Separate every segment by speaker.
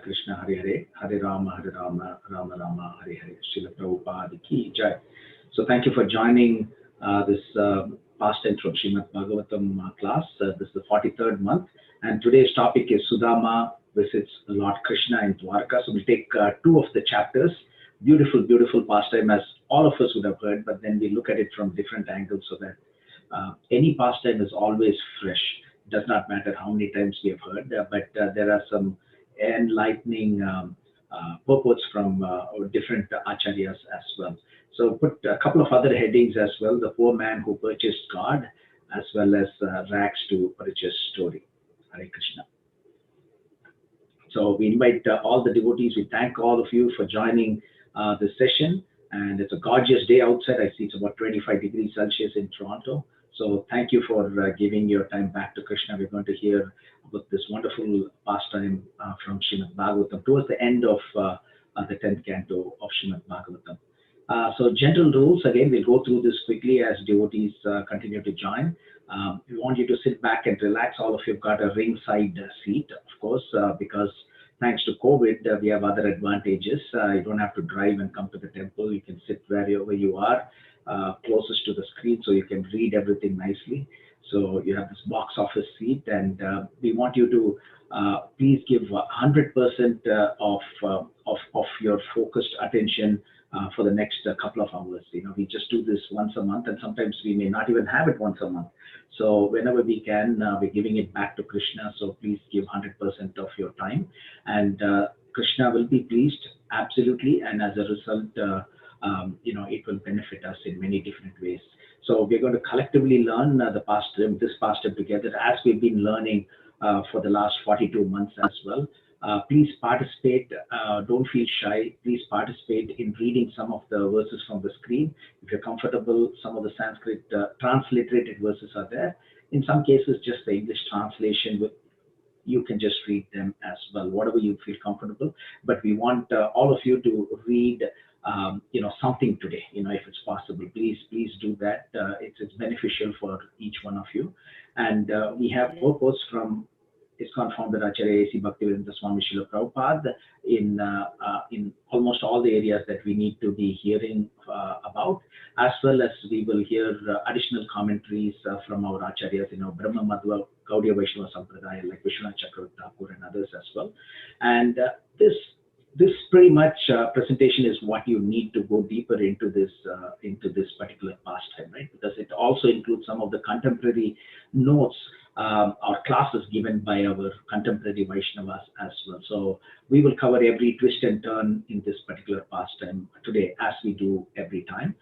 Speaker 1: Krishna Hare Hare, Hare Rama, Rama Rama, Hare Hare, Srila Prabhupada Ki Jai. So thank you for joining this pastime from Srimad Bhagavatam class. This is the 43rd month, and today's topic is Sudama visits Lord Krishna in Dwarka. So we'll take two of the chapters. Beautiful, beautiful pastime, as all of us would have heard, but then we look at it from different angles so that any pastime is always fresh. It does not matter how many times we have heard, but there are some enlightening purports from different acharyas as well. So put a couple of other headings as well: the poor man who purchased God, as well as rags to purchase story. Hare Krishna. So we invite all the devotees. We thank all of you for joining this session. And it's a gorgeous day outside. I see it's about 25 degrees Celsius in Toronto. So thank you for giving your time back to Krishna. We're going to hear about this wonderful pastime from Srimad Bhagavatam towards the end of the 10th canto of Srimad Bhagavatam. So general rules, again, we'll go through this quickly as devotees continue to join. We want you to sit back and relax. All of you have got a ringside seat, of course, because thanks to COVID, we have other advantages. You don't have to drive and come to the temple. You can sit wherever you are, closest to the screen, so you can read everything nicely. So you have this box office seat, and we want you to please give 100% of your focused attention for the next couple of hours. You know, we just do this once a month, and sometimes we may not even have it once a month. So whenever we can, we're giving it back to Krishna. So please give 100% of your time, and Krishna will be pleased, absolutely. And as a result, it will benefit us in many different ways. So we're going to collectively learn this pastime together, as we've been learning for the last 42 months as well. Please participate. Don't feel shy. Please participate in reading some of the verses from the screen. If you're comfortable, some of the Sanskrit transliterated verses are there. In some cases, just the English translation, you can just read them as well, whatever you feel comfortable. But we want all of you to read something today, if it's possible. Please do that. It's beneficial for each one of you. And we have purpose from ISKCON founder Acharya A.C. Bhaktivedanta Swami Srila Prabhupada in almost all the areas that we need to be hearing about, as well as we will hear additional commentaries from our acharyas, Brahma Madhva, Gaudiya Vaishnava Sampradaya, like Vishwanath Chakravarti Thakur and others as well. And this pretty much presentation is what you need to go deeper into this particular pastime, right? Because it also includes some of the contemporary notes or classes given by our contemporary Vaishnavas as well. So we will cover every twist and turn in this particular pastime today, as we do every time.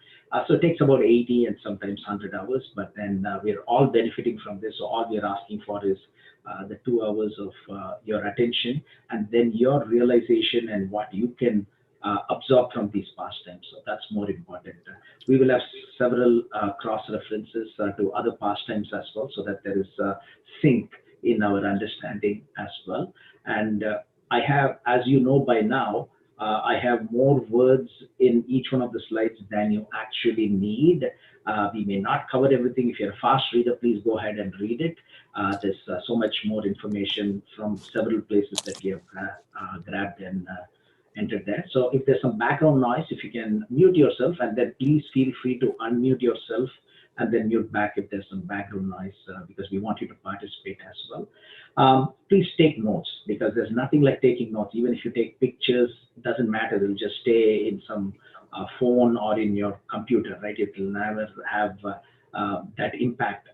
Speaker 1: So it takes about 80 and sometimes 100 hours, but then we're all benefiting from this. So all we're asking for is the 2 hours of your attention, and then your realization and what you can absorb from these pastimes. So that's more important. We will have several cross references to other pastimes as well, so that there is sync in our understanding as well. And I have, as you know by now, I have more words in each one of the slides than you actually need. We may not cover everything. If you're a fast reader, please go ahead and read it. There's so much more information from several places that we have grabbed and entered there. So if there's some background noise, if you can mute yourself, and then please feel free to unmute yourself and then mute back if there's some background noise, because we want you to participate as well. Please take notes, because there's nothing like taking notes. Even if you take pictures, it doesn't matter. They'll just stay in some phone or in your computer, right? It will never have that impact.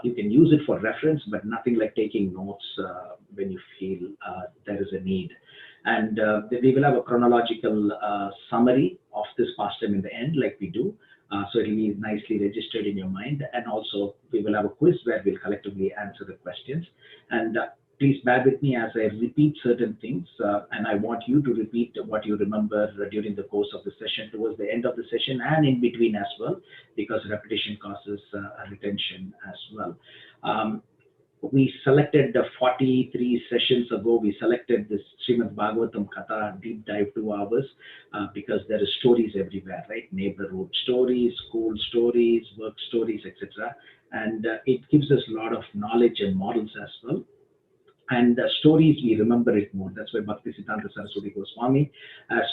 Speaker 1: You can use it for reference, but nothing like taking notes when you feel there is a need. And we will have a chronological summary of this pastime in the end, like we do. So it will be nicely registered in your mind. And also, we will have a quiz where we'll collectively answer the questions. And please bear with me as I repeat certain things. And I want you to repeat what you remember during the course of the session, towards the end of the session, and in between as well, because repetition causes retention as well. We selected 43 sessions ago. We selected this Srimad Bhagavatam Katha deep dive 2 hours because there are stories everywhere, right? Neighborhood stories, school stories, work stories, etc. And it gives us a lot of knowledge and models as well. And stories, we remember it more. That's why Bhaktisiddhanta Saraswati Goswami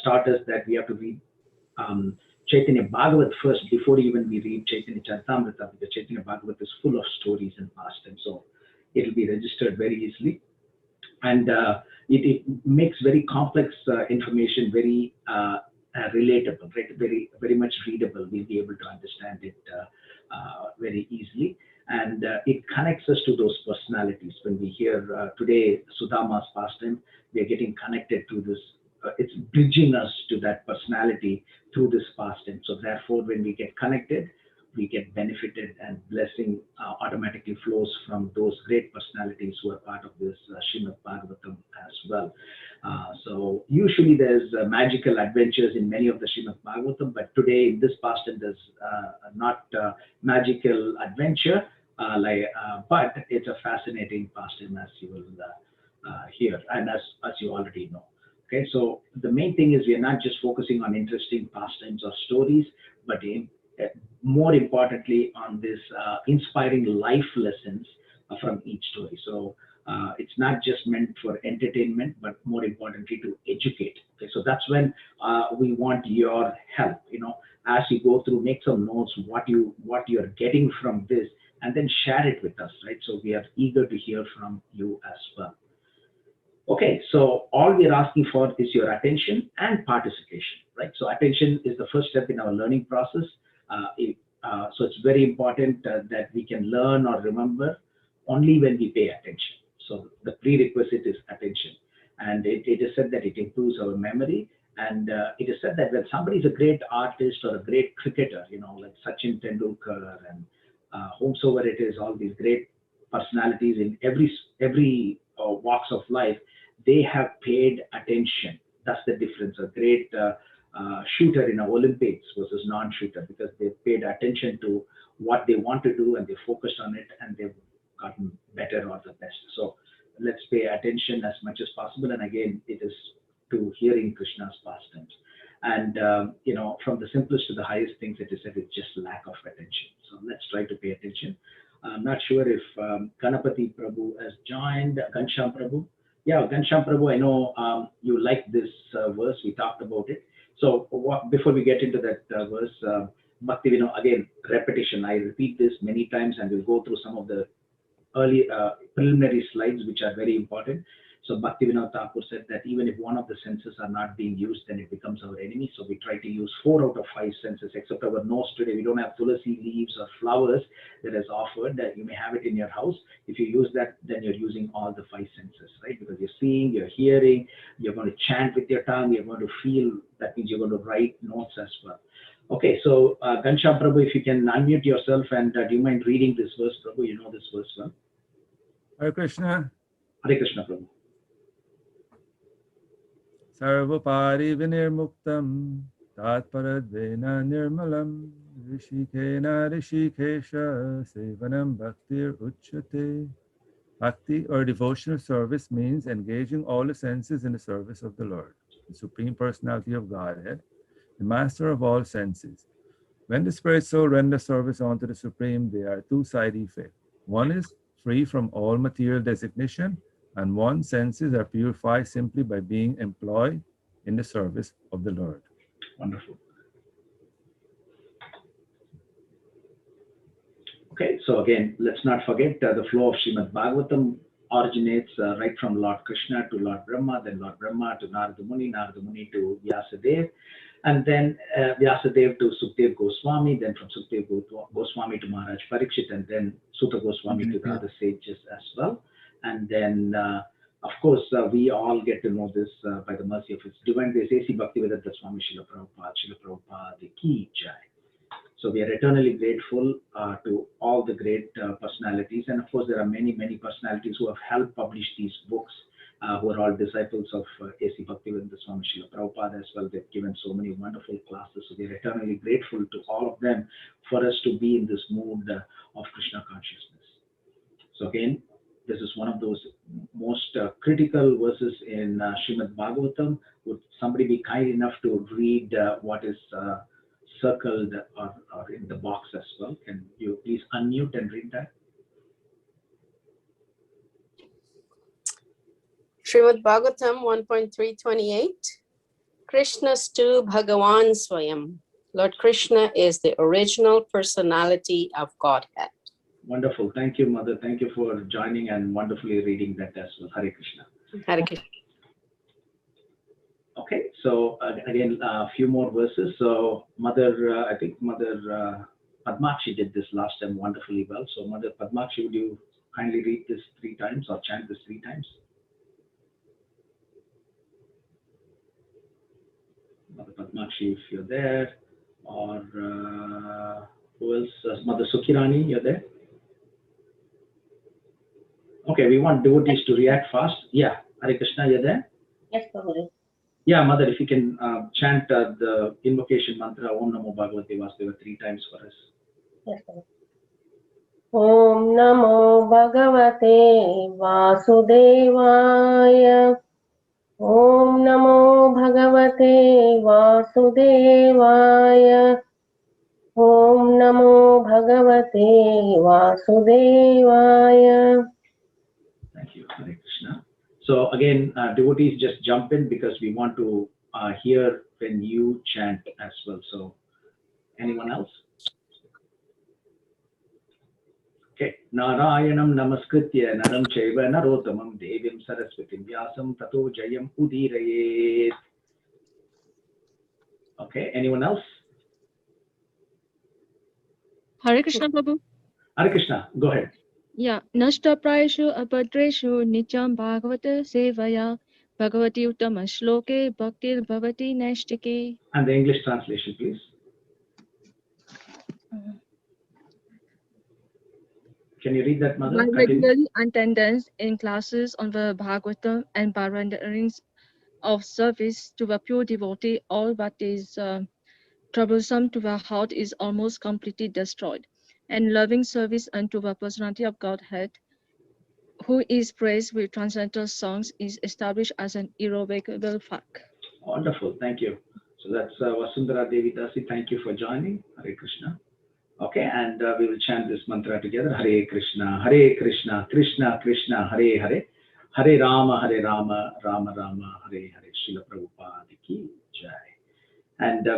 Speaker 1: taught us that we have to read Chaitanya Bhagavat first before even we read Chaitanya Charitamrita, because Chaitanya Bhagavat is full of stories and pastime. So it will be registered very easily. And it makes very complex information very relatable, right? Very much readable. We'll be able to understand it very easily. And it connects us to those personalities. When we hear today Sudama's pastime, we are getting connected to this. It's bridging us to that personality through this pastime. So therefore, when we get connected, we get benefited, and blessing automatically flows from those great personalities who are part of this Srimad Bhagavatam as well. So usually there's magical adventures in many of the Srimad Bhagavatam, but today in this pastime there's not magical adventure, but it's a fascinating pastime, as you will hear, and as you already know. Okay, so the main thing is we are not just focusing on interesting pastimes or stories, but more importantly on this inspiring life lessons from each story. So it's not just meant for entertainment, but more importantly to educate. Okay, so that's when we want your help. As you go through, make some notes what you're getting from this, and then share it with us, right? So we are eager to hear from you as well. Okay, so all we're asking for is your attention and participation, right? So attention is the first step in our learning process. So it's very important that we can learn or remember only when we pay attention. So the prerequisite is attention. And it is said that it improves our memory. And it is said that when somebody is a great artist or a great cricketer, like Sachin Tendulkar and whomsoever it is, all these great personalities in every walks of life, they have paid attention. That's the difference. A great shooter in the Olympics versus non-shooter, because they paid attention to what they want to do and they focused on it and they've gotten better or the best. So let's pay attention as much as possible. And again, it is to hearing Krishna's pastimes. And from the simplest to the highest things, it is said it's just lack of attention. So let's try to pay attention. I'm not sure if Ganapati Prabhu has joined. Gansham Prabhu. Yeah, Gansham Prabhu, I know you like this verse. We talked about it. So before we get into that verse, Bhakti, again, repetition. I repeat this many times, and we'll go through some of the early preliminary slides, which are very important. So Bhaktivinoda Thakur said that even if one of the senses are not being used, then it becomes our enemy. So we try to use 4 out of 5 senses, except our nose today. We don't have tulsi leaves or flowers that is offered. That you may have it in your house. If you use that, then you're using all the 5 senses, right? Because you're seeing, you're hearing, you're going to chant with your tongue, you're going to feel. That means you're going to write notes as well. Okay, so Gansham Prabhu, if you can unmute yourself, and do you mind reading this verse, Prabhu? You know this verse well.
Speaker 2: Hare Krishna.
Speaker 1: Hare Krishna, Prabhu.
Speaker 2: Sarvapari vinirmuktam tatparadvena nirmalam rishikena rishikesha sevanam bhaktir uchyate. Bhakti or devotional service means engaging all the senses in the service of the Lord, the Supreme Personality of Godhead, the Master of all senses. When the spirit soul renders service unto the Supreme, there are 2 side effects. One is free from all material designation, and one's senses are purified simply by being employed in the service of the Lord.
Speaker 1: Wonderful. Okay, so again, let's not forget the flow of Srimad Bhagavatam originates right from Lord Krishna to Lord Brahma, then Lord Brahma to Narada Muni to Vyasadeva, and then Vyasadeva to Sukdev Goswami, then from Sukdev Goswami to Maharaj Parikshit, and then Sutta Goswami to the other sages as well. And then, of course, we all get to know this by the mercy of His Divine Grace, A.C. Bhaktivedanta Swami Srila Prabhupada Ki Jai. So we are eternally grateful to all the great personalities. And of course, there are many, many personalities who have helped publish these books, who are all disciples of A.C. Bhaktivedanta Swami Srila Prabhupada as well. They've given so many wonderful classes. So we are eternally grateful to all of them for us to be in this mood of Krishna consciousness. So again, this is one of those most critical verses in Srimad Bhagavatam. Would somebody be kind enough to read what is circled or in the box as well? Can you please unmute and read that?
Speaker 3: Srimad Bhagavatam 1.328. Krishnastu Bhagavan Swayam. Lord Krishna is the original personality of Godhead.
Speaker 1: Wonderful. Thank you, Mother. Thank you for joining and wonderfully reading that as well. Hare Krishna.
Speaker 3: Hare Krishna.
Speaker 1: Okay, so again, a few more verses. So Mother, I think Mother Padmakshi did this last time wonderfully well. So Mother Padmakshi, would you kindly read this 3 times or chant this 3 times? Mother Padmakshi, if you're there, or who else? Mother Sukhirani, you're there? Okay, we want devotees to react fast. Yeah, Hare Krishna, you're there?
Speaker 4: Yes, Prabhu.
Speaker 1: Yeah, Mother, if you can chant the invocation mantra Om Namo Bhagavate Vasudeva 3 times for us.
Speaker 4: Yes, Prabhu. Om Namo Bhagavate Vasudevaya. Om Namo Bhagavate Vasudevaya. Om Namo Bhagavate Vasudevaya.
Speaker 1: Thank you, Hare Krishna. So again, devotees, just jump in because we want to hear when you chant as well. So anyone else? Okay. Narayanam namaskritya naram chaiva narotamam devim saraswatim vyasam tato jayam udirayet. Okay. Anyone else?
Speaker 5: Hare Krishna Prabhu.
Speaker 1: Hare Krishna. Go ahead.
Speaker 5: Yeah. Nashta prayashu abhadreshu nityam bhagavata sevaya bhagavati uttama shloke bhaktir bhavati naishtike.
Speaker 1: And the English translation, please. Can you read that, Mother?
Speaker 5: By
Speaker 1: Continue.
Speaker 5: regularly attendance in classes on the Bhagavatam and by renderings of service to a pure devotee, all what is troublesome to the heart is almost completely destroyed. And loving service unto the personality of Godhead, who is praised with transcendental songs, is established as an irrevocable fact.
Speaker 1: Wonderful. Thank you. So that's Vasundhara Devi Dasi. Thank you for joining. Hare Krishna. Okay, and we will chant this mantra together. Hare Krishna, Krishna Krishna, Hare Hare, Hare Rama, Rama Rama, Hare Hare. Srila Prabhupada ki jai. And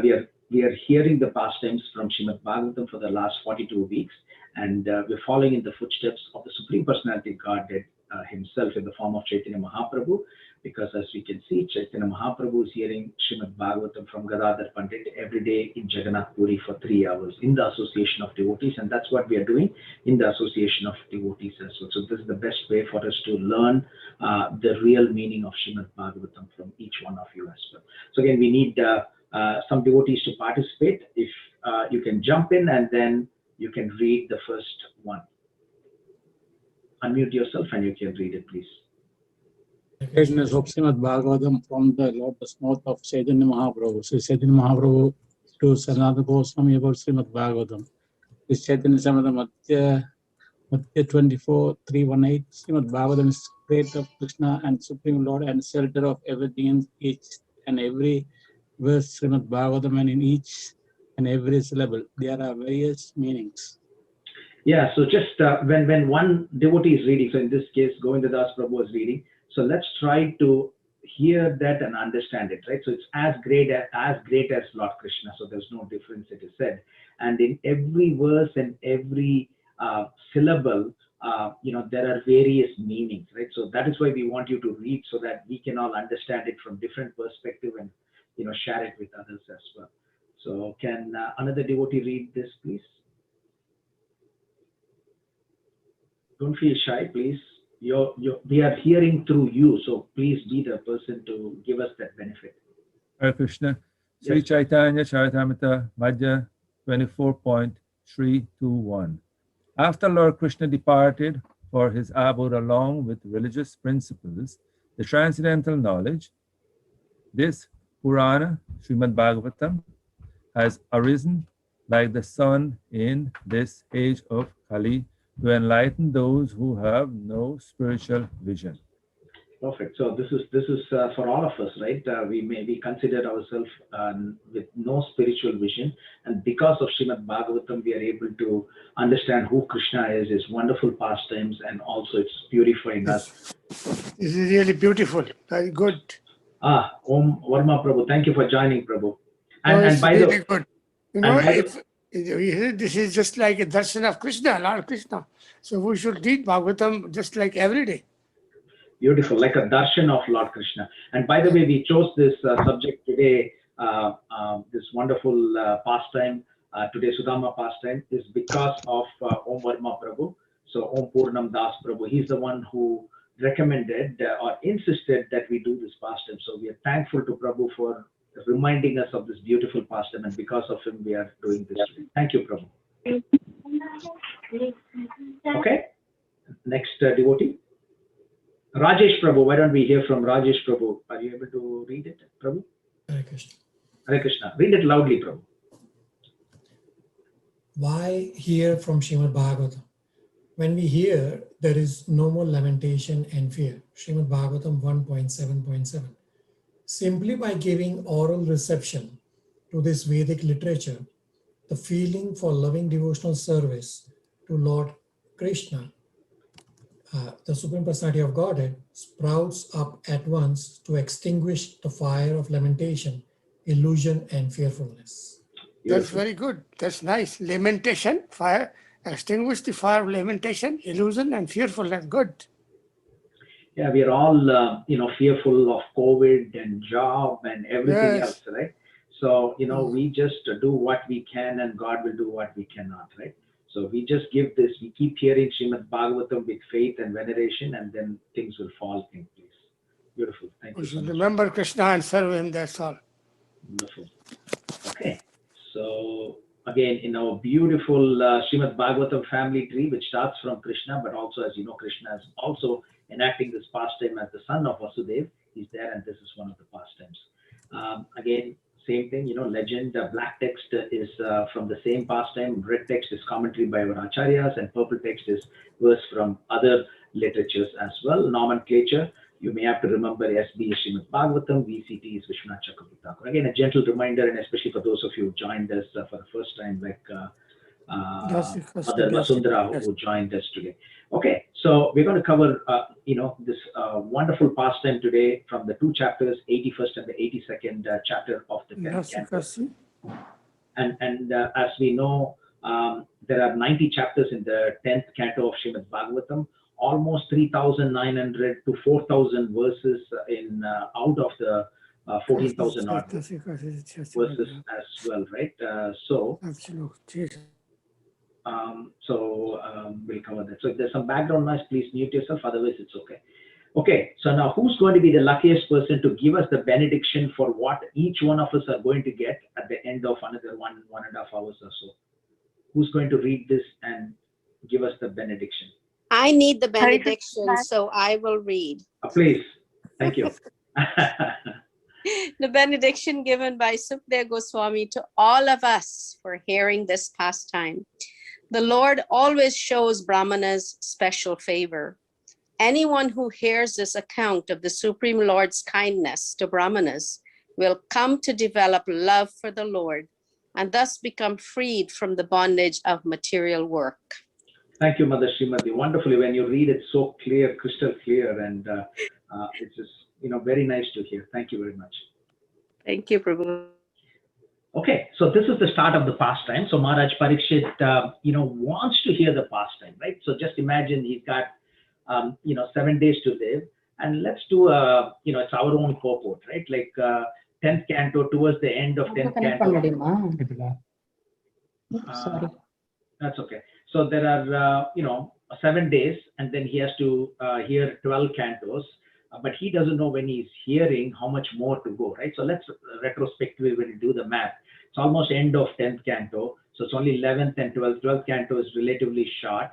Speaker 1: we are hearing the pastimes from Srimad Bhagavatam for the last 42 weeks, and we're following in the footsteps of the Supreme Personality of Godhead himself in the form of Chaitanya Mahaprabhu, because as we can see, Chaitanya Mahaprabhu is hearing Srimad Bhagavatam from Gadadhar Pandit every day in Jagannath Puri for 3 hours in the association of devotees, and that's what we are doing in the association of devotees as well. So this is the best way for us to learn the real meaning of Srimad Bhagavatam from each one of you as well. So again, we need some devotees to participate. If you can jump in and then you can read the first one. Unmute yourself and you can read it, please.
Speaker 6: Occasions of Srimad Bhagavatam from the lotus mouth of Chaitanya Mahaprabhu. Sri Chaitanya Mahaprabhu to Sanatana Goswami about Srimad Bhagavatam. This Chaitanya Samada Madhya 24:318. Srimad Bhagavatam is great of Krishna and Supreme Lord and shelter of everything in each and every verse Srimad Bhagavatam, and in each and every syllable there are various meanings.
Speaker 1: Yeah, so just when one devotee is reading, so in this case, Govinda Das Prabhu is reading, so let's try to hear that and understand it, right? So it's as great as Lord Krishna, so there's no difference, it is said. And in every verse and every syllable, there are various meanings, right? So that is why we want you to read so that we can all understand it from different perspective and, share it with others as well. So can another devotee read this, please? Don't feel shy, please. We are hearing through you, so please be the person to give us that benefit.
Speaker 2: Hare Krishna. Sri
Speaker 1: Yes.
Speaker 2: Chaitanya Charitamrita Madhya 24.321. After Lord Krishna departed for his abode along with religious principles, the transcendental knowledge, this Purana, Srimad Bhagavatam, has arisen like the sun in this age of Kali to enlighten those who have no spiritual vision.
Speaker 1: Perfect. So this is for all of us, right? We consider ourselves with no spiritual vision, and because of Srimad Bhagavatam, we are able to understand who Krishna is, his wonderful pastimes, and also it's purifying us
Speaker 7: This is really beautiful. Very good.
Speaker 1: Om Varma Prabhu, thank you for joining, Prabhu.
Speaker 7: Oh,
Speaker 1: And
Speaker 7: it's
Speaker 1: by
Speaker 7: really
Speaker 1: the
Speaker 7: good. You know,
Speaker 1: by the-
Speaker 7: this is just like a darshan of Krishna, Lord Krishna. So we should read Bhagavatam just like every day.
Speaker 1: beautiful, like a darshan of Lord Krishna. And by the way, we chose this subject today, this wonderful pastime, today Sudama pastime, is because of Om Varma Prabhu. So Om Purnam Das Prabhu, he's the one who recommended or insisted that we do this pastime. So we are thankful to Prabhu for reminding us of this beautiful pastime, and because of him, we are doing this today. Thank you, Prabhu. Okay, next devotee. Rajesh Prabhu, why don't we hear from Rajesh Prabhu? Are you able to read it, Prabhu?
Speaker 8: Hare Krishna.
Speaker 1: Hare Krishna. Read it loudly, Prabhu.
Speaker 8: Why hear from Srimad Bhagavatam? When we hear, there is no more lamentation and fear. Srimad Bhagavatam 1.7.7. Simply by giving oral reception to this Vedic literature, the feeling for loving devotional service to Lord Krishna, the Supreme Personality of Godhead, sprouts up at once to extinguish the fire of lamentation, illusion, and fearfulness.
Speaker 7: That's very good. That's nice. Lamentation, fire, extinguish the fire of lamentation, illusion, and fearfulness. Good.
Speaker 1: Yeah, we are all, fearful of COVID and job and everything else, right? So, we just do what we can and God will do what we cannot, right? So we just give this, we keep hearing Srimad Bhagavatam with faith and veneration, and then things will fall in place. Beautiful. Thank you so much.
Speaker 7: Remember Krishna and serve him, that's all.
Speaker 1: Wonderful. Okay. So again, in our beautiful Srimad Bhagavatam family tree, which starts from Krishna, but also, as you know, Krishna is also enacting this pastime as the son of Vasudev. He's there, and this is one of the pastimes. Again, same thing, legend, black text is from the same pastime, red text is commentary by our acharyas, and purple text is verse from other literatures as well. Nomenclature, you may have to remember SB is Srimad Bhagavatam, VCT is Vishwanath Chakravarti. Again, a gentle reminder, and especially for those of you who joined us for the first time, like Mother Vasundhara, who joined us today. Okay, so we're going to cover, this wonderful pastime today from the two chapters, 81st and the 82nd chapter of the 10th canto. And as we know, there are 90 chapters in the 10th canto of Srimad Bhagavatam, almost 3,900 to 4,000 verses in out of the 14,000 odd verses as well, right? We'll cover that. So if there's some background noise, please mute yourself, otherwise it's okay. Okay, so now who's going to be the luckiest person to give us the benediction for what each one of us are going to get at the end of another 1.5 hours or so? Who's going to read this and give us the benediction?
Speaker 3: I need the benediction, so I will read.
Speaker 1: Please, thank you.
Speaker 3: The benediction given by Sukdev Goswami to all of us for hearing this pastime. The Lord always shows Brahmanas special favor. Anyone who hears this account of the Supreme Lord's kindness to Brahmanas will come to develop love for the Lord and thus become freed from the bondage of material work.
Speaker 1: Thank you, Mother Srimati. Wonderfully, when you read it so clear, crystal clear, and it's just, very nice to hear. Thank you very much.
Speaker 3: Thank you, Prabhu.
Speaker 1: Okay, so this is the start of the pastime. So Maharaj Parikshit, wants to hear the pastime, right? So just imagine he's got, 7 days to live, and let's do it's our own purport, right? Like 10th canto, towards the end of 10th canto.
Speaker 9: Sorry.
Speaker 1: That's okay. So there are, 7 days, and then he has to hear 12 cantos, but he doesn't know when he's hearing how much more to go, right? So let's retrospectively, when you do the math, it's almost end of 10th canto. So it's only 11th and 12th. 12th canto is relatively short.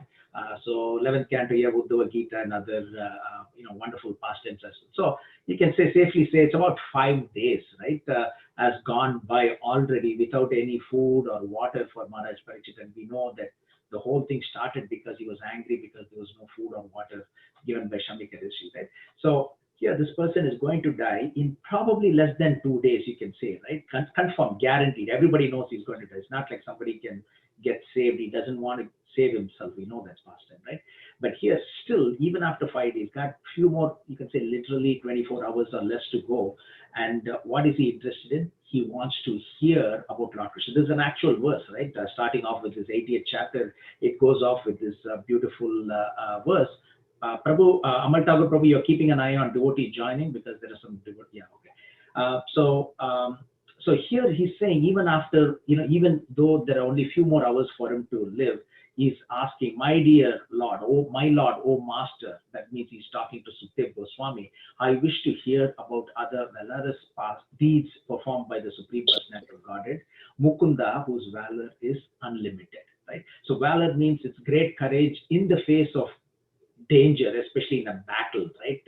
Speaker 1: So 11th canto, you have Bhagavad-Gita and other, wonderful pastimes as well. So you can safely say it's about 5 days, right? Has gone by already without any food or water for Maharaj Parikshit. And we know that the whole thing started because he was angry because there was no food or water given by Shamika Rishi, right? So here, this person is going to die in probably less than 2 days, you can say, right? Confirmed, guaranteed. Everybody knows he's going to die. It's not like somebody can get saved. He doesn't want to save himself. We know that's pastime, right? But here still, even after 5 days, got few more, you can say literally 24 hours or less to go. And what is he interested in? He wants to hear about Lord Krishna. This is an actual verse, right? Starting off with this 80th chapter, it goes off with this beautiful verse. Prabhu, Amal Thakur Prabhu, you're keeping an eye on devotee joining because there are some devotee. Yeah, okay. So here he's saying, even after, even though there are only few more hours for him to live, he's asking, my dear Lord, oh my Lord, oh Master. That means he's talking to Sukdev Goswami. I wish to hear about other valorous past deeds performed by the Supreme Personality of Godhead, Mukunda, whose valor is unlimited. Right? So valor means it's great courage in the face of danger, especially in a battle, right?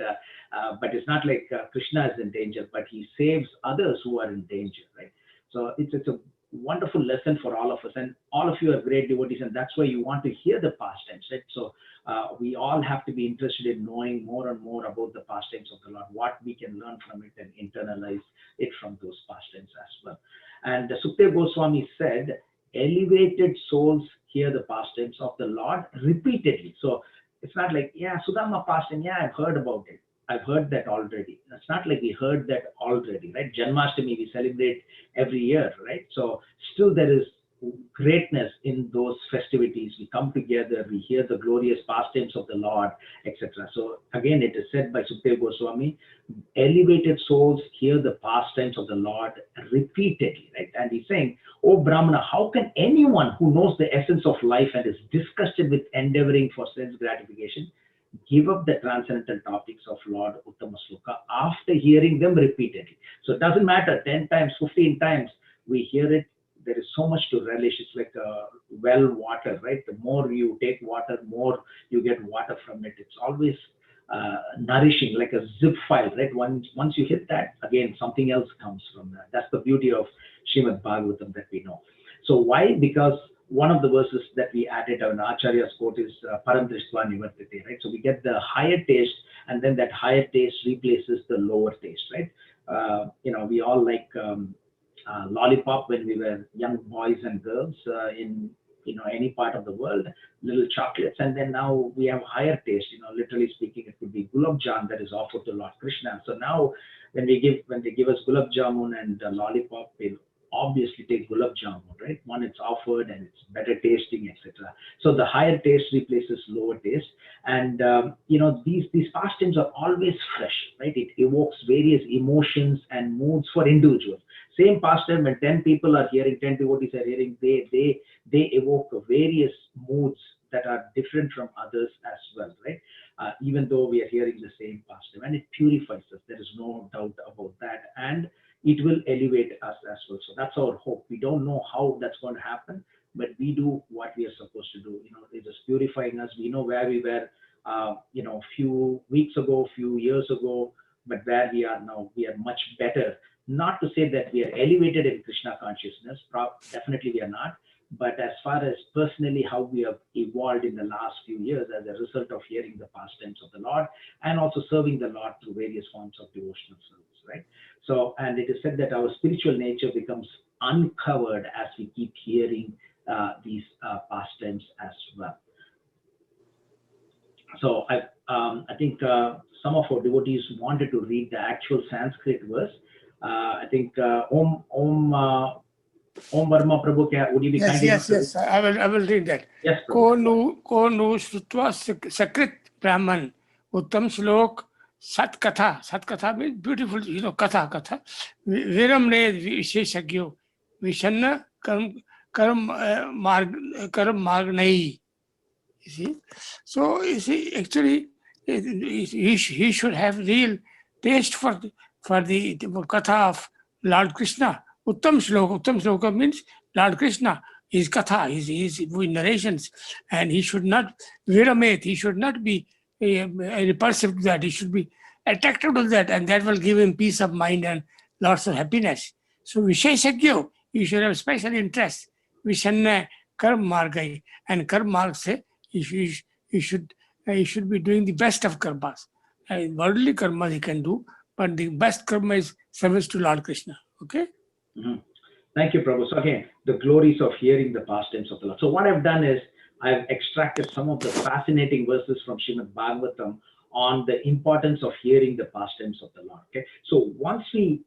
Speaker 1: But it's not like Krishna is in danger, but he saves others who are in danger, right? So it's a wonderful lesson for all of us, and all of you are great devotees, and that's why you want to hear the pastimes, right? So we all have to be interested in knowing more and more about the pastimes of the Lord, what we can learn from it and internalize it from those pastimes as well. And Sukdev Goswami said, elevated souls hear the pastimes of the Lord repeatedly. So it's not like, yeah, Sudama pastime, yeah, I've heard about it. I've heard that already. It's not like we heard that already, right? Janmashtami we celebrate every year, right? So still there is greatness in those festivities. We come together, we hear the glorious pastimes of the Lord, etc. So again, it is said by Sukdev Goswami, elevated souls hear the pastimes of the Lord repeatedly, right? And he's saying, oh Brahmana, how can anyone who knows the essence of life and is disgusted with endeavoring for sense gratification give up the transcendental topics of Lord Uttama Sloka after hearing them repeatedly? So it doesn't matter, 10 times, 15 times, we hear it. There is so much to relish. It's like well water, right? The more you take water, more you get water from it. It's always nourishing, like a zip file, right? Once you hit that, again, something else comes from that. That's the beauty of Srimad Bhagavatam that we know. So why? Because one of the verses that we added on Acharya's quote is Param Drishtva Nivartate, right? So we get the higher taste, and then that higher taste replaces the lower taste, right? We all like lollipop when we were young boys and girls in any part of the world, little chocolates, and then now we have higher taste. Literally speaking, it could be gulab jamun that is offered to Lord Krishna. So now when they give us gulab jamun and lollipop, we'll obviously take gulab jamun, right? One, it's offered and it's better tasting, etc. So the higher taste replaces lower taste, and these pastimes are always fresh, right? It evokes various emotions and moods for individuals. Same pastime, when 10 people are hearing, 10 devotees are hearing, they evoke various moods that are different from others as well, right? Even though we are hearing the same pastime, and it purifies us. There is no doubt about that, and it will elevate us as well. So that's our hope. We don't know how that's going to happen, but we do what we are supposed to do. It is purifying us. We know where we were, few weeks ago, few years ago, but where we are now, we are much better. Not to say that we are elevated in Krishna consciousness. Definitely we are not. But as far as personally how we have evolved in the last few years as a result of hearing the pastimes of the Lord and also serving the Lord through various forms of devotional service, right? So, and it is said that our spiritual nature becomes uncovered as we keep hearing these pastimes as well. So I think some of our devotees wanted to read the actual Sanskrit verse. I think Om Varma Prabhu, would you be kind enough to read?
Speaker 7: Yes. I will read that.
Speaker 1: Yes,
Speaker 7: Ko
Speaker 1: Prabhu.
Speaker 7: nu shrutva sakrit Brahman uttam shlok sat katha means beautiful, katha. Viramne visheshagyo vishanna karam margnai. You see? So, actually, he should have real taste for the Katha of Lord Krishna. Uttam Shloka means Lord Krishna, his Katha, his narrations, and he should not viramet, he should not be repulsive to that, he should be attracted to that, and that will give him peace of mind and lots of happiness. So, Visheshagyo, you should have special interest. Vishanna Karm Margai, and Karm Marg say, he should be doing the best of karmas. Worldly karma he can do, but the best karma is service to Lord Krishna. Okay?
Speaker 1: Mm-hmm. Thank you, Prabhu. So again, the glories of hearing the pastimes of the Lord. So what I've done is, I've extracted some of the fascinating verses from Srimad Bhagavatam on the importance of hearing the pastimes of the Lord. Okay, so once we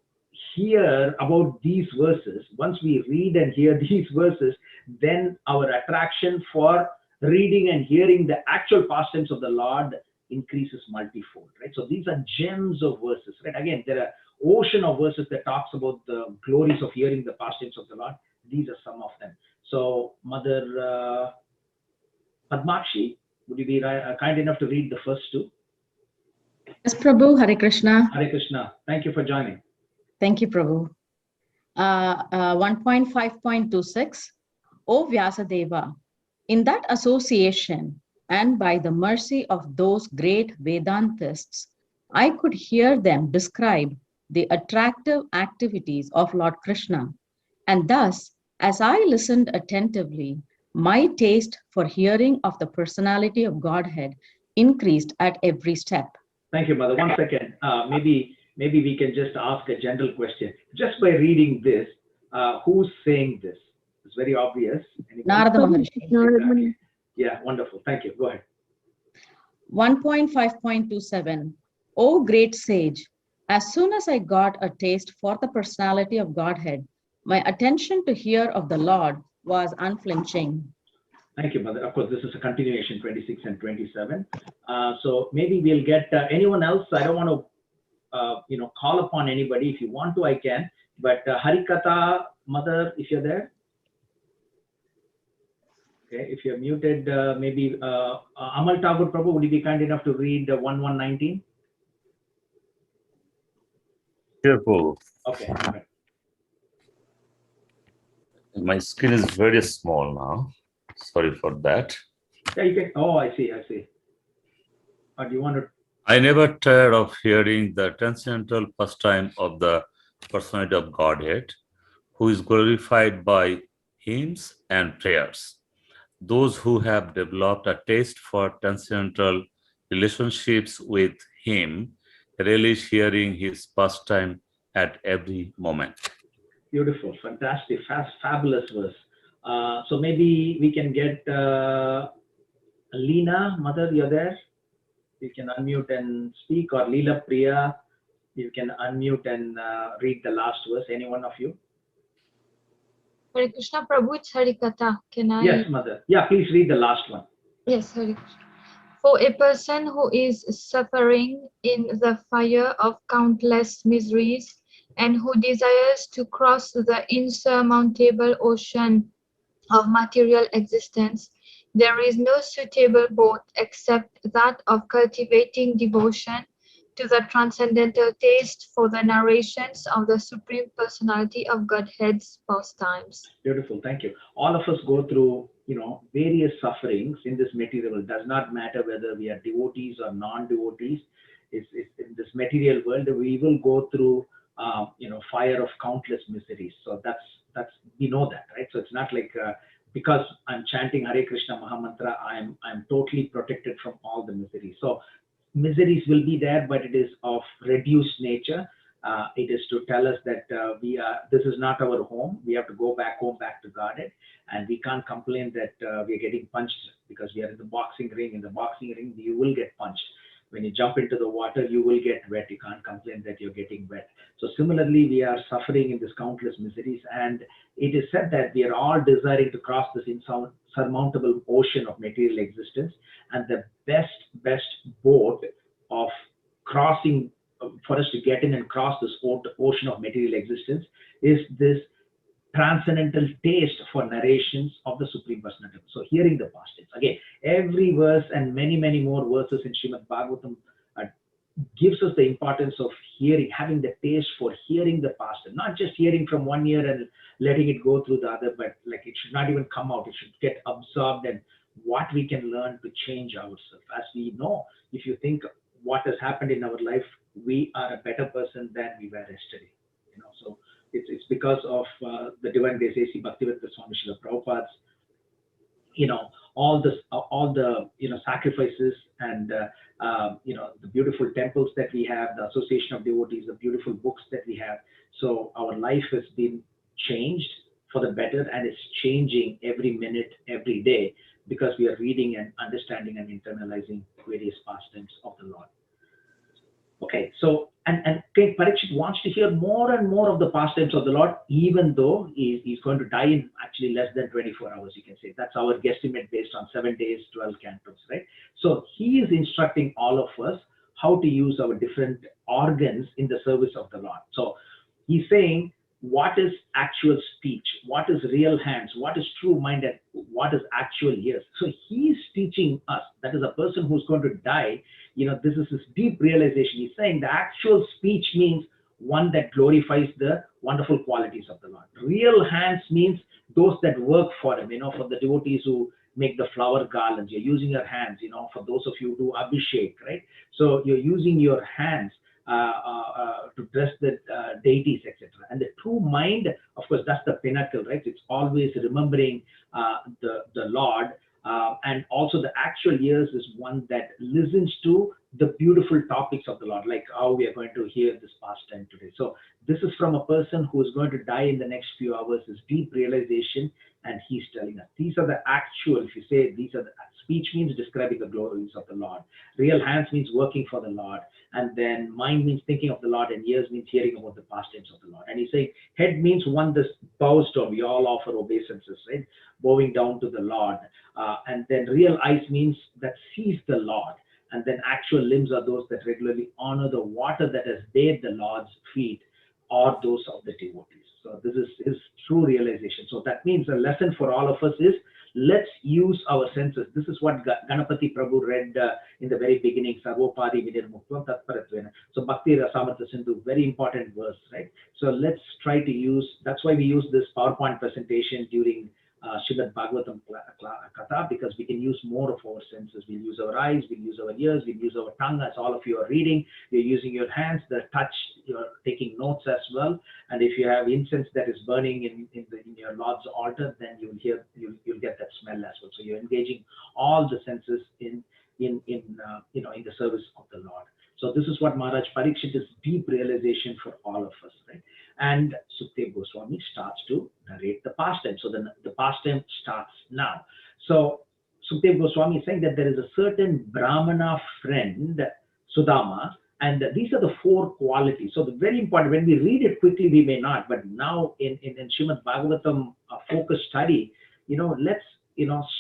Speaker 1: hear about these verses, once we read and hear these verses, then our attraction for reading and hearing the actual pastimes of the Lord increases multifold, right? So these are gems of verses, right? Again, there are ocean of verses that talks about the glories of hearing the pastimes of the Lord. These are some of them. So Mother Padmakshi, would you be kind enough to read the first two?
Speaker 9: Yes, Prabhu, Hare Krishna.
Speaker 1: Hare Krishna. Thank you for joining.
Speaker 9: Thank you, Prabhu. 1.5.26. O Vyasadeva, in that association and by the mercy of those great Vedantists, I could hear them describe the attractive activities of Lord Krishna. And thus, as I listened attentively, my taste for hearing of the personality of Godhead increased at every step.
Speaker 1: Thank you, Mother. 1 second. Maybe we can just ask a general question. Just by reading this, who's saying this? It's very obvious. Anybody?
Speaker 9: Narada Maharshi.
Speaker 1: Exactly. Yeah, wonderful. Thank you. Go ahead.
Speaker 9: 1.5.27. O great sage, as soon as I got a taste for the personality of Godhead, my attention to hear of the Lord was unflinching.
Speaker 1: Thank you, Mother. Of course, this is a continuation, 26 and 27. So maybe we'll get anyone else. I don't want to, call upon anybody. If you want to, I can. But Harikatha, Mother, if you're there. Okay, if you're muted, maybe Amal Tagore Prabhu, would you be kind enough to read 1.1.19?
Speaker 10: Sure, Prabhu.
Speaker 1: Okay. Okay.
Speaker 10: My screen is very small now. Sorry for that.
Speaker 1: Yeah, you can. Oh, I see. Do you want to?
Speaker 10: I never tired of hearing the transcendental pastime of the personality of Godhead, who is glorified by hymns and prayers. Those who have developed a taste for transcendental relationships with him relish hearing his pastime at every moment.
Speaker 1: Beautiful, fantastic, fabulous verse. So maybe we can get Leena, Mother, you're there? You can unmute and speak, or Leela Priya, you can unmute and read the last verse, any one of you.
Speaker 11: Hare Krishna Prabhu, it's Harikatha. Can I?
Speaker 1: Yes, Mother. Yeah, please read the last one.
Speaker 11: Yes, Hare Krishna. For a person who is suffering in the fire of countless miseries and who desires to cross the insurmountable ocean of material existence, there is no suitable boat except that of cultivating devotion to the transcendental taste for the narrations of the Supreme Personality of Godhead's pastimes.
Speaker 1: Beautiful, thank you. All of us go through, various sufferings in this material world. It does not matter whether we are devotees or non-devotees. It's in this material world, we will go through, fire of countless miseries. So that's we know that, right? So it's not like because I'm chanting Hare Krishna Mahamantra, I'm totally protected from all the miseries. So miseries will be there, but it is of reduced nature. It is to tell us that this is not our home. We have to go back home, back to Godhead, and we can't complain that we are getting punched because we are in the boxing ring. In the boxing ring, you will get punched. When you jump into the water, you will get wet. You can't complain that you're getting wet. So similarly, we are suffering in this countless miseries, and it is said that we are all desiring to cross this insurmountable ocean of material existence, and the best boat of crossing for us to get in and cross this ocean of material existence is this transcendental taste for narrations of the Supreme Personality. So hearing the pastimes. Again, every verse and many more verses in Srimad Bhagavatam gives us the importance of hearing, having the taste for hearing the pastime, not just hearing from one ear and letting it go through the other, but like it should not even come out. It should get absorbed, and what we can learn to change ourselves. As we know, if you think what has happened in our life, we are a better person than we were yesterday. So it's because of the divine grace, A.C. Bhaktivedanta Swami Srila Prabhupada's, all the sacrifices and the beautiful temples that we have, the association of devotees, the beautiful books that we have. So our life has been changed for the better, and it's changing every minute, every day, because we are reading and understanding and internalizing various pastimes of the Lord. Okay, so and King Parikshit wants to hear more and more of the pastimes of the Lord, even though he's going to die in actually less than 24 hours, you can say. That's our guesstimate based on 7 days, 12 cantos, right? So he is instructing all of us how to use our different organs in the service of the Lord. So he's saying, what is actual speech? What is real hands? What is true mind? And what is actual ears? So he's teaching us, that is a person who's going to die, this is his deep realization. He's saying the actual speech means one that glorifies the wonderful qualities of the Lord. Real hands means those that work for him, for the devotees who make the flower garlands. You're using your hands, for those of you who do abhishek, right? So you're using your hands to dress the deities, etc. And the true mind, of course, that's the pinnacle, right? It's always remembering the Lord. And also the actual ears is one that listens to the beautiful topics of the Lord, like how we are going to hear this pastime today. So this is from a person who is going to die in the next few hours, his deep realization, and he's telling us, these are the actual, if you say these are the speech means describing the glories of the Lord. Real hands means working for the Lord. And then mind means thinking of the Lord, and ears means hearing about the pastimes of the Lord. And he's saying head means one that bows down. We all offer obeisances, right? Bowing down to the Lord. And then real eyes means that sees the Lord. And then actual limbs are those that regularly honor the water that has bathed the Lord's feet, or those of the devotees. So this is his true realization. So that means a lesson for all of us is, let's use our senses. This is what Ganapati Prabhu read in the very beginning, Sarvopari Vidir Muktvam Tatparatvena. So Bhakti Rasamrita Sindhu, very important verse, right? So let's try to use, that's why we use this PowerPoint presentation during Srimad Bhagavatam Katha, because we can use more of our senses. We'll use our eyes, we'll use our ears, we'll use our tongue, as all of you are reading. You're using your hands, the touch, you're taking notes as well. And if you have incense that is burning in your Lord's altar, then you'll get that smell as well. So you're engaging all the senses in the service of the Lord. So this is what Maharaj Parikshit is deep realization for all of us, right? And Sukhdev Goswami starts to narrate the pastime. So the pastime starts now. So Sukhdev Goswami is saying that there is a certain Brahmana friend, Sudama, and these are the 4 qualities. So the very important, when we read it quickly, we may not, but now in Srimad Bhagavatam focus study, let's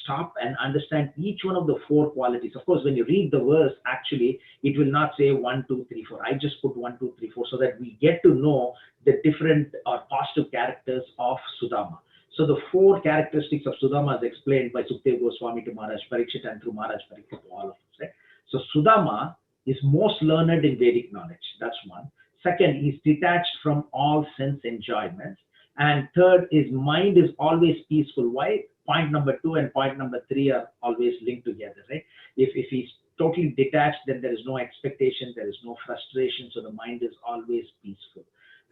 Speaker 1: stop and understand each one of the 4 qualities. Of course, when you read the verse, actually, it will not say 1, 2, 3, 4. I just put 1, 2, 3, 4 so that we get to know the different or positive characters of Sudama. So the 4 characteristics of Sudama is explained by Sukhdev Goswami to Maharaj Parikshit and through Maharaj Parikshit to all of us. Right? So Sudama is most learned in Vedic knowledge. That's one. Second, he's detached from all sense enjoyments. And third, his mind is always peaceful. Why? Point number 2 and point number 3 are always linked together, right? If he's totally detached, then there is no expectation, there is no frustration, so the mind is always peaceful.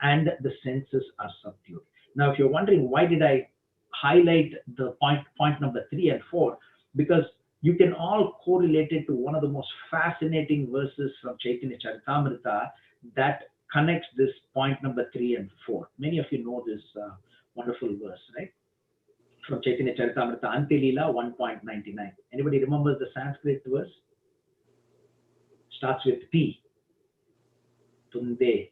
Speaker 1: And the senses are subdued. Now, if you're wondering why did I highlight the point number 3 and 4, because you can all correlate it to one of the most fascinating verses from Chaitanya Charitamrita that connects this point number 3 and 4. Many of you know this wonderful verse, right? From Chaitanya Charitamrita, Antilila 1.99. Anybody remembers the Sanskrit verse? Starts with P. Tunde.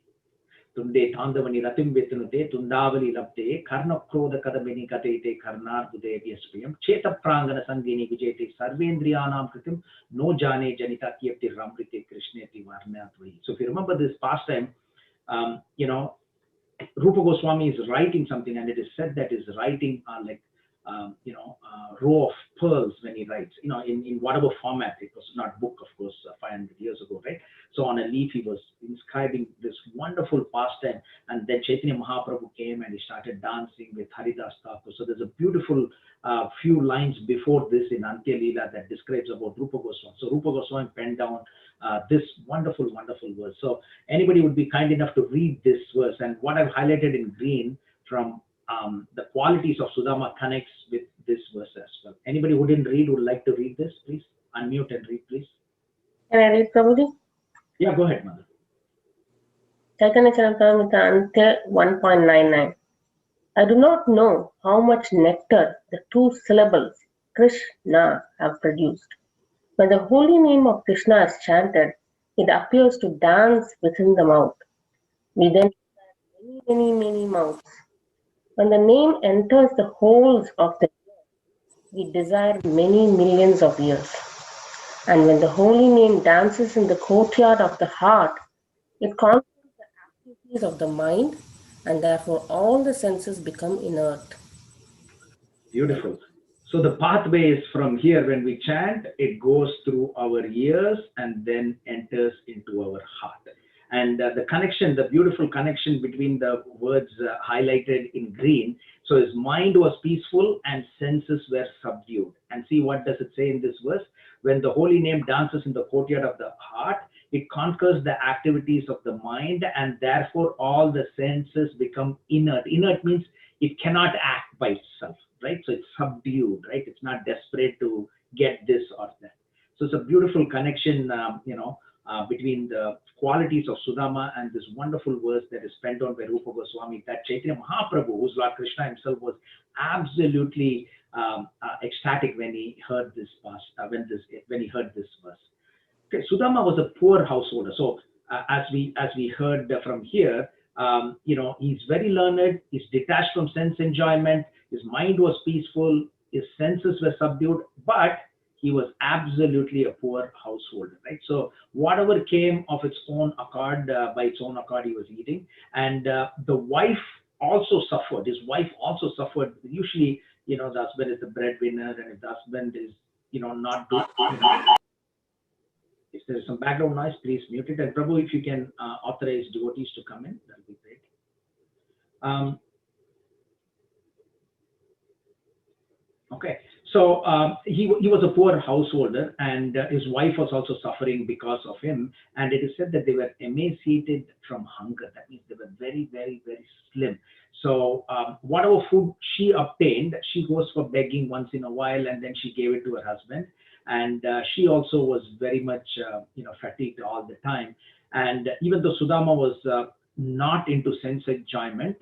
Speaker 1: Tunde Tandavani Ratim Vetunute, Tundavali Lapte, Karna Kroda Kadamini Katate, Karnar Budev Yaspayam, Cheta Prangana Sangini Vijete, Sarvendriyanam Kritim, No Jane Janita Kiepti Ramrite Krishneti Varnatvi. So if you remember this pastime, Rupa Goswami is writing something, and it is said that his writing are like row of pearls when he writes, in whatever format. It was not book, of course, 500 years ago, right? So on a leaf, he was inscribing this wonderful pastime, and then Chaitanya Mahaprabhu came and he started dancing with Haridas Thakur. So there's a beautiful few lines before this in Antya Leela that describes about Rupa Goswami. So Rupa Goswami penned down this wonderful verse. So anybody would be kind enough to read this verse, and what I've highlighted in green from the qualities of Sudama connects with this verse as well. Anybody who didn't read would like to read this, please unmute and read, please.
Speaker 4: Can I read, Prabhuji?
Speaker 1: Yeah, go ahead, Mother.
Speaker 4: Chaitanya Charitamrita Ante 1.99. I do not know how much nectar the 2 syllables Krishna have produced. When the holy name of Krishna is chanted, it appears to dance within the mouth. We then desire many mouths. When the name enters the holes of the ear, we desire many millions of ears. And when the holy name dances in the courtyard of the heart, it conquers the activities of the mind, and therefore all the senses become inert.
Speaker 1: Beautiful. So the pathway is from here. When we chant, it goes through our ears and then enters into our heart. And the connection, the beautiful connection between the words highlighted in green. So his mind was peaceful and senses were subdued. And see, what does it say in this verse? When the holy name dances in the courtyard of the heart, it conquers the activities of the mind, and therefore all the senses become inert. Inert means it cannot act by itself, right? So it's subdued, right? It's not desperate to get this or that. So it's a beautiful connection, between the qualities of Sudama and this wonderful verse that is penned on by Rupa Goswami, that Chaitanya Mahaprabhu, who's Lord Krishna himself, was absolutely ecstatic when he heard this when he heard this verse. Okay, Sudama was a poor householder. So as we heard from here, he's very learned, he's detached from sense enjoyment, his mind was peaceful, his senses were subdued, but he was absolutely a poor householder, right? So whatever came of its own accord, by its own accord, he was eating. And the wife also suffered. His wife also suffered. Usually, the husband is the breadwinner, and if the husband is, not doing, if there is some background noise, please mute it. And Prabhu, if you can authorize devotees to come in, that would be great. Okay, so he was a poor householder, and his wife was also suffering because of him. And it is said that they were emaciated from hunger. That means they were very, very, very slim. So whatever food she obtained, she goes for begging once in a while, and then she gave it to her husband. And she also was very much, fatigued all the time. And even though Sudama was not into sense enjoyment,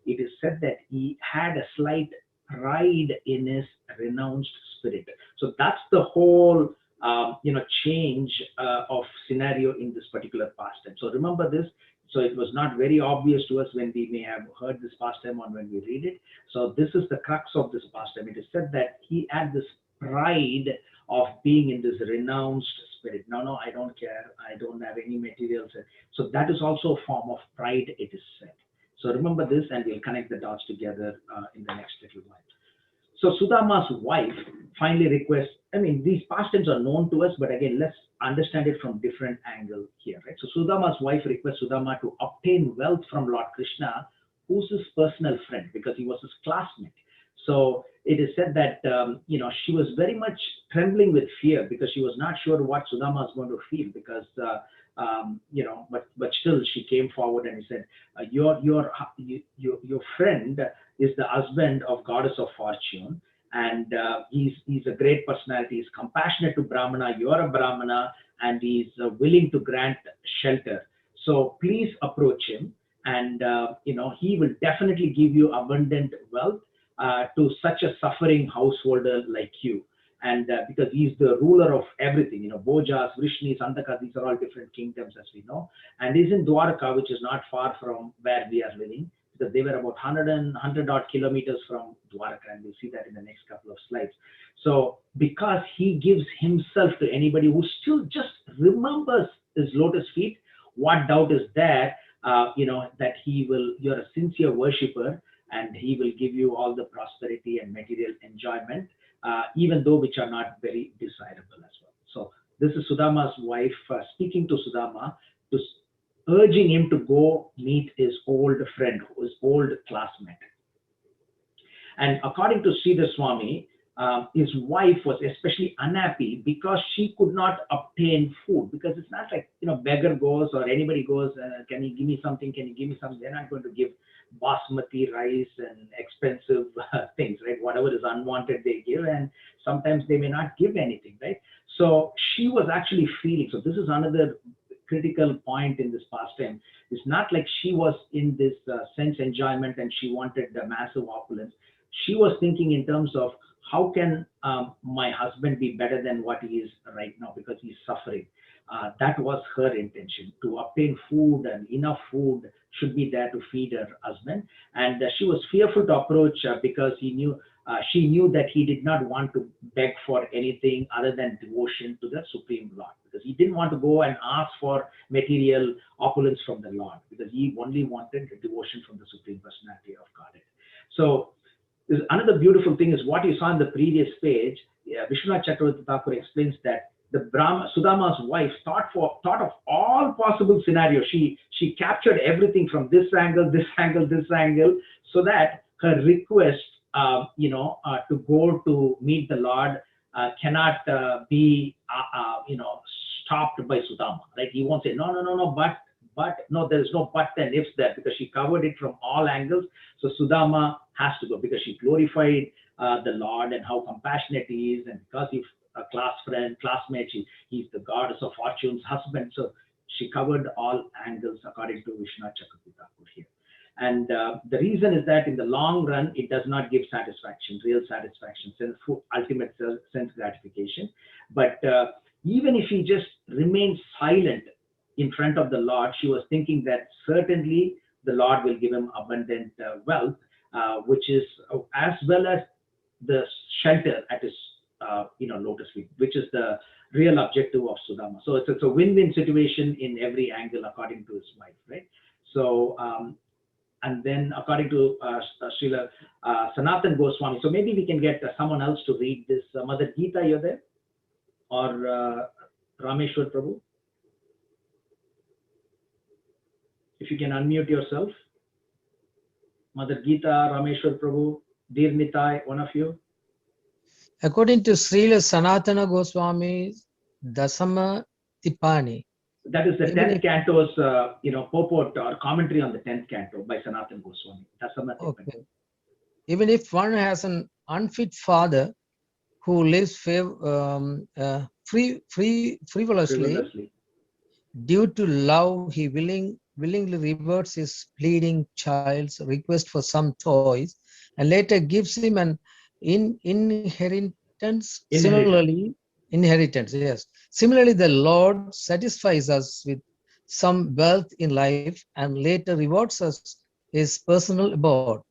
Speaker 1: it is said that he had a slight pride in his renounced spirit. So that's the whole, change of scenario in this particular pastime. So remember this. So it was not very obvious to us when we may have heard this pastime or when we read it. So this is the crux of this pastime. It is said that he had this pride of being in this renounced spirit. No, I don't care. I don't have any materials. So that is also a form of pride, it is said. So remember this, and we'll connect the dots together in the next little while. So Sudama's wife finally requests, these pastimes are known to us, but again, let's understand it from different angle here, right? So Sudama's wife requests Sudama to obtain wealth from Lord Krishna, who's his personal friend, because he was his classmate. So it is said that, she was very much trembling with fear because she was not sure what Sudama was going to feel, because, but still she came forward and he said, your friend is the husband of Goddess of Fortune, and he's a great personality. He's compassionate to Brahmana. You're a Brahmana, and he's willing to grant shelter. So please approach him, and he will definitely give you abundant wealth to such a suffering householder like you. And because he's the ruler of everything, Bojas, Vrishnis, Andakas, these are all different kingdoms, as we know. And he's in Dwarka, which is not far from where we are living, because they were about 100 odd kilometers from Dwarka, and we'll see that in the next couple of slides. So because he gives himself to anybody who still just remembers his lotus feet, what doubt is there, that you're a sincere worshipper, and he will give you all the prosperity and material enjoyment, even though which are not very desirable as well. So this is Sudama's wife speaking to Sudama, urging him to go meet his old friend, his old classmate. And according to Sridhar Swami, his wife was especially unhappy because she could not obtain food, because it's not like, beggar goes or anybody goes, can you give me something, can you give me something? They're not going to give basmati rice and expensive things, right? Whatever is unwanted they give, and sometimes they may not give anything, right? So she was actually feeling, so this is another critical point in this pastime. It's not like she was in this sense enjoyment and she wanted the massive opulence. she was thinking in terms of how can my husband be better than what he is right now because he's suffering. That was her intention, to obtain food, and enough food should be there to feed her husband. And she was fearful to approach because she knew that he did not want to beg for anything other than devotion to the Supreme Lord, because he didn't want to go and ask for material opulence from the Lord, because he only wanted devotion from the Supreme Personality of Godhead. So another beautiful thing is what you saw in the previous page. Vishwanath Chakravarti Thakur explains that the Sudama's wife thought of all possible scenarios. She captured everything from this angle, so that her request, to go to meet the Lord cannot be, stopped by Sudama, right? He won't say no, but no, there is no but and ifs there, because she covered it from all angles. So Sudama has to go because she glorified the Lord and how compassionate he is, and because he's a classmate, he's the goddess of fortune's husband. So she covered all angles according to Vishwanath Chakravarti Thakur here. And the reason is that in the long run, it does not give satisfaction, real satisfaction, ultimate sense gratification. But even if he just remains silent in front of the Lord, she was thinking that certainly the Lord will give him abundant wealth, which is as well as the shelter at his lotus feet, which is the real objective of Sudama. So it's a win-win situation in every angle according to his wife, right? So and then according to Srila Sanatan Goswami, so maybe we can get someone else to read this. Mother Gita, you're there? Or Rameshwar Prabhu? If you can unmute yourself. Mother Gita, Rameshwar Prabhu, Dear Nitai, one of you.
Speaker 12: According to Srila Sanatana Goswami, Dasama Tipani.
Speaker 1: That is the 10th canto's, purport or commentary on the 10th canto by Sanatana Goswami. Dasama Tipani.
Speaker 12: Okay. Even if one has an unfit father who lives frivolously, due to love, he willingly reverts his pleading child's request for some toys and later gives him an inheritance. Similarly, the Lord satisfies us with some wealth in life and later rewards us his personal abode.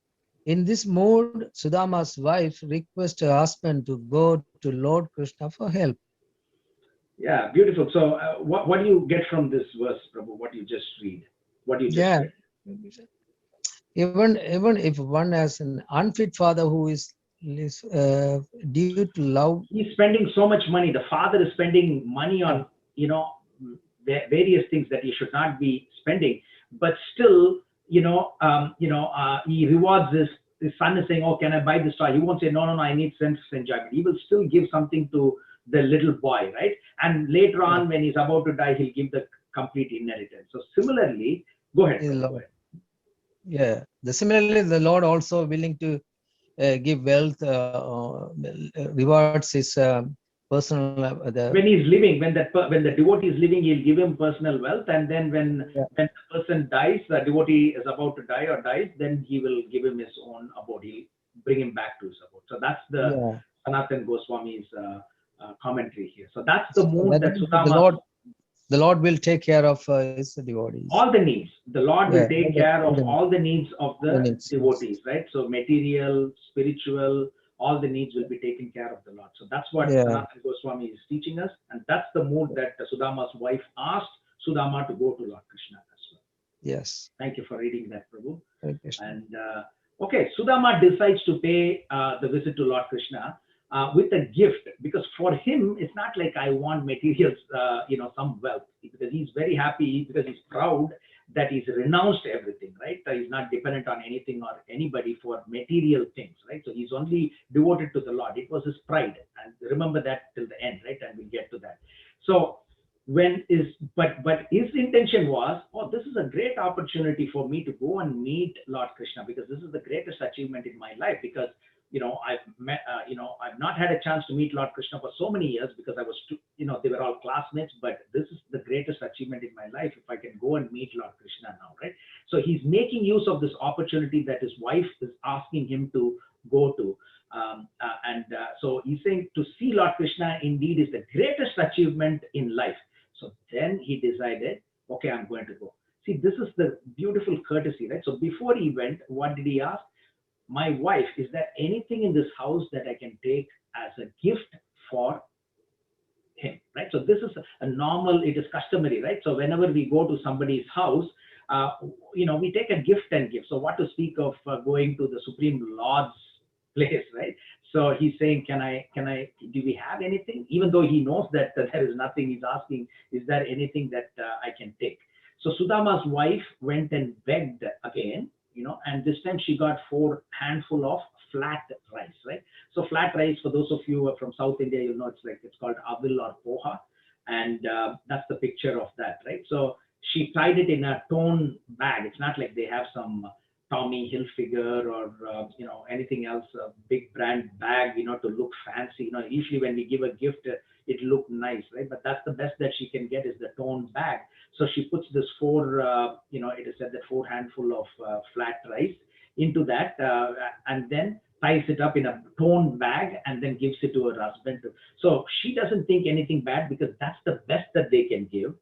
Speaker 12: In this mode, Sudama's wife requests her husband to go to Lord Krishna for help.
Speaker 1: Yeah, beautiful. So what do you get from this verse, Prabhu? What you just read? What you just read?
Speaker 12: Even if one has an unfit father who is due to love,
Speaker 1: he's spending so much money. The father is spending money on various things that he should not be spending, but still he rewards his son is saying, oh, can I buy this toy? He won't say no, I need sense enjoyment. He will still give something to the little boy, right? And later on, when he's about to die, he'll give the complete inheritance. So similarly, go ahead.
Speaker 12: Similarly, the Lord also willing to give wealth, rewards his personal.
Speaker 1: When he's living, when the devotee is living, he'll give him personal wealth, and then when the person dies, the devotee is about to die or dies, then he will give him his own abode. He'll bring him back to his abode. So that's the Sanatana Goswami's commentary here. So that's the mood that Sudama.
Speaker 12: The Lord will take care of his devotees.
Speaker 1: All the needs. The Lord will take care of all the needs of the devotees, right? So material, spiritual, all the needs will be taken care of the Lord. So that's what Sanatana Goswami is teaching us. And that's the mood that Sudama's wife asked Sudama to go to Lord Krishna as well.
Speaker 12: Yes.
Speaker 1: Thank you for reading that, Prabhu.
Speaker 12: And
Speaker 1: okay, Sudama decides to pay the visit to Lord Krishna with a gift, because for him, it's not like I want materials, some wealth, because he's very happy, because he's proud that he's renounced everything, right? He's not dependent on anything or anybody for material things, right? So he's only devoted to the Lord. It was his pride. And remember that till the end, right? And we'll get to that. So but his intention was, oh, this is a great opportunity for me to go and meet Lord Krishna, because this is the greatest achievement in my life, because I've not had a chance to meet Lord Krishna for so many years, because I was they were all classmates, but this is the greatest achievement in my life if I can go and meet Lord Krishna now, right? So he's making use of this opportunity that his wife is asking him to go to. So he's saying to see Lord Krishna indeed is the greatest achievement in life. So then he decided, okay, I'm going to go. See, this is the beautiful courtesy, right? So before he went, what did he ask? My wife, is there anything in this house that I can take as a gift for him, right? So this is a normal, it is customary, right? So whenever we go to somebody's house, we take a gift and give. So what to speak of going to the Supreme Lord's place, right? So he's saying, do we have anything? Even though he knows that there is nothing, he's asking, is there anything that I can take? So Sudama's wife went and begged again, and this time she got 4 handful of flat rice, right? So flat rice, for those of you who are from South India, it's called avil or poha, and that's the picture of that, right? So she tied it in a torn bag. It's not like they have some Tommy Hilfiger or anything else, a big brand bag, to look fancy. Usually when we give a gift, it look nice, right? But that's the best that she can get is the torn bag. So she puts this 4, it is said that 4 handful of flat rice into that, and then ties it up in a torn bag and then gives it to her husband. So she doesn't think anything bad because that's the best that they can give.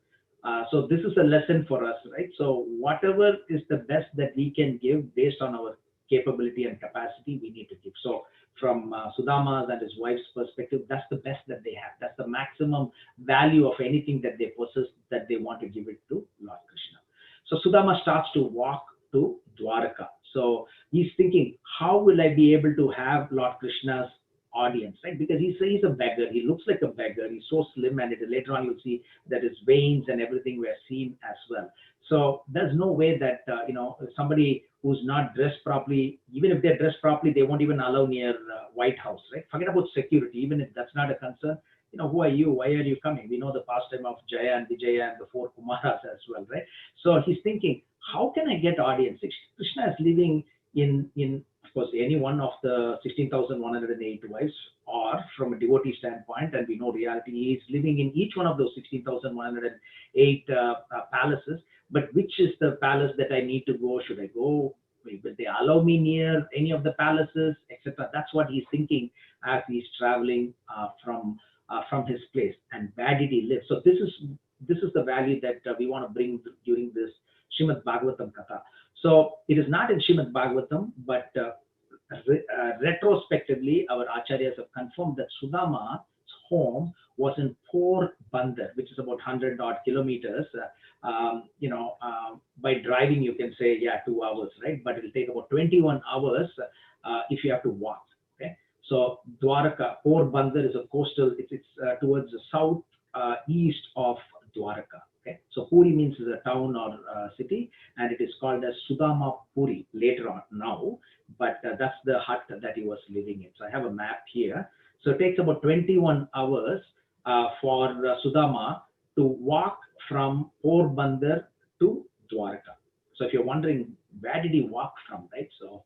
Speaker 1: So this is a lesson for us, right? So whatever is the best that we can give based on our capability and capacity, we need to give. So from Sudama's and his wife's perspective, that's the best that they have. That's the maximum value of anything that they possess, that they want to give it to Lord Krishna. So Sudama starts to walk to Dwaraka. So he's thinking, how will I be able to have Lord Krishna's audience, right? Because he's a beggar. He looks like a beggar. He's so slim, and later on you'll see that his veins and everything were seen as well. So there's no way that somebody who's not dressed properly, even if they're dressed properly, they won't even allow near White House, right? Forget about security. Even if that's not a concern, who are you? Why are you coming? We know the pastime of Jaya and Vijaya and the 4 Kumaras as well, right? So he's thinking, how can I get audience? Krishna is living in of course, any one of the 16,108 wives, or from a devotee standpoint, and we know reality, he is living in each one of those 16,108 palaces. But which is the palace that I need to go? Should I go? Will they allow me near any of the palaces, etc.? That's what he's thinking as he's traveling from his place. And where did he live? So this is the value that we want to bring during this Srimad Bhagavatam Katha. So it is not in Srimad Bhagavatam, but retrospectively, our acharyas have confirmed that Sudama's home was in Porbandar, which is about 100 odd kilometers. By driving, you can say, 2 hours, right? But it will take about 21 hours if you have to walk. Okay. So Dwaraka, Porbandar is a coastal, it's towards the south east of Dwaraka. Okay, so Puri means is a town or city, and it is called as Sudama Puri later on now, but that's the hut that he was living in. So I have a map here. So it takes about 21 hours for Sudama to walk from Porbandar to Dwaraka. So if you're wondering, where did he walk from, right? So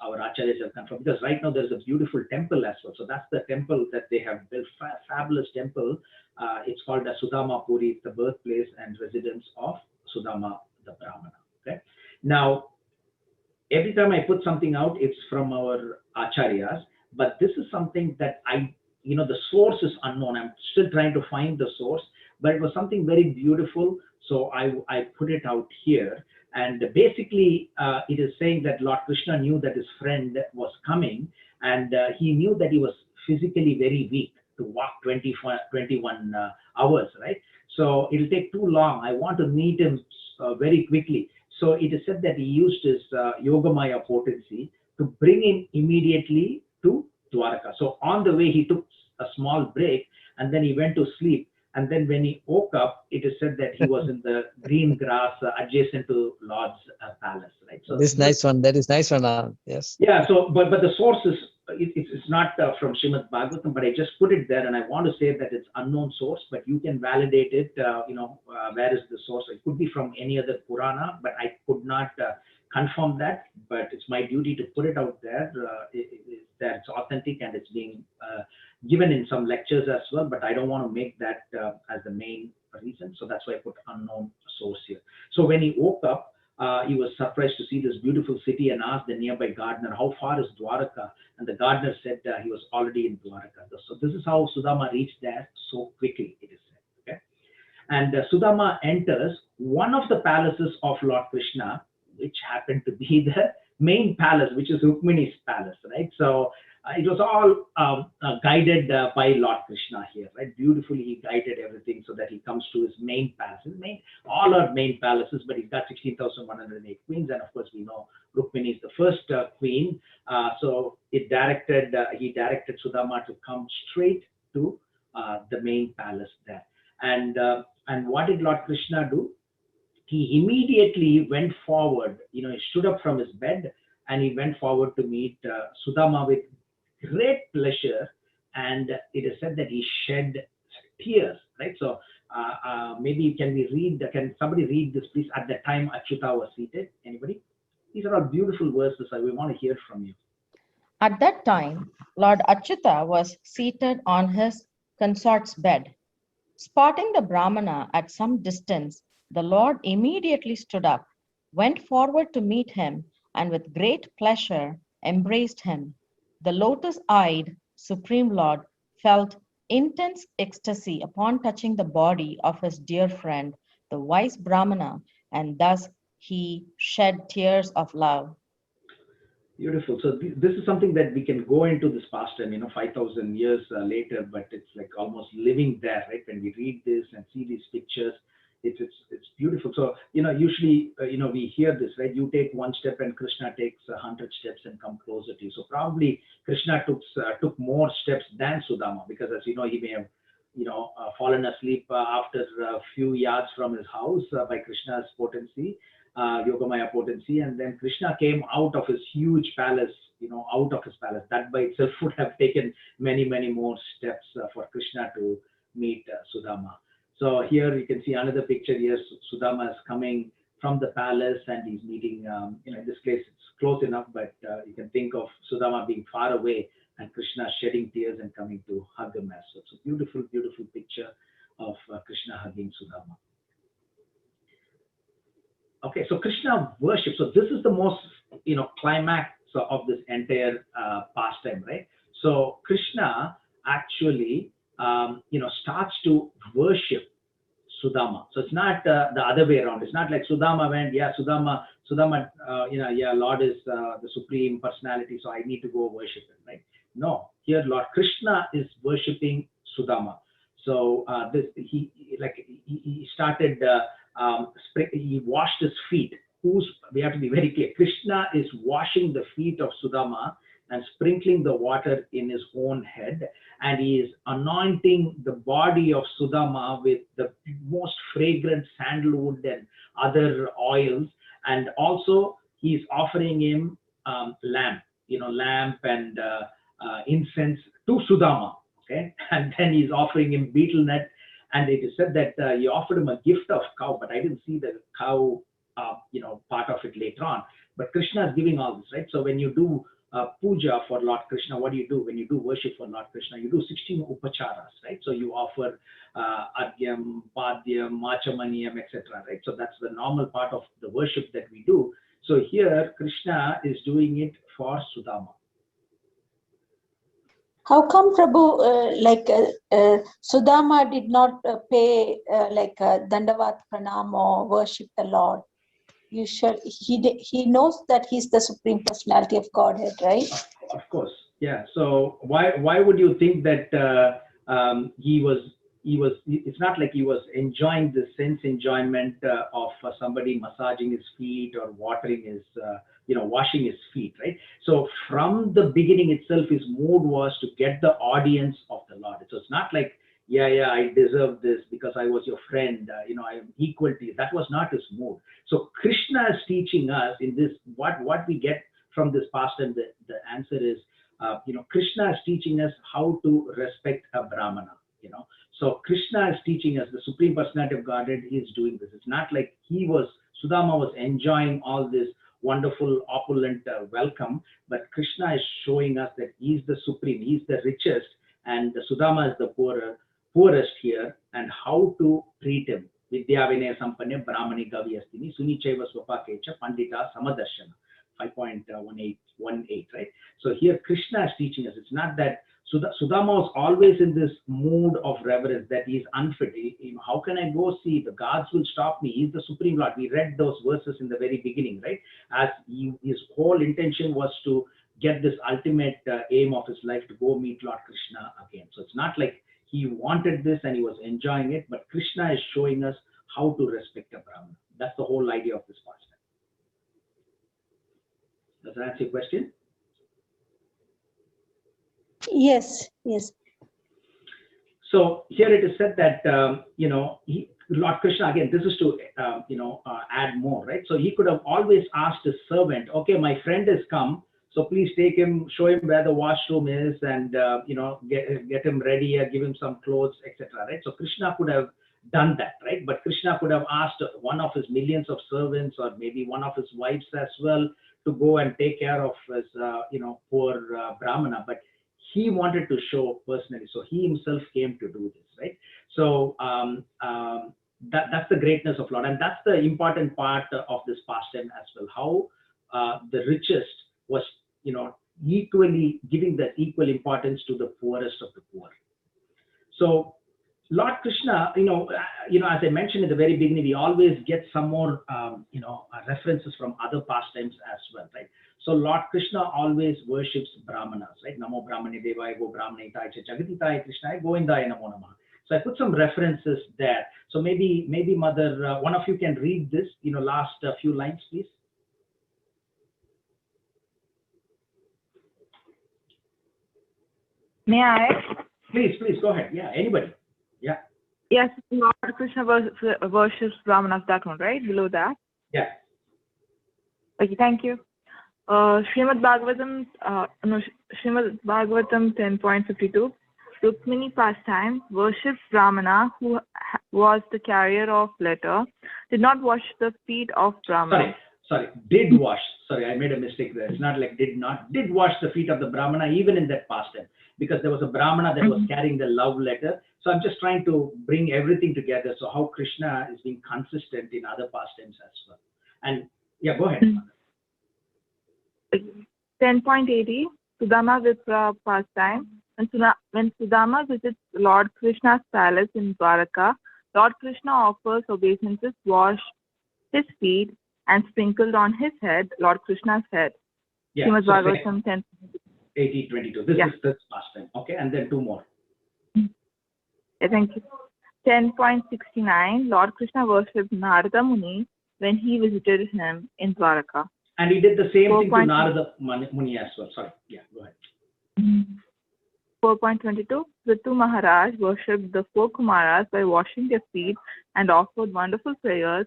Speaker 1: our acharyas have confirmed, because right now there's a beautiful temple as well. So that's the temple that they have built, fabulous temple. It's called the Sudama Puri. It's the birthplace and residence of Sudama the Brahmana. Okay. Now, every time I put something out, it's from our acharyas, but this is something that the source is unknown. I'm still trying to find the source, but it was something very beautiful. So I put it out here. And basically, it is saying that Lord Krishna knew that his friend was coming, and he knew that he was physically very weak to walk 21 hours, right? So it'll take too long. I want to meet him very quickly. So it is said that he used his Yogamaya potency to bring him immediately to Dwaraka. So on the way, he took a small break, and then he went to sleep. And then when he woke up, it is said that he was in the green grass adjacent to Lord's palace, right? So
Speaker 12: this nice one. That is nice one. Yes.
Speaker 1: Yeah. So, but the source is it's not from Srimad Bhagavatam, but I just put it there, and I want to say that it's unknown source, but you can validate it. Where is the source? It could be from any other Purana, but I could not confirm that. But it's my duty to put it out there. That it's authentic and it's being given in some lectures as well, but I don't want to make that as the main reason. So that's why I put unknown source here. So when he woke up, he was surprised to see this beautiful city and asked the nearby gardener, how far is Dwaraka? And the gardener said he was already in Dwaraka. So this is how Sudama reached there so quickly, it is said. Okay? And Sudama enters one of the palaces of Lord Krishna, which happened to be the main palace, which is Rukmini's palace, right? So it was all guided by Lord Krishna here, right? Beautifully, he guided everything so that he comes to his main palace. All are main palaces, but he's got 16,108 queens, and of course we know Rukmini is the first queen. So he directed Sudama to come straight to the main palace there. And what did Lord Krishna do? He immediately went forward. He stood up from his bed and he went forward to meet Sudama with great pleasure, and it is said that he shed tears, right? So maybe can somebody read this, please? At the time Achyuta was seated. Anybody? These are all beautiful verses. We want to hear from you.
Speaker 9: At that time, Lord Achyuta was seated on his consort's bed. Spotting the Brahmana at some distance, the Lord immediately stood up, went forward to meet him, and with great pleasure embraced him. The lotus-eyed Supreme Lord felt intense ecstasy upon touching the body of his dear friend, the wise Brahmana, and thus he shed tears of love.
Speaker 1: Beautiful. So this is something that we can go into this pastime, 5,000 years later, but it's like almost living there, right? When we read this and see these pictures, it's beautiful. So usually we hear this, right? You take one step and Krishna takes 100 steps and come closer to you. So probably Krishna took more steps than Sudama, because as you know, he may have fallen asleep after a few yards from his house by Krishna's potency, Yogamaya potency, and then Krishna came out of his huge palace, out of his palace. That by itself would have taken many, many more steps for Krishna to meet Sudama. So here you can see another picture here. Sudama is coming from the palace and he's meeting, in this case it's close enough, but you can think of Sudama being far away and Krishna shedding tears and coming to hug him as well. So beautiful, beautiful picture of Krishna hugging Sudama. Okay, so Krishna worship. So this is the most, climax of this entire pastime, right? So Krishna actually, starts to worship Sudama. So it's not the other way around. It's not like Sudama went, Sudama, Lord is the supreme personality, so I need to go worship him, right? No, here Lord Krishna is worshiping Sudama. So he started, he washed his feet. We have to be very clear. Krishna is washing the feet of Sudama and sprinkling the water in his own head, and he is anointing the body of Sudama with the most fragrant sandalwood and other oils, and also he is offering him lamp and incense to Sudama, okay? And then he's offering him betel nut, and it is said that he offered him a gift of cow, but I didn't see the cow part of it later on. But Krishna is giving all this, right? So when you do puja for Lord Krishna, what do you do? When you do worship for Lord Krishna, you do 16 upacharas, right? So you offer Argyam, Padyam, Machamaniyam, etc., right? So that's the normal part of the worship that we do. So here Krishna is doing it for Sudama.
Speaker 13: How come, Prabhu, Sudama did not pay Dandavat Pranam or worship the Lord? He knows that he's the Supreme Personality of Godhead, right?
Speaker 1: Of course, yeah. So why would you think that he was? It's not like he was enjoying the sense enjoyment of somebody massaging his feet or watering his, washing his feet, right? So from the beginning itself, his mood was to get the audience of the Lord. So it's not like, I deserve this because I was your friend, I am equal to you. That was not his mood. So Krishna is teaching us in this, what we get from this pastime, the answer is, Krishna is teaching us how to respect a Brahmana, So Krishna is teaching us, the Supreme Personality of Godhead is doing this. It's not like Sudama was enjoying all this wonderful, opulent welcome, but Krishna is showing us that he's the Supreme, he's the richest, and the Sudama is the poorest here, and how to treat him, Vidya Vinaya Sampanne Brahmani Gavyastini Sunichaiva Swapakecha Pandita Samadarshana. 5.18, right? So here Krishna is teaching us. It's not that Sudama was always in this mood of reverence that he is unfit. How can I go see? The gods will stop me. He's the Supreme Lord. We read those verses in the very beginning, right? As his whole intention was to get this ultimate aim of his life to go meet Lord Krishna again. So it's not like he wanted this and he was enjoying it, but Krishna is showing us how to respect a Brahmana. That's the whole idea of this pastime. Does that answer your question?
Speaker 13: Yes, yes.
Speaker 1: So here it is said that, Lord Krishna, again, this is to, add more, right? So he could have always asked his servant, okay, my friend has come, so please take him, show him where the washroom is and, get him ready, give him some clothes, etc., right? So Krishna could have done that, right? But Krishna could have asked one of his millions of servants or maybe one of his wives as well to go and take care of his, poor Brahmana. But he wanted to show personally, so he himself came to do this, right? So that's the greatness of Lord, and that's the important part of this pastime as well. How the richest was, equally giving that equal importance to the poorest of the poor. So Lord Krishna, as I mentioned in the very beginning, we always get some more, references from other pastimes as well, right? So Lord Krishna always worships Brahmanas, right? Namo Brahmane Devaya Go Brahmanitaya Jagaditaya Krishnaya Govindaya Namo Namah. So I put some references there. So maybe Mother, one of you can read this, last few lines, please.
Speaker 14: May I?
Speaker 1: Please, go ahead. Yeah, anybody. Yeah.
Speaker 14: Yes, Lord Krishna worships Brahmanas, that one, right? Below that?
Speaker 1: Yeah.
Speaker 14: Okay, thank you. Srimad Bhagavatam 10.52. Rukmini pastime worships Brahmana who was the carrier of letter, did not wash the feet of Brahmana.
Speaker 1: Sorry, did wash. Sorry, I made a mistake there. It's not like did not. Did wash the feet of the Brahmana even in that pastime, because there was a Brahmana that was carrying the love letter. So I'm just trying to bring everything together. So how Krishna is being consistent in other pastimes as well. And yeah, go ahead.
Speaker 14: 10.80, Sudama Vipra pastime. When Sudama visits Lord Krishna's palace in Dwaraka, Lord Krishna offers obeisances, wash his feet, and sprinkled on his head, Lord Krishna's head.
Speaker 1: Yeah,
Speaker 14: Srimad Bhagavatam
Speaker 1: 18:22. This is the pastime. Okay, and then two more.
Speaker 14: Yeah, thank you. 10.69, Lord Krishna worshipped Narada Muni when he visited him in Dwaraka.
Speaker 1: And he did the same thing to Narada Muni as well. Sorry. Yeah, go ahead.
Speaker 14: 4.22, Ritu Maharaj worshipped the four Kumaras by washing their feet and offered wonderful prayers.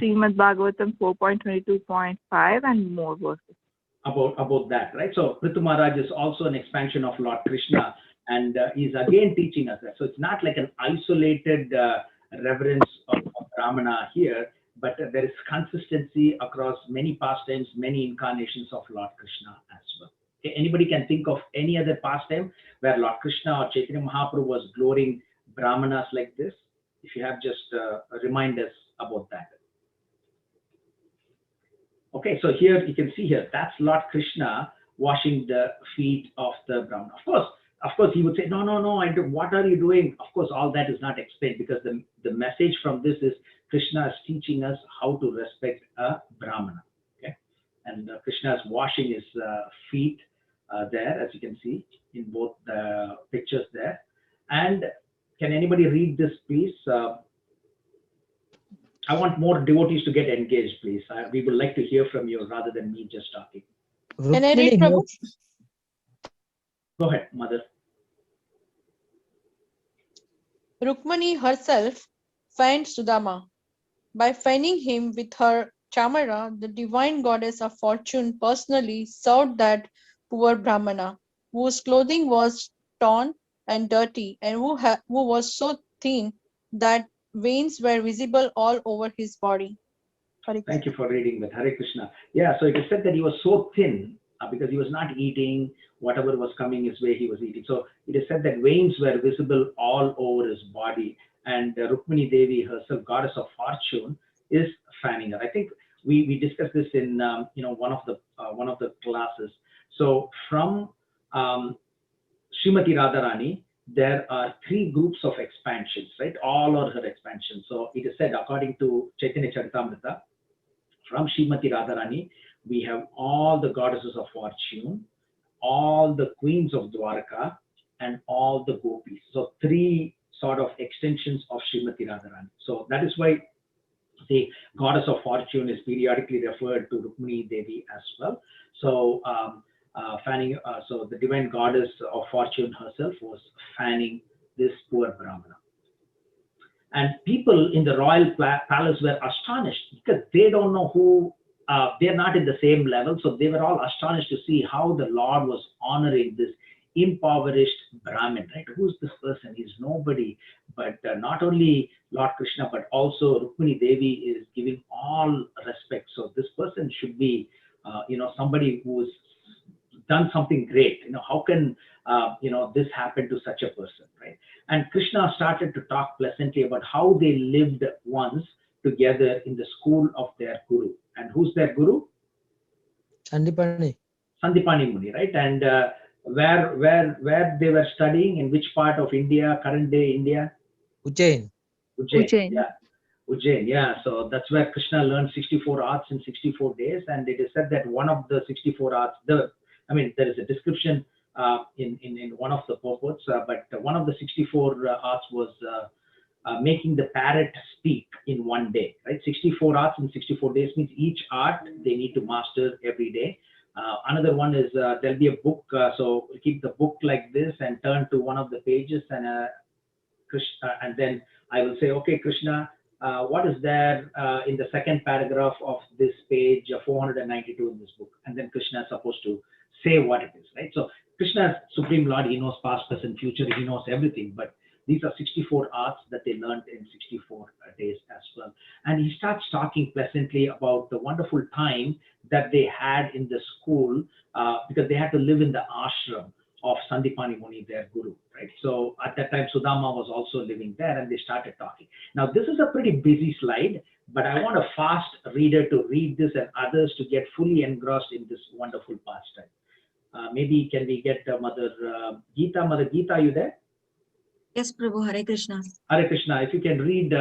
Speaker 14: Srimad Bhagavatam 4.22.5 and more verses.
Speaker 1: About that, right? So Ritu Maharaj is also an expansion of Lord Krishna, and he's again teaching us that. So it's not like an isolated reverence of Brahmana here, but there is consistency across many pastimes, many incarnations of Lord Krishna as well. Okay, anybody can think of any other pastime where Lord Krishna or Chaitanya Mahaprabhu was glorying Brahmanas like this? If you have, just remind us about that. Okay, so here you can see here, that's Lord Krishna washing the feet of the Brahmana. Of course, he would say, no, what are you doing? Of course, all that is not explained, because the message from this is Krishna is teaching us how to respect a Brahmana. Okay, and Krishna is washing his feet there, as you can see in both the pictures there. And can anybody read this, please? I want more devotees to get engaged, please. We would like to hear from you rather than me just talking.
Speaker 3: Can I read, Prabhu?
Speaker 1: Go ahead, Mother.
Speaker 15: Rukmani herself finds Sudama. By finding him with her chamara, the divine goddess of fortune personally served that poor Brahmana, whose clothing was torn and dirty, and who was so thin that veins were visible all over his body.
Speaker 1: Thank you for reading that. Hare Krishna. Yeah, so it is said that he was so thin because he was not eating whatever was coming his way, he was eating. So it is said that veins were visible all over his body. and Rukmini Devi herself, goddess of fortune, is fanning her. I think we discussed this in one of the classes. So from Srimati Radharani, there are 3 groups of expansions, right? All are her expansions. So it is said, according to Chaitanya Charitamrita, from Srimati Radharani, we have all the goddesses of fortune, all the queens of Dwarka, and all the gopis. So 3 sort of extensions of Srimati Radharani. So that is why the goddess of fortune is periodically referred to Rukmini Devi as well. So so the divine goddess of fortune herself was fanning this poor Brahmana. And people in the royal palace were astonished because they don't know who, they're not in the same level. So they were all astonished to see how the Lord was honoring this impoverished Brahmin, right? Who's this person? He's nobody. But not only Lord Krishna, but also Rukmini Devi is giving all respect. So this person should be, somebody who's done something great. How can this happen to such a person, right? And Krishna started to talk pleasantly about how they lived once together in the school of their guru. And who's their guru?
Speaker 12: Sandipani
Speaker 1: Muni, right? And where they were studying, in which part of India, current day India?
Speaker 12: Ujjain.
Speaker 1: Yeah. Ujjain, yeah. So that's where Krishna learned 64 arts in 64 days. And it is said that one of the 64 arts, there is a description in one of the purports, but one of the 64 arts was making the parrot speak in one day, right? 64 arts in 64 days means each art they need to master every day. Another one is there'll be a book, so keep the book like this and turn to one of the pages, and and then I will say, okay, Krishna, what is there in the second paragraph of this page 492 in this book? And then Krishna is supposed to say what it is, right? So Krishna is Supreme Lord, he knows past, present, future, he knows everything, but these are 64 arts that they learned in 64 days as well. And he starts talking pleasantly about the wonderful time that they had in the school because they had to live in the ashram of Sandipani Muni, their guru, right? So at that time, Sudama was also living there and they started talking. Now, this is a pretty busy slide, but I want a fast reader to read this and others to get fully engrossed in this wonderful pastime. Maybe can we get Mother Gita? Mother Gita, are you there?
Speaker 16: Yes, Prabhu. Hare Krishna.
Speaker 1: Hare Krishna. If you can read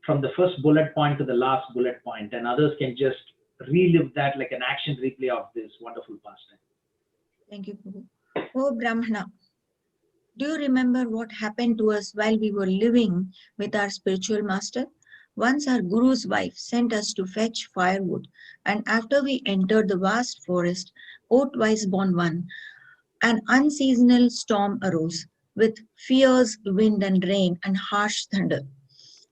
Speaker 1: from the first bullet point to the last bullet point, and others can just relive that like an action replay of this wonderful pastime.
Speaker 16: Thank you, Prabhu. Oh, Brahmana, do you remember what happened to us while we were living with our spiritual master? Once our guru's wife sent us to fetch firewood, and after we entered the vast forest, O twice-born one, an unseasonal storm arose with fierce wind and rain and harsh thunder.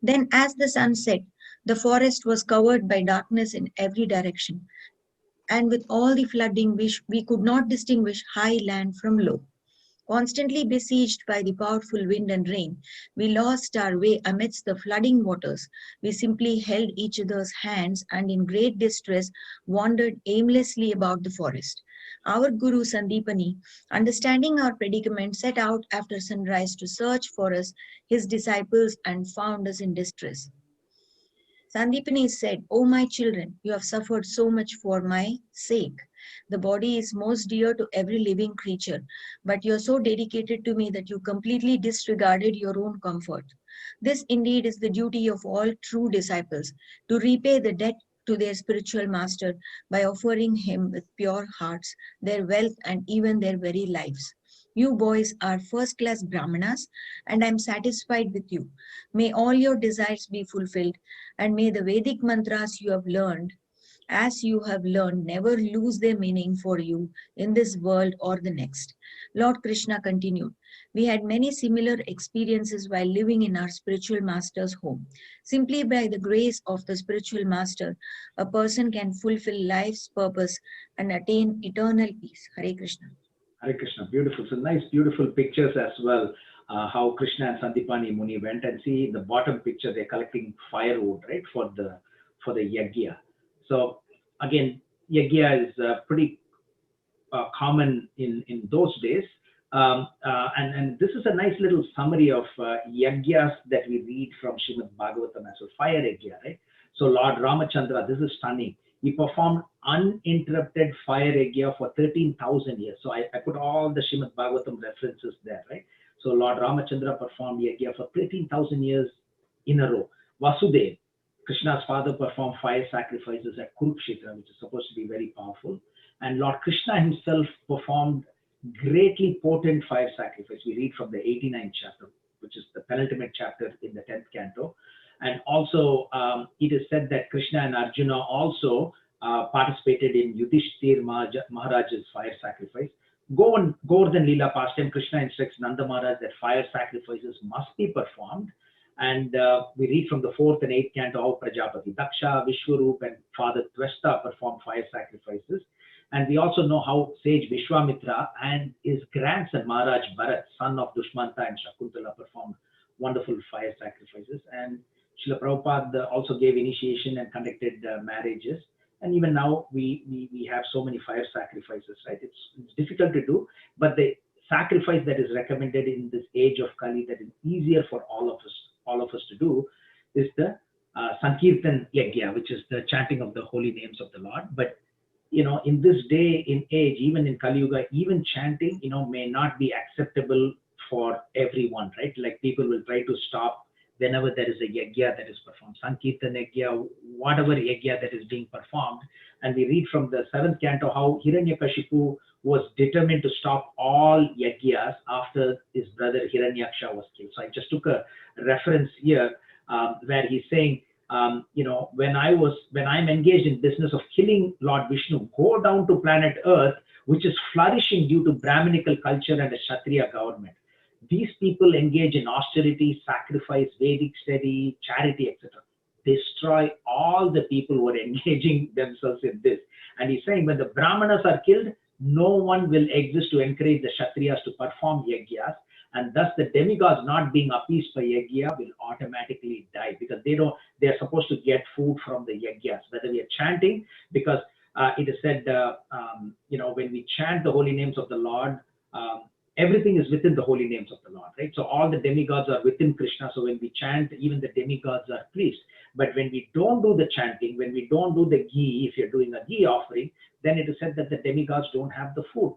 Speaker 16: Then as the sun set, the forest was covered by darkness in every direction, and with all the flooding we could not distinguish high land from low. Constantly besieged by the powerful wind and rain, we lost our way amidst the flooding waters. We simply held each other's hands and in great distress wandered aimlessly about the forest. Our Guru Sandipani, understanding our predicament, set out after sunrise to search for us, his disciples, and found us in distress. Sandipani said, "O my children, you have suffered so much for my sake. The body is most dear to every living creature, but you are so dedicated to me that you completely disregarded your own comfort. This indeed is the duty of all true disciples, to repay the debt to their spiritual master by offering him with pure hearts their wealth and even their very lives. You boys are first-class Brahmanas, and I am satisfied with you. May all your desires be fulfilled, and may the Vedic mantras you have learned, never lose their meaning for you in this world or the next." Lord Krishna continued, "We had many similar experiences while living in our spiritual master's home. Simply by the grace of the spiritual master, a person can fulfill life's purpose and attain eternal peace." Hare Krishna.
Speaker 1: Hare Krishna, beautiful. So nice, beautiful pictures as well. How Krishna and Sandipani Muni went, and see the bottom picture, they're collecting firewood, right, for the yagya. So again, yagya is pretty common in those days. And this is a nice little summary of yagyas that we read from Srimad Bhagavatam as well, fire yagya, right? So Lord Ramachandra, this is stunning. He performed uninterrupted fire yagya for 13,000 years. So I put all the Srimad Bhagavatam references there, right? So Lord Ramachandra performed yagya for 13,000 years in a row. Vasudev, Krishna's father, performed fire sacrifices at Kurukshetra, which is supposed to be very powerful. And Lord Krishna himself performed greatly potent fire sacrifice. We read from the 89th chapter, which is the penultimate chapter in the 10th canto. And also, it is said that Krishna and Arjuna also participated in Yudhishthir Maharaj's fire sacrifice. Govardhan Leela pastime, Krishna instructs Nanda Maharaj that fire sacrifices must be performed. And we read from the 4th and 8th canto how Prajapati, Daksha, Vishwarup, and Father Twesta performed fire sacrifices. And we also know how sage Vishwamitra and his grandson Maharaj Bharat, son of Dushmanta and Shakuntala, performed wonderful fire sacrifices. And Srila Prabhupada also gave initiation and conducted marriages. And even now we have so many fire sacrifices, right? It's difficult to do, but the sacrifice that is recommended in this age of Kali that is easier for all of us to do is the Sankirtan Yagya, which is the chanting of the holy names of the Lord. But in this day in age, even in Kali Yuga, even chanting, may not be acceptable for everyone, right? Like people will try to stop whenever there is a yagya that is performed, Sankirtan yagya, whatever yagya that is being performed. And we read from the 7th canto how Hiranyakashipu was determined to stop all yagyas after his brother Hiranyaksha was killed. So I just took a reference here where he's saying, when I'm engaged in business of killing Lord Vishnu, go down to planet Earth, which is flourishing due to Brahminical culture and a Kshatriya government. These people engage in austerity, sacrifice, Vedic study, charity, etc. Destroy all the people who are engaging themselves in this. And he's saying when the Brahmanas are killed, no one will exist to encourage the Kshatriyas to perform yagyas. And thus the demigods not being appeased by yagya will automatically die, because they're supposed to get food from the yagyas, whether we are chanting, because it is said, when we chant the holy names of the Lord, everything is within the holy names of the Lord, right? So all the demigods are within Krishna. So when we chant, even the demigods are pleased. But when we don't do the chanting, when we don't do the ghee, if you're doing a ghee offering, then it is said that the demigods don't have the food.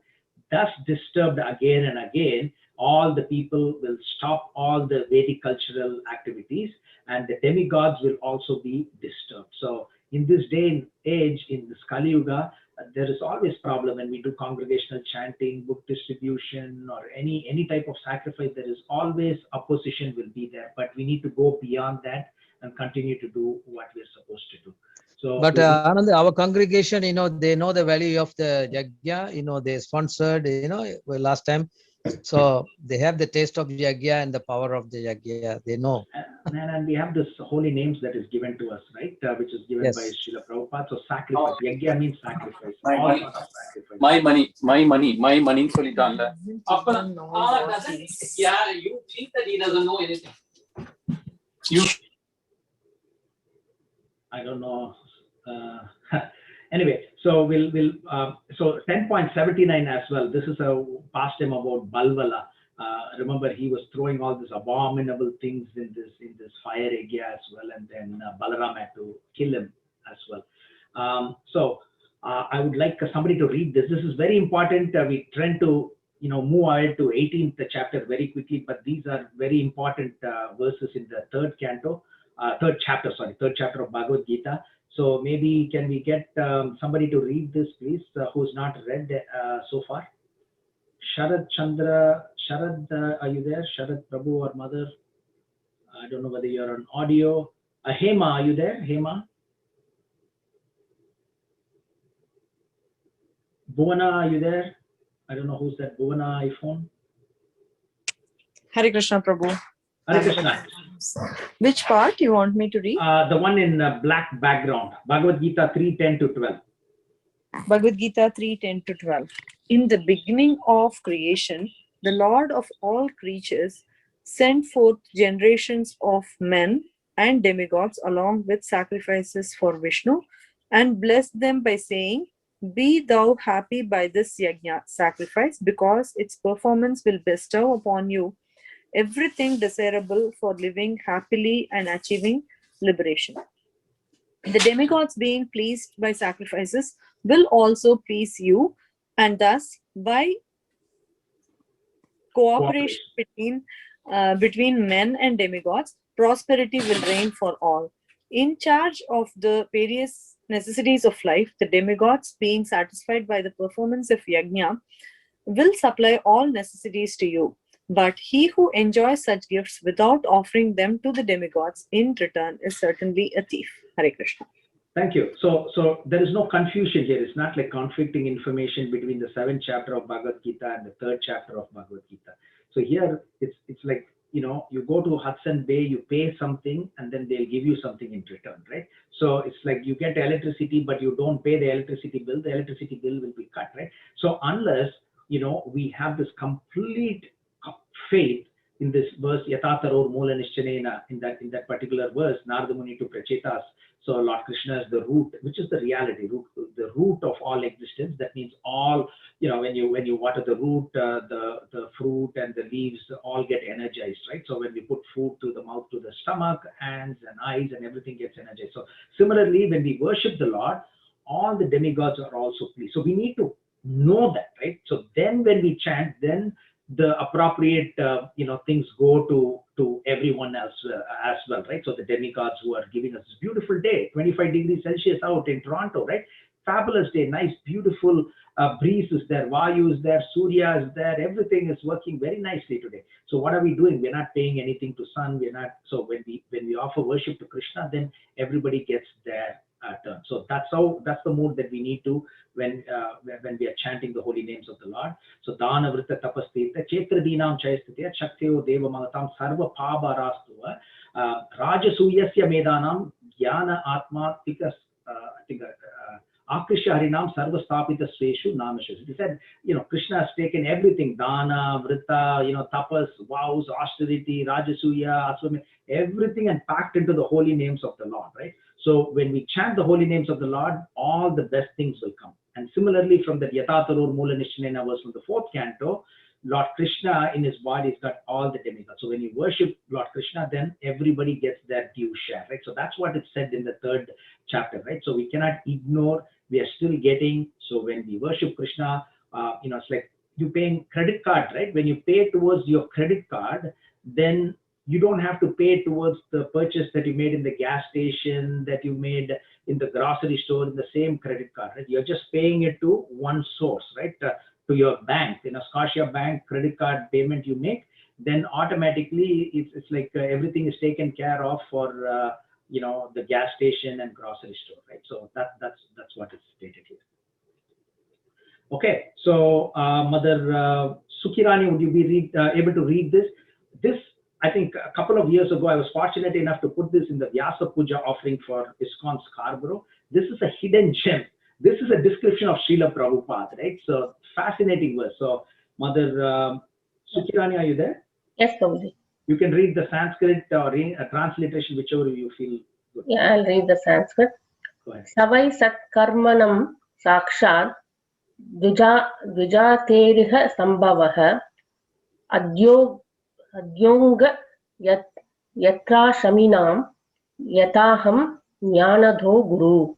Speaker 1: Thus disturbed again and again, all the people will stop all the Vedic cultural activities, and the demigods will also be disturbed. So in this day and age, in this Kali Yuga, there is always problem when we do congregational chanting, book distribution, or any type of sacrifice. There is always opposition will be there, but we need to go beyond that and continue to do what we're supposed to do. So,
Speaker 12: but Anand, our congregation, they know the value of the yagya. They sponsored, last time. So they have the taste of yagya and the power of the yagya. They know.
Speaker 1: And we have this holy names that is given to us, right? Which is given by Srila Prabhupada. So sacrifice. Yagya means sacrifice.
Speaker 17: My money. சொல்லிட்டான்ல. Yeah, you think that he doesn't know anything.
Speaker 1: I don't know. Anyway, so so 10.79 as well. This is a pastime about Balvala. Remember, he was throwing all these abominable things in this fire yagya as well, and then Balaram had to kill him as well. So I would like somebody to read this. This is very important. We tend to move ahead to 18th chapter very quickly, but these are very important verses in the third chapter of Bhagavad-Gita. So maybe can we get somebody to read this, please, who's not read so far? Sharad Chandra, are you there? Sharad Prabhu or Mother? I don't know whether you're on audio. Hema, are you there? Hema? Bhuvana, are you there? I don't know who's that. Bhuvana iPhone?
Speaker 15: Hare Krishna Prabhu.
Speaker 1: Hare Krishna.
Speaker 15: Which part you want me to read?
Speaker 1: The one in black background. Bhagavad-Gita 3:10 to 12.
Speaker 15: Bhagavad-Gita 3:10 to 12. In the beginning of creation, the Lord of all creatures sent forth generations of men and demigods along with sacrifices for Vishnu, and blessed them by saying,
Speaker 18: Be thou happy by this yajna sacrifice, because its performance will bestow upon you everything desirable for living happily and achieving liberation. The demigods, being pleased by sacrifices, will also please you, and thus by cooperation between men and demigods, prosperity will reign for all. In charge of the various necessities of life, the demigods, being satisfied by the performance of yajna, will supply all necessities to you. But he who enjoys such gifts without offering them to the demigods in return is certainly a thief. Hare Krishna.
Speaker 1: Thank you. So there is no confusion here. It's not like conflicting information between the 7th chapter of Bhagavad-Gita and the 3rd chapter of Bhagavad-Gita. So here it's like, you go to Hudson Bay, you pay something, and then they'll give you something in return, right? So it's like you get electricity, but you don't pay the electricity bill, the electricity bill will be cut, right? So unless, we have this complete faith in this verse, Yatataror Mula Nishchanena, in that particular verse, Narada Muni to Prachetas. So Lord Krishna is the root, which is the reality, the root of all existence. That means all, when you water the root, the fruit and the leaves all get energized, right? So when we put food to the mouth, to the stomach, hands and eyes, and everything gets energized. So similarly, when we worship the Lord, all the demigods are also pleased. So we need to know that, right? So then when we chant, then the appropriate things go to everyone else as well, right? So the demigods who are giving us this beautiful day, 25 degrees Celsius out in Toronto, right? Fabulous day, nice, beautiful breeze is there, Vayu is there, Surya is there, everything is working very nicely today. So what are we doing? We're not paying anything to sun. We're not. So when we offer worship to Krishna, then everybody gets their turn. So that's the mood that we need to when we are chanting the holy names of the Lord. So Dana Vrita Tapastita Chetradinam Chaistitya Shaktyo Deva Magatam Sarva Pabarastuva Rajasuyasya Medanam Jnana Atma Tikas Akrisha Harinam Sarva Stapita Sveshu Namashas. He said, Krishna has taken everything, Dana, Vrita, tapas, vows, austerity, Rajasuya, Aswame, everything, and packed into the holy names of the Lord, right? So when we chant the holy names of the Lord, all the best things will come. And similarly, from the Yatatarur Mula Nishchanena verse from the 4th canto, Lord Krishna in his body has got all the demigods. So when you worship Lord Krishna, then everybody gets their due share, right? So that's what is said in the 3rd chapter, right? So we cannot ignore, we are still getting. So when we worship Krishna, it's like you paying credit card, right? When you pay towards your credit card, then you don't have to pay towards the purchase that you made in the gas station, that you made in the grocery store, in the same credit card, right? You're just paying it to one source, right? To your bank. In a Scotia Bank credit card payment you make, then automatically it's like everything is taken care of for the gas station and grocery store, right? So that's what is stated here. Okay, so Mother Sukirani, would you be able to read this? This, I think a couple of years ago, I was fortunate enough to put this in the Vyasa Puja offering for ISKCON Scarborough. This is a hidden gem. This is a description of Srila Prabhupada, right? So fascinating verse. So Mother Sukirani, are you there?
Speaker 4: Yes, Prabhuji.
Speaker 1: You can read the Sanskrit or a transliteration, whichever you feel good.
Speaker 4: Yeah, I'll read the Sanskrit.
Speaker 1: Go ahead.
Speaker 4: Savai Sat Karmanam Sakshad Dvijateriha Sambhavaha Adyonga Yatra Shaminam Yataham Jnanadho Guru.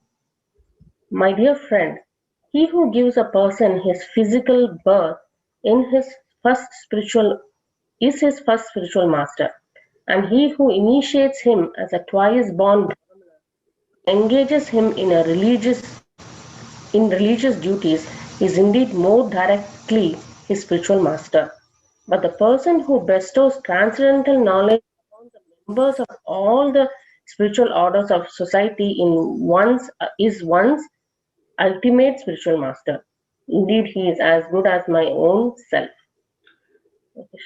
Speaker 4: My dear friend, he who gives a person his physical birth is his first spiritual master, and he who initiates him as a twice born Brahmana, engages him in religious duties, is indeed more directly his spiritual master. But the person who bestows transcendental knowledge upon the members of all the spiritual orders of society is one's ultimate spiritual master. Indeed, he is as good as my own self.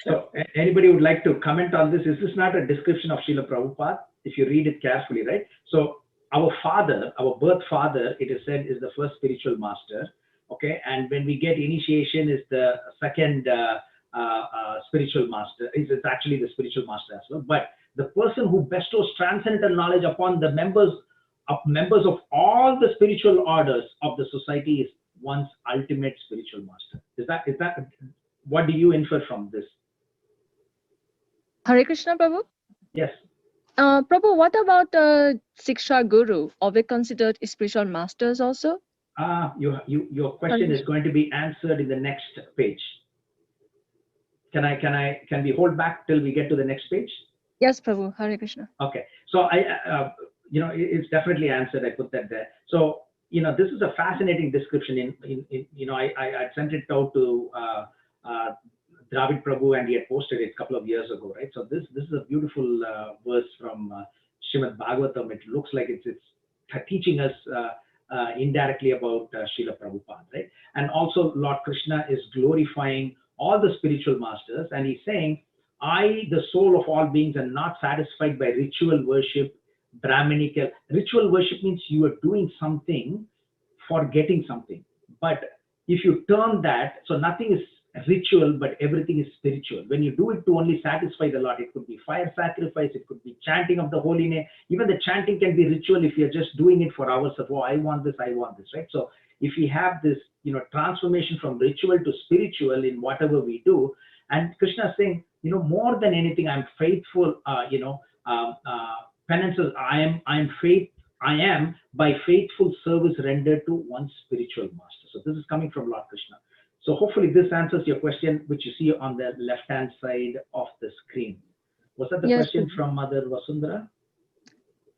Speaker 1: So anybody would like to comment on this? Is this not a description of Srila Prabhupada? If you read it carefully, right? So our father, our birth father, it is said, is the first spiritual master. Okay, and when we get initiation, is the second spiritual master. It's actually the spiritual master as well. But the person who bestows transcendental knowledge upon the members of all the spiritual orders of the society is one's ultimate spiritual master. Is that what do you infer from this?
Speaker 5: Hare Krishna, Prabhu.
Speaker 1: Yes.
Speaker 5: Prabhu, what about Siksha Guru? Are we considered spiritual masters also?
Speaker 1: Your question is going to be answered in the next page. Can we hold back till we get to the next page?
Speaker 5: Yes, Prabhu. Hare Krishna.
Speaker 1: Okay. So it's definitely answered. I put that there. So this is a fascinating description. I sent it out to Rajesh Prabhu, and he had posted it a couple of years ago, right? So this is a beautiful verse from Srimad Bhagavatam. It looks like it's teaching us indirectly about Srila Prabhupada, right? And also Lord Krishna is glorifying all the spiritual masters, and he's saying, I, the soul of all beings, am not satisfied by ritual worship, Brahmanical. Ritual worship means you are doing something for getting something. But if you turn that, so nothing is ritual, but everything is spiritual. When you do it to only satisfy the Lord, it could be fire sacrifice, it could be chanting of the holy name. Even the chanting can be ritual if you're just doing it for hours of, oh, I want this, right? So if we have this, transformation from ritual to spiritual in whatever we do, and Krishna is saying, more than anything, I'm faithful, penances, I am by faithful service rendered to one spiritual master. So this is coming from Lord Krishna. So hopefully this answers your question, which you see on the left-hand side of the screen. Was that the question from Mother Vasundhara?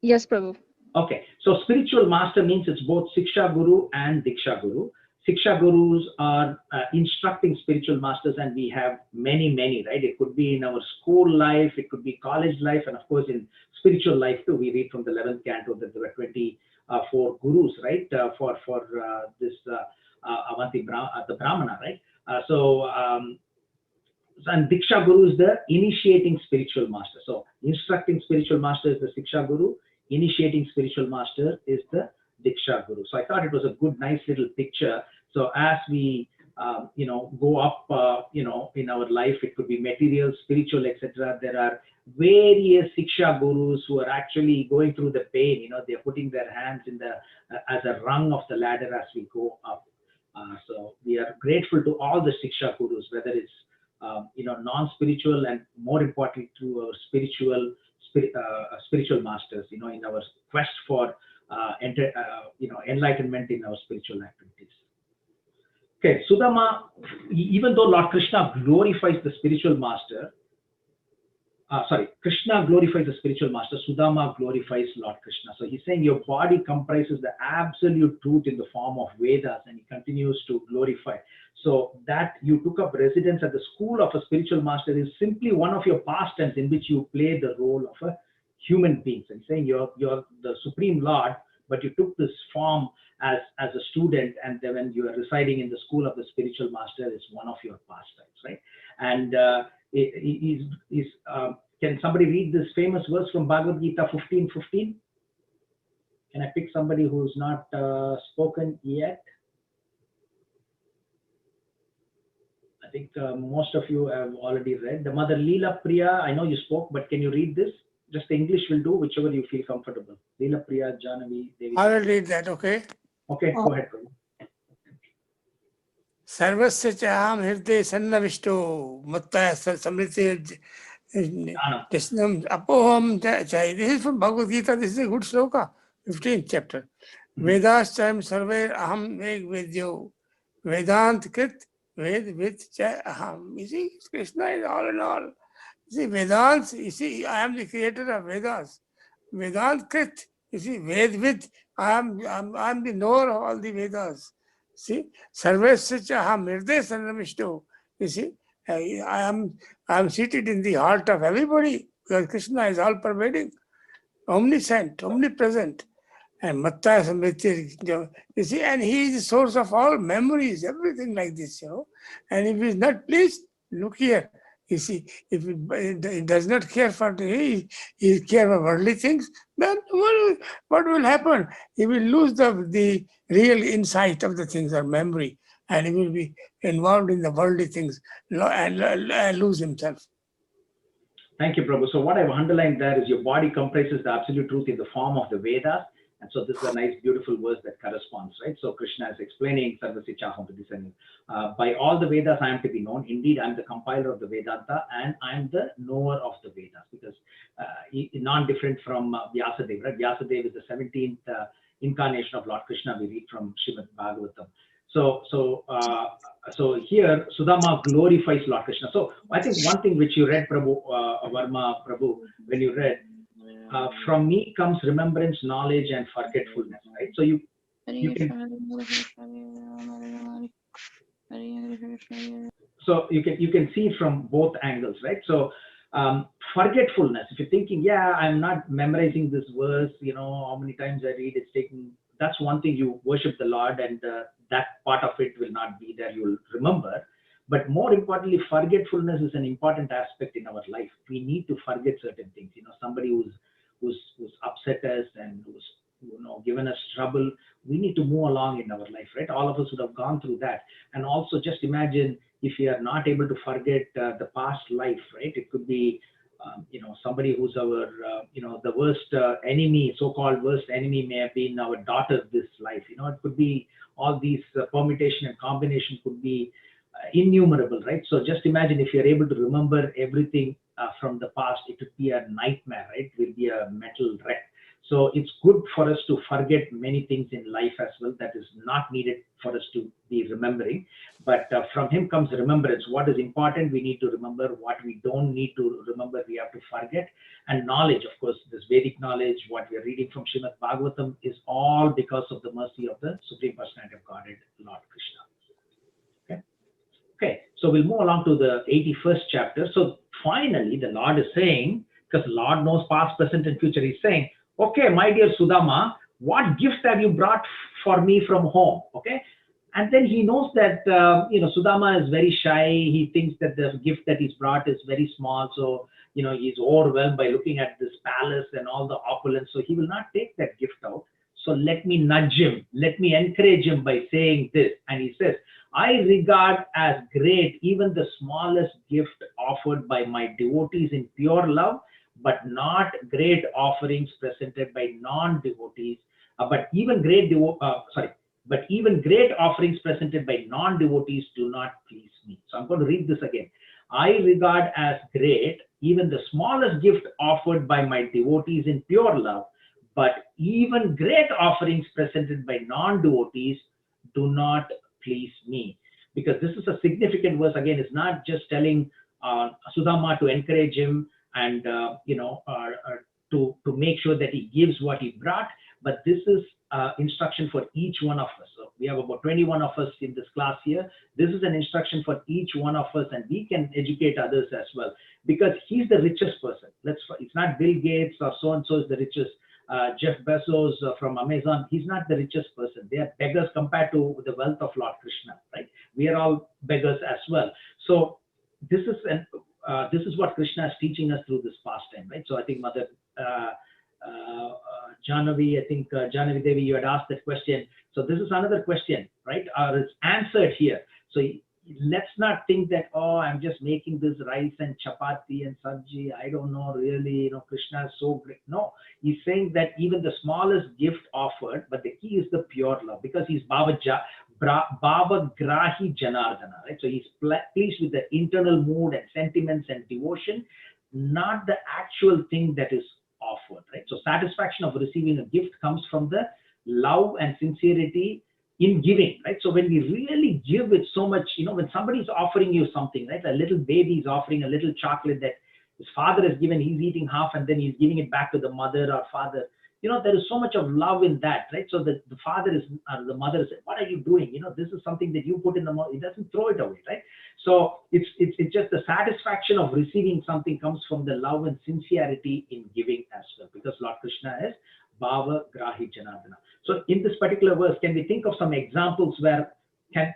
Speaker 5: Yes, Prabhu.
Speaker 1: Okay. So spiritual master means it's both Siksha Guru and Diksha Guru. Siksha Gurus are instructing spiritual masters, and we have many, right? It could be in our school life, it could be college life, and of course in spiritual life too. We read from the 11th canto that there were 24 gurus, right? For this Avanti the Brahmana, right? And Diksha Guru is the initiating spiritual master. So instructing spiritual master is the Siksha Guru, initiating spiritual master is the Diksha Guru. So I thought it was a good, nice little picture. So as we, go up, in our life, it could be material, spiritual, etc. There are various Siksha Gurus who are actually going through the pain. They're putting their hands in the as a rung of the ladder as we go up. So we are grateful to all the Siksha Gurus, whether it's non-spiritual and more importantly to our spiritual masters. In our quest for enlightenment in our spiritual activities. Okay, Sudama, even though Lord Krishna glorifies the spiritual master, Krishna glorifies the spiritual master, Sudama glorifies Lord Krishna. So he's saying your body comprises the absolute truth in the form of Vedas, and he continues to glorify. So that you took up residence at the school of a spiritual master is simply one of your pastimes in which you play the role of a human being. And saying you're the Supreme Lord, but you took this form as a student, and then when you are residing in the school of the spiritual master is one of your pastimes, right? And can somebody read this famous verse from Bhagavad-Gita 15:15? Can I pick somebody who's not spoken yet? I think most of you have already read. The Mother Leela Priya, I know you spoke, but can you read this? Just the English will do, whichever you feel comfortable. Leela Priya, Janavi, Devi.
Speaker 7: I will read that, okay?
Speaker 1: Okay, go ahead.
Speaker 7: Sarvasya chaham hirde sannavisto mattaya samriti desnam apoham chai. This is from Bhagavad-Gita. This is a good sloka, 15th chapter. Vedas chayam sarve aham vedyo vedant krit ved with chai aham. You see, Krishna is all in all. See, Vedants, you see, I am the creator of Vedas. Vedant Krit, you see, Ved, I am the knower of all the Vedas. See, Sarvesya Aham Nirde Sanramishto. You see, I am seated in the heart of everybody because Krishna is all pervading, omniscient, omnipresent. And Mattaya Samriti, you see, and he is the source of all memories, everything like this, And if he is not pleased, look here. You see, if it does not care for he care for worldly things, then what will happen? He will lose the real insight of the things or memory, and he will be involved in the worldly things and lose himself.
Speaker 1: Thank you, Prabhu. So what I've underlined there is your body comprises the absolute truth in the form of the Vedas, And so this is a nice, beautiful verse that corresponds, right? So Krishna is explaining Sarvasya Chaham to descend. By all the Vedas I am to be known. Indeed, I am the compiler of the Vedanta and I am the knower of the Vedas, because non-different from Vyasadeva, right? Vyasadeva is the 17th incarnation of Lord Krishna, we read from Srimad Bhagavatam. So here Sudama glorifies Lord Krishna. So I think one thing which you read, Prabhu, Varma Prabhu, when you read, from me comes remembrance, knowledge, and forgetfulness, right? So you can see from both angles, right? So forgetfulness, if you're thinking, yeah, I'm not memorizing this verse, how many times I read, it's taking, that's one thing. You worship the Lord and that part of it will not be there, you'll remember. But more importantly, forgetfulness is an important aspect in our life. We need to forget certain things. Somebody who's upset us and who's given us trouble, we need to move along in our life, right? All of us would have gone through that. And also just imagine if you are not able to forget the past life, right? It could be somebody who's our the worst enemy, so-called worst enemy may have been our daughter this life. It could be all these permutation and combination could be innumerable, right? So just imagine if you're able to remember everything from the past, it would be a nightmare, right? It will be a mental wreck. So it's good for us to forget many things in life as well that is not needed for us to be remembering. But from him comes remembrance. What is important, we need to remember. What we don't need to remember, we have to forget. And knowledge, of course, this Vedic knowledge, what we are reading from Srimad Bhagavatam is all because of the mercy of the Supreme Personality of Godhead, Lord Krishna. Okay, so we'll move along to the 81st chapter. So finally, the Lord is saying, because the Lord knows past, present, and future, he's saying, okay, my dear Sudama, what gift have you brought for me from home? Okay, and then he knows that Sudama is very shy. He thinks that the gift that he's brought is very small, so he's overwhelmed by looking at this palace and all the opulence. So he will not take that gift out. So let me nudge him. Let me encourage him by saying this. And he says, I regard as great even the smallest gift offered by my devotees in pure love, but not great offerings presented by non-devotees. But even great offerings presented by non-devotees do not please me. So I'm going to read this again. I regard as great even the smallest gift offered by my devotees in pure love, but even great offerings presented by non-devotees do not please me. Because this is a significant verse. Again, it's not just telling Sudama to encourage him and to make sure that he gives what he brought, but this is instruction for each one of us. So we have about 21 of us in this class here. This is an instruction for each one of us, and we can educate others as well, because he's the richest person. It's not Bill Gates or so and so is the richest. Jeff Bezos from Amazon, he's not the richest person. They are beggars compared to the wealth of Lord Krishna, right? We are all beggars as well. So this is what Krishna is teaching us through this pastime, right? So I think Mother Jahnavi, Jahnavi Devi, you had asked that question. So this is another question, right? It's answered here. So let's not think that, oh, I'm just making this rice and chapati and sabji. I don't know really, Krishna is so great. No, he's saying that even the smallest gift offered, but the key is the pure love, because he's Bhava Grahi Janardana, right? So he's pleased with the internal mood and sentiments and devotion, not the actual thing that is offered, right? So satisfaction of receiving a gift comes from the love and sincerity in giving, right? So when we really give with so much, when somebody is offering you something, right? A little baby is offering a little chocolate that his father has given, he's eating half and then he's giving it back to the mother or father. There is so much of love in that, right? So the father is, the mother says, what are you doing? This is something that you put in the mouth. He doesn't throw it away, right? So it's just the satisfaction of receiving something comes from the love and sincerity in giving as well, because Lord Krishna is Bhava Grahi Janardana. So in this particular verse, can we think of some examples where can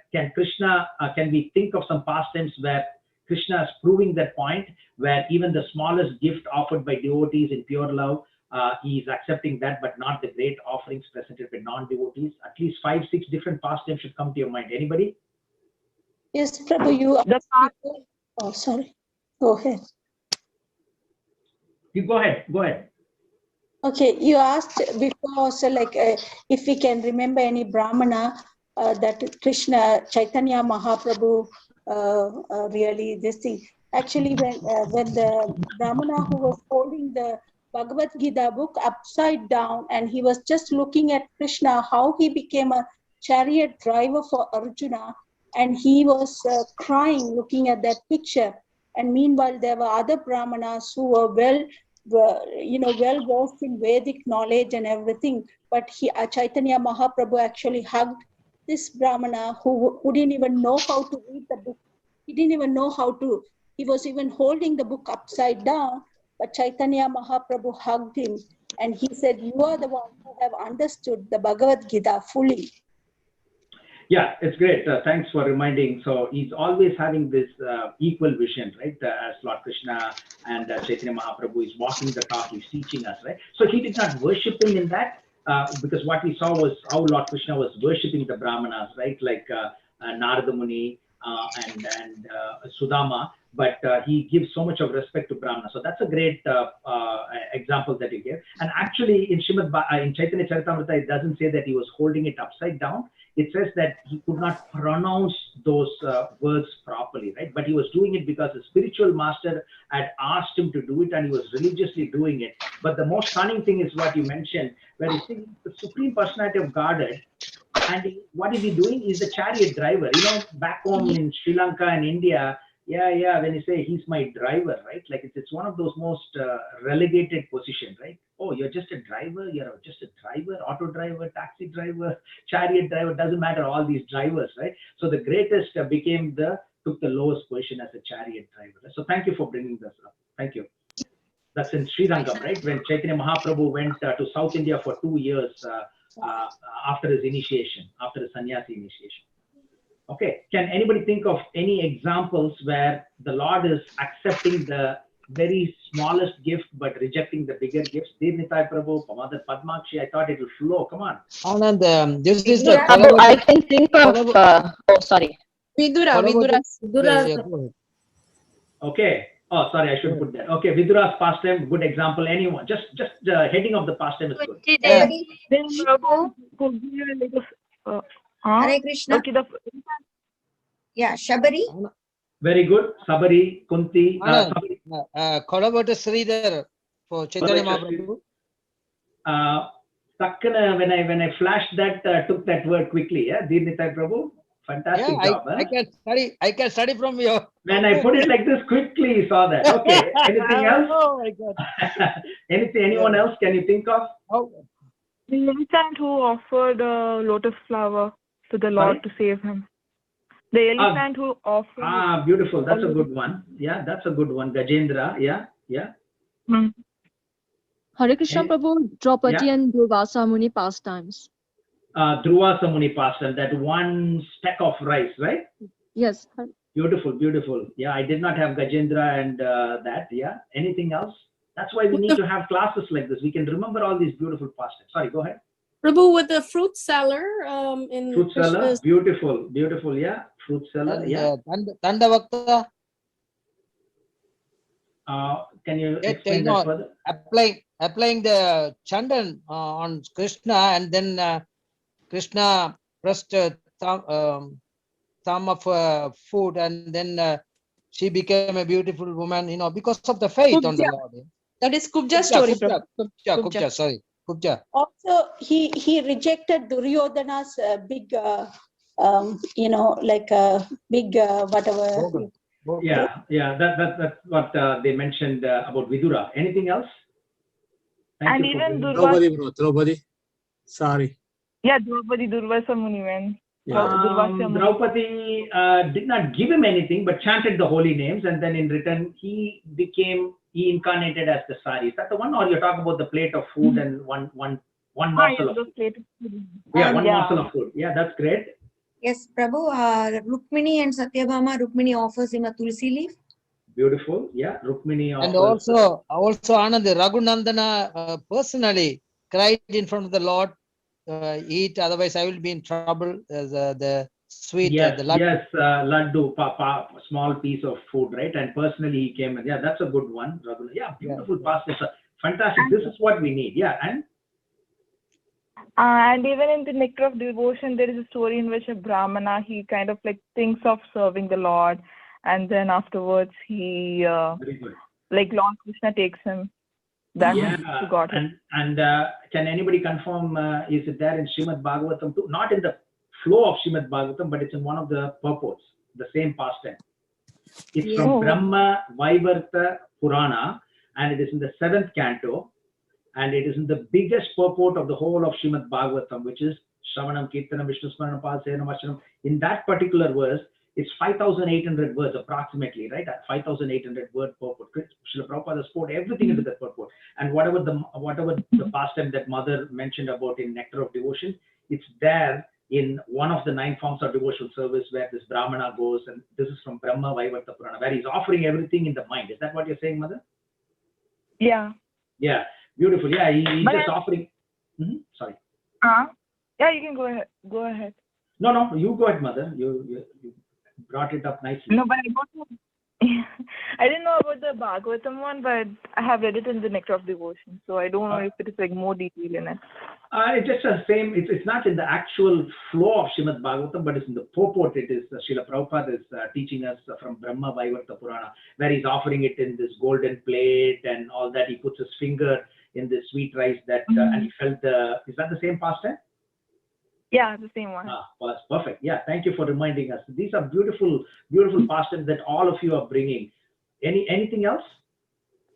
Speaker 1: we think of some pastimes where Krishna is proving that point, where even the smallest gift offered by devotees in pure love, he is accepting that, but not the great offerings presented by non-devotees? At least 5-6 different pastimes should come to your mind. Anybody?
Speaker 13: Yes, Prabhu, you asked before. Oh, sorry. Go ahead.
Speaker 1: You go ahead.
Speaker 13: Okay, you asked before also like if we can remember any Brahmana that Krishna Chaitanya Mahaprabhu really this thing. Actually, when the Brahmana who was holding the Bhagavad-Gita book upside down and he was just looking at Krishna, how he became a chariot driver for Arjuna, and he was crying looking at that picture. And meanwhile, there were other Brahmanas who were well versed in Vedic knowledge and everything. But Chaitanya Mahaprabhu actually hugged this Brahmana who didn't even know how to read the book. He didn't even know how to. He was even holding the book upside down. But Chaitanya Mahaprabhu hugged him, and he said, "You are the one who have understood the Bhagavad-Gita fully."
Speaker 1: Yeah, it's great. Thanks for reminding. So he's always having this equal vision, right? As Lord Krishna and Chaitanya Mahaprabhu is walking the talk, he's teaching us, right? So he did not worship him in that because what we saw was how Lord Krishna was worshipping the Brahmanas, right? Like Narada Muni and Sudama, but he gives so much of respect to Brahmana. So that's a great example that you gave. And actually in Chaitanya Charitamrita, it doesn't say that he was holding it upside down. It says that he could not pronounce those words properly, right? But he was doing it because the spiritual master had asked him to do it and he was religiously doing it. But the most stunning thing is what you mentioned, where he's saying the Supreme Personality of Godhead, and what is he doing? He's a chariot driver. You know, back home in Sri Lanka and India, when you say he's my driver, right? Like it's one of those most relegated positions, right? Oh, you're just a driver, you're just a driver, auto driver, taxi driver, chariot driver, doesn't matter, all these drivers, right? So the greatest took the lowest position as a chariot driver. So thank you for bringing this up. Thank you. That's in Sri Lanka, right? When Chaitanya Mahaprabhu went to South India for 2 years after his initiation, after his sannyasi initiation. Okay, can anybody think of any examples where the Lord is accepting the very smallest gift but rejecting the bigger gifts? Dirnitai Prabhu, Mother Padmakshi, I thought it will flow. Come on.
Speaker 12: Anand, this is the
Speaker 9: Prabhu, I can think of, sorry.
Speaker 15: Vidura.
Speaker 12: Yeah, go ahead.
Speaker 1: Okay. Oh, sorry, I should put that. Okay, Vidura's pastime, good example. Anyone? Just the heading of the pastime is good.
Speaker 16: Hare Krishna.
Speaker 14: Okay,
Speaker 16: Yeah, Shabari.
Speaker 1: Very good. Sabari, Kunti.
Speaker 12: Collaborator Sridhar for Chaitanya Mahaprabhu.
Speaker 1: Takkana, when I flashed that, took that word quickly. Yeah, Dirnitai Prabhu. Fantastic job.
Speaker 12: I can study from your.
Speaker 1: When I put it like this, quickly saw that. Okay. Anything else?
Speaker 12: Oh my God.
Speaker 1: Anyone else? Can you think of?
Speaker 14: The elephant who offered a lotus flower to the Lord to save him. The elephant who offered.
Speaker 1: Beautiful. That's a good one. Yeah, that's a good one. Gajendra. Yeah.
Speaker 5: Hare Krishna Prabhu, Draupadi and Durvasa Muni pastimes.
Speaker 1: Durvasa Muni pastime, that one stack of rice, right?
Speaker 5: Yes.
Speaker 1: Beautiful. Yeah, I did not have Gajendra and that. Yeah. Anything else? That's why we need to have classes like this. We can remember all these beautiful pastimes. Sorry, go ahead.
Speaker 3: Prabhu, with the fruit seller in
Speaker 1: fruit seller, beautiful. Yeah, fruit seller.
Speaker 12: And,
Speaker 1: yeah.
Speaker 12: Dandavakta.
Speaker 1: Can you explain that further?
Speaker 12: Applying the chandan on Krishna, and then Krishna pressed thumb of food, and then she became a beautiful woman, because of the faith
Speaker 15: Kubja.
Speaker 12: on the Lord.
Speaker 15: That is Kubja story.
Speaker 12: Kubja, sorry. Kubja.
Speaker 13: Also, he rejected Duryodhana's big, like a big whatever.
Speaker 1: Yeah. That's what they mentioned about Vidura. Anything else?
Speaker 14: And even
Speaker 6: Draupadi. Sorry.
Speaker 14: Yeah, Draupadi, Durvasa Muni went.
Speaker 1: Draupadi did not give him anything but chanted the holy names, and then in return he incarnated as the sari. Is that the one, or you're talking about the plate of food and one morsel of food? One morsel of food. Yeah, that's great.
Speaker 16: Yes, Prabhu, Rukmini and Satyabhama, Rukmini offers him a tulsi leaf.
Speaker 1: Beautiful. Yeah, Rukmini offers.
Speaker 12: And also Anand, Raghunandana personally cried in front of the Lord, eat, otherwise I will be in trouble. The sweet,
Speaker 1: yes,
Speaker 12: the laddu.
Speaker 1: Yes, laddu, small piece of food, right? And personally he came and that's a good one. Yeah, beautiful pastime. Fantastic. This is what we need. Yeah.
Speaker 14: And even in the Nectar of Devotion, there is a story in which a Brahmana, he kind of like thinks of serving the Lord, and then afterwards he,
Speaker 1: Very good.
Speaker 14: like Lord Krishna takes him back
Speaker 1: Yeah.
Speaker 14: to Godhead.
Speaker 1: And can anybody confirm, is it there in Srimad Bhagavatam too? Not in the flow of Srimad Bhagavatam, but it's in one of the purports, the same pastime. It's
Speaker 16: Yeah.
Speaker 1: from Brahma Vaivarta Purana, and it is in the 7th canto, and it is in the biggest purport of the whole of Srimad Bhagavatam, which is Shravanam, Kirtanam, Vishnu Smaranam, Pasayanam, Vachanam. In that particular verse, it's 5,800 words approximately, right? 5,800 word purport. Srila Prabhupada has poured everything into that purport. And whatever the pastime that Mother mentioned about in Nectar of Devotion, it's there in one of the 9 forms of devotional service where this Brahmana goes, and this is from Brahma Vaivarta Purana, where he's offering everything in the mind. Is that what you're saying, Mother?
Speaker 14: Yeah.
Speaker 1: Yeah, beautiful. Yeah, he's
Speaker 14: But
Speaker 1: just offering. Sorry.
Speaker 14: Yeah, you can go ahead. Go ahead.
Speaker 1: No, you go ahead, Mother. You brought it up nicely.
Speaker 14: No, but I didn't know about the Bhagavatam one, but I have read it in the Nectar of Devotion, so I don't know if it is like more detail in it.
Speaker 1: It's just the same. It's not in the actual flow of Srimad Bhagavatam, but it's in the purport. It is Srila Prabhupada is teaching us from Brahma Vaivarta Purana, where he's offering it in this golden plate and all that. He puts his finger in the sweet rice that, and he felt is that the same pastime?
Speaker 14: Yeah, the same one.
Speaker 1: That's perfect. Yeah, thank you for reminding us. These are beautiful, beautiful pastimes that all of you are bringing. Anything else?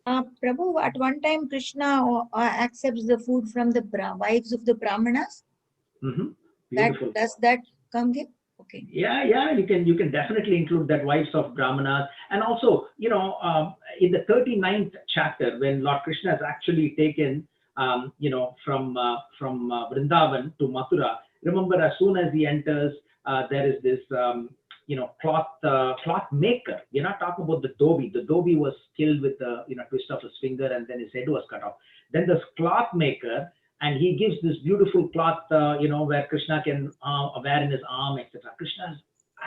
Speaker 16: Prabhu, at one time Krishna accepts the food from the wives of the Brahmanas.
Speaker 1: Beautiful.
Speaker 16: Does that come here? Okay.
Speaker 1: Yeah, you can definitely include that wives of Brahmanas. And also, in the 39th chapter, when Lord Krishna has actually taken, from Vrindavan to Mathura, remember, as soon as he enters, there is this, cloth maker. We're not talking about the dhobi. The dhobi was killed with a, twist of his finger, and then his head was cut off. Then this cloth maker, and he gives this beautiful cloth, where Krishna can wear in his arm, etc. Krishna is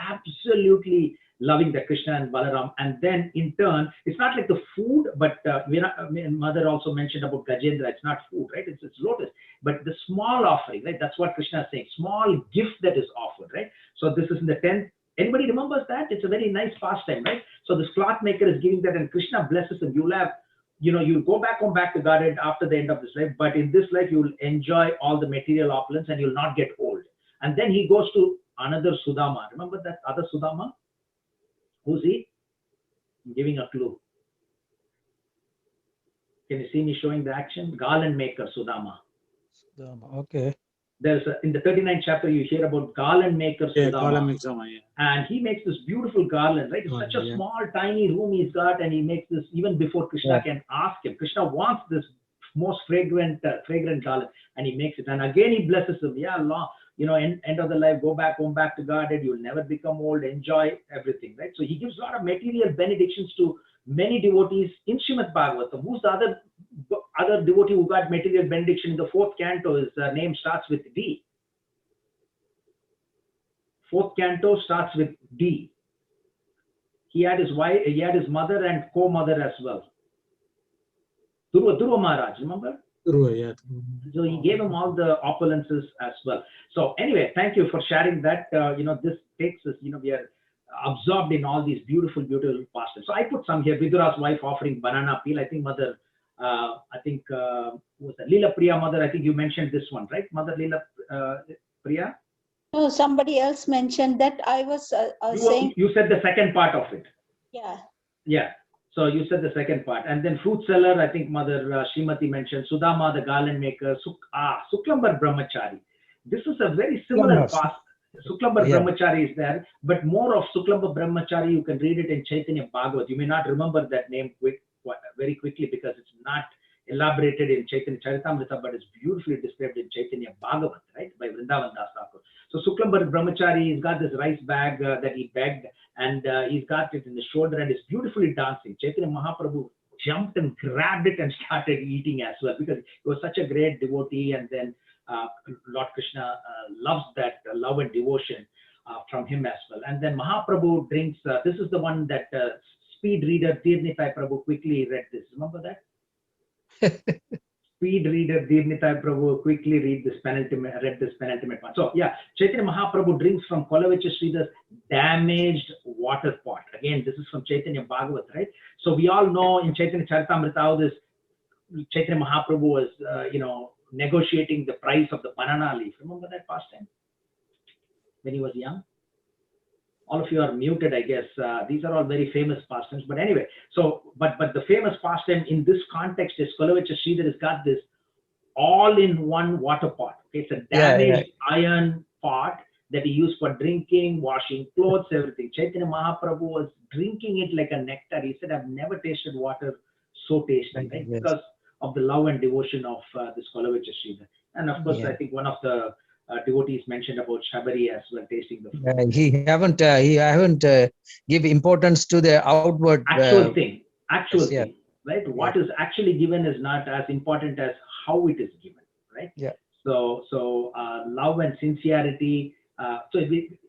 Speaker 1: absolutely loving the Krishna and Balaram. And then in turn, it's not like the food, but Mother also mentioned about Gajendra. It's not food, right? It's lotus. But the small offering, right? That's what Krishna is saying. Small gift that is offered, right? So this is in the 10th. Anybody remembers that? It's a very nice pastime, right? So this cloth maker is giving that, and Krishna blesses him. You'll have, you'll go back to Godhead after the end of this life, but in this life, you'll enjoy all the material opulence and you'll not get old. And then he goes to another Sudama. Remember that other Sudama? Who's he? I'm giving a clue. Can you see me showing the action? Garland maker, Sudama.
Speaker 6: Okay.
Speaker 1: There's in the 39th chapter, you hear about garland maker, Sudama.
Speaker 6: Yeah, garland maker, yeah.
Speaker 1: And he makes this beautiful garland, right? It's such a small, tiny room he's got, and he makes this even before Krishna can ask him. Krishna wants this most fragrant garland, and he makes it. And again, he blesses him. Yeah, Allah, end of the life, go back home, back to Godhead. You'll never become old. Enjoy everything, right? So he gives a lot of material benedictions to many devotees in Srimad Bhagavatam. Who's the other devotee who got material benediction in the 4th canto? His name starts with D. 4th canto starts with D. He had his wife, he had his mother and co-mother as well. Dhruva Maharaj, remember?
Speaker 6: Dhruva, yeah.
Speaker 1: So he gave him all the opulences as well. So anyway, thank you for sharing that. This takes us, we are absorbed in all these beautiful, beautiful pastimes. So I put some here. Vidura's wife offering banana peel. I think Mother, who was that? Leela Priya, Mother, I think you mentioned this one, right? Mother Leela Priya?
Speaker 13: No, somebody else mentioned that. I was saying.
Speaker 1: You said the second part of it.
Speaker 13: Yeah.
Speaker 1: Yeah. So you said the second part. And then fruit seller, I think Mother Srimati mentioned. Sudama, the garland maker. Suklambar Brahmacari. This is a very similar past. Suklambar Brahmacari is there, but more of Suklambar Brahmacari, you can read it in Chaitanya Bhagavat. You may not remember that name very quickly because it's not elaborated in Chaitanya Charitamrita, but it's beautifully described in Chaitanya Bhagavat, right, by Vrindavan Das Thakur. So Suklambar Brahmacari, he's got this rice bag that he begged, and he's got it in the shoulder, and it's beautifully dancing. Chaitanya Mahaprabhu jumped and grabbed it and started eating as well, because he was such a great devotee. And then Lord Krishna loves that love and devotion from him as well. And then Mahaprabhu drinks, this is the one that speed reader Tirnitai Prabhu quickly read this. Remember that? Speed reader Deepnitai Prabhu quickly read this penultimate one. So yeah, Chaitanya Mahaprabhu drinks from Kolavecha Sridhar's damaged water pot. Again, this is from Chaitanya Bhagavat, right? So we all know in Chaitanya Charitamrita how this Chaitanya Mahaprabhu was, negotiating the price of the banana leaf. Remember that pastime when he was young? All of you are muted, I guess. These are all very famous pastimes. But anyway, so, but the famous pastime in this context is Kolavecha Sridhar has got this all-in-one water pot. Okay? It's a damaged iron pot that he used for drinking, washing clothes, everything. Chaitanya Mahaprabhu was drinking it like a nectar. He said, I've never tasted water so tasty, right?
Speaker 12: Yes.
Speaker 1: Because of the love and devotion of this Kolavecha Sridhar. And of course, I think one of the devotees mentioned about Shabari as well, tasting the food.
Speaker 12: He haven't give importance to the outward
Speaker 1: actual thing,
Speaker 12: yeah.
Speaker 1: thing, right? What is actually given is not as important as how it is given, right?
Speaker 12: Yeah.
Speaker 1: So love and sincerity.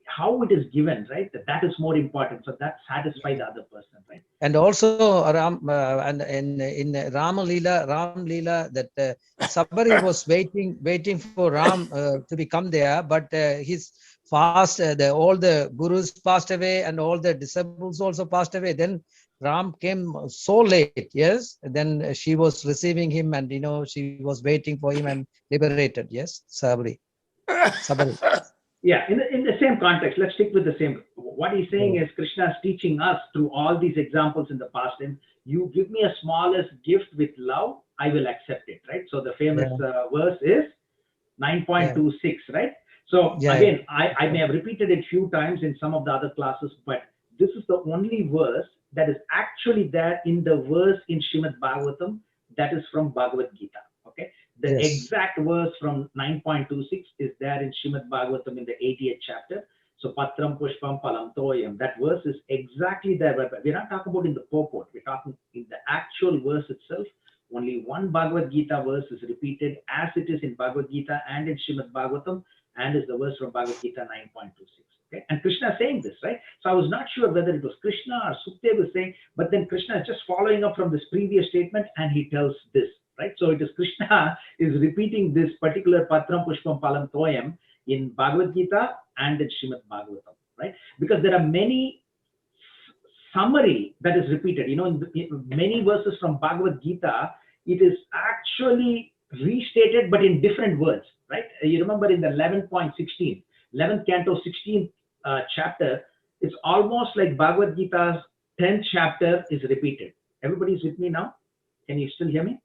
Speaker 1: How it is given, right? That is more important. So that satisfies the other person, right?
Speaker 12: And also and in Ram Leela, that Sabari was waiting for Ram to become there, but his fast, all the gurus passed away and all the disciples also passed away. Then Ram came so late, yes. Then she was receiving him, and she was waiting for him and liberated. Yes, Sabari.
Speaker 1: Yeah, in the same context, let's stick with the same. What he's saying is Krishna is teaching us through all these examples in the past. And you give me a smallest gift with love, I will accept it, right? So the famous verse is 9.26, right? So again, I may have repeated it few times in some of the other classes, but this is the only verse that is actually there in the verse in Srimad Bhagavatam that is from Bhagavad-Gita, okay? The exact verse from 9.26 is there in Srimad Bhagavatam in the 80th chapter. So Patram Pushpam Palam Toyam. That verse is exactly there. We're not talking about in the purport. We're talking in the actual verse itself. Only one Bhagavad Gita verse is repeated as it is in Bhagavad Gita and in Srimad Bhagavatam, and is the verse from Bhagavad Gita 9.26. Okay? And Krishna is saying this, right? So I was not sure whether it was Krishna or Sukdev was saying, but then Krishna is just following up from this previous statement and he tells this. Right, so it is Krishna is repeating this particular Patram Pushpam Palam Toyam in Bhagavad Gita and in Srimad Bhagavatam, right? Because there are many summary that is repeated. In many verses from Bhagavad Gita, it is actually restated, but in different words, right? You remember in the 11th canto, 16th chapter, it's almost like Bhagavad Gita's 10th chapter is repeated. Everybody's with me now? Can you still hear me?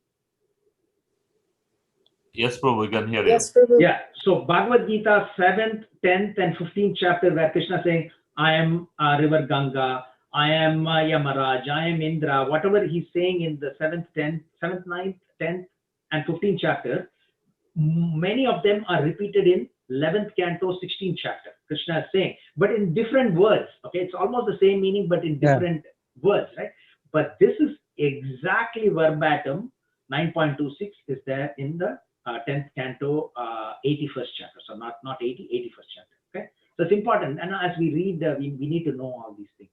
Speaker 10: Yes, Prabhu, we can hear you.
Speaker 18: Yes, Prabhu.
Speaker 1: Yeah, so Bhagavad Gita 7th, 10th and 15th chapter where Krishna is saying, I am river Ganga, I am Yamaraj, I am Indra, whatever he's saying in the 7th, 9th, 10th and 15th chapter, many of them are repeated in 11th canto, 16th chapter. Krishna is saying, but in different words, okay? It's almost the same meaning, but in different words, right? But this is exactly verbatim, 9.26 is there in the 10th canto, 81st chapter. So not 81st chapter. Okay, so it's important. And as we read, we need to know all these things.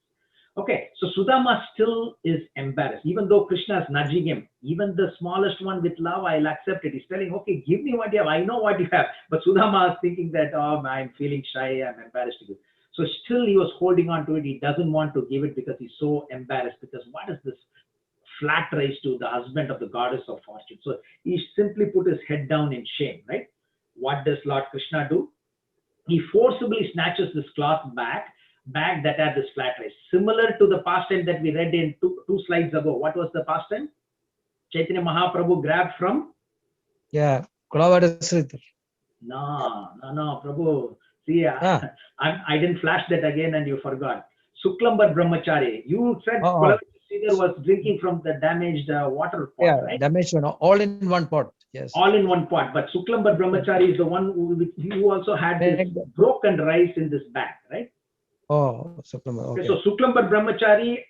Speaker 1: Okay, so Sudama still is embarrassed, even though Krishna is nudging him. Even the smallest one with love, I'll accept it. He's telling, okay, give me what you have. I know what you have. But Sudama is thinking that, oh, I'm feeling shy. I'm embarrassed to give. So still he was holding on to it. He doesn't want to give it because he's so embarrassed. Because what is this flat rice to the husband of the goddess of fortune? So he simply put his head down in shame, right? What does Lord Krishna do? He forcibly snatches this cloth bag that had this flat rice. Similar to the pastime that we read in two slides ago. What was the pastime? Chaitanya Mahaprabhu grabbed from?
Speaker 12: Yeah, Kulavada Sridhar.
Speaker 1: No, Prabhu. See, I didn't flash that again and you forgot. Suklambar Brahmacari. You said Kulavada Sridhar was drinking from the damaged water pot, right?
Speaker 12: Damaged one, all in one pot. Yes.
Speaker 1: All in one pot. But Suklambar Brahmacari is the one who also had this broken rice in this bag, right?
Speaker 12: Oh, Suklambar. Okay.
Speaker 1: So Suklambar Brahmacari,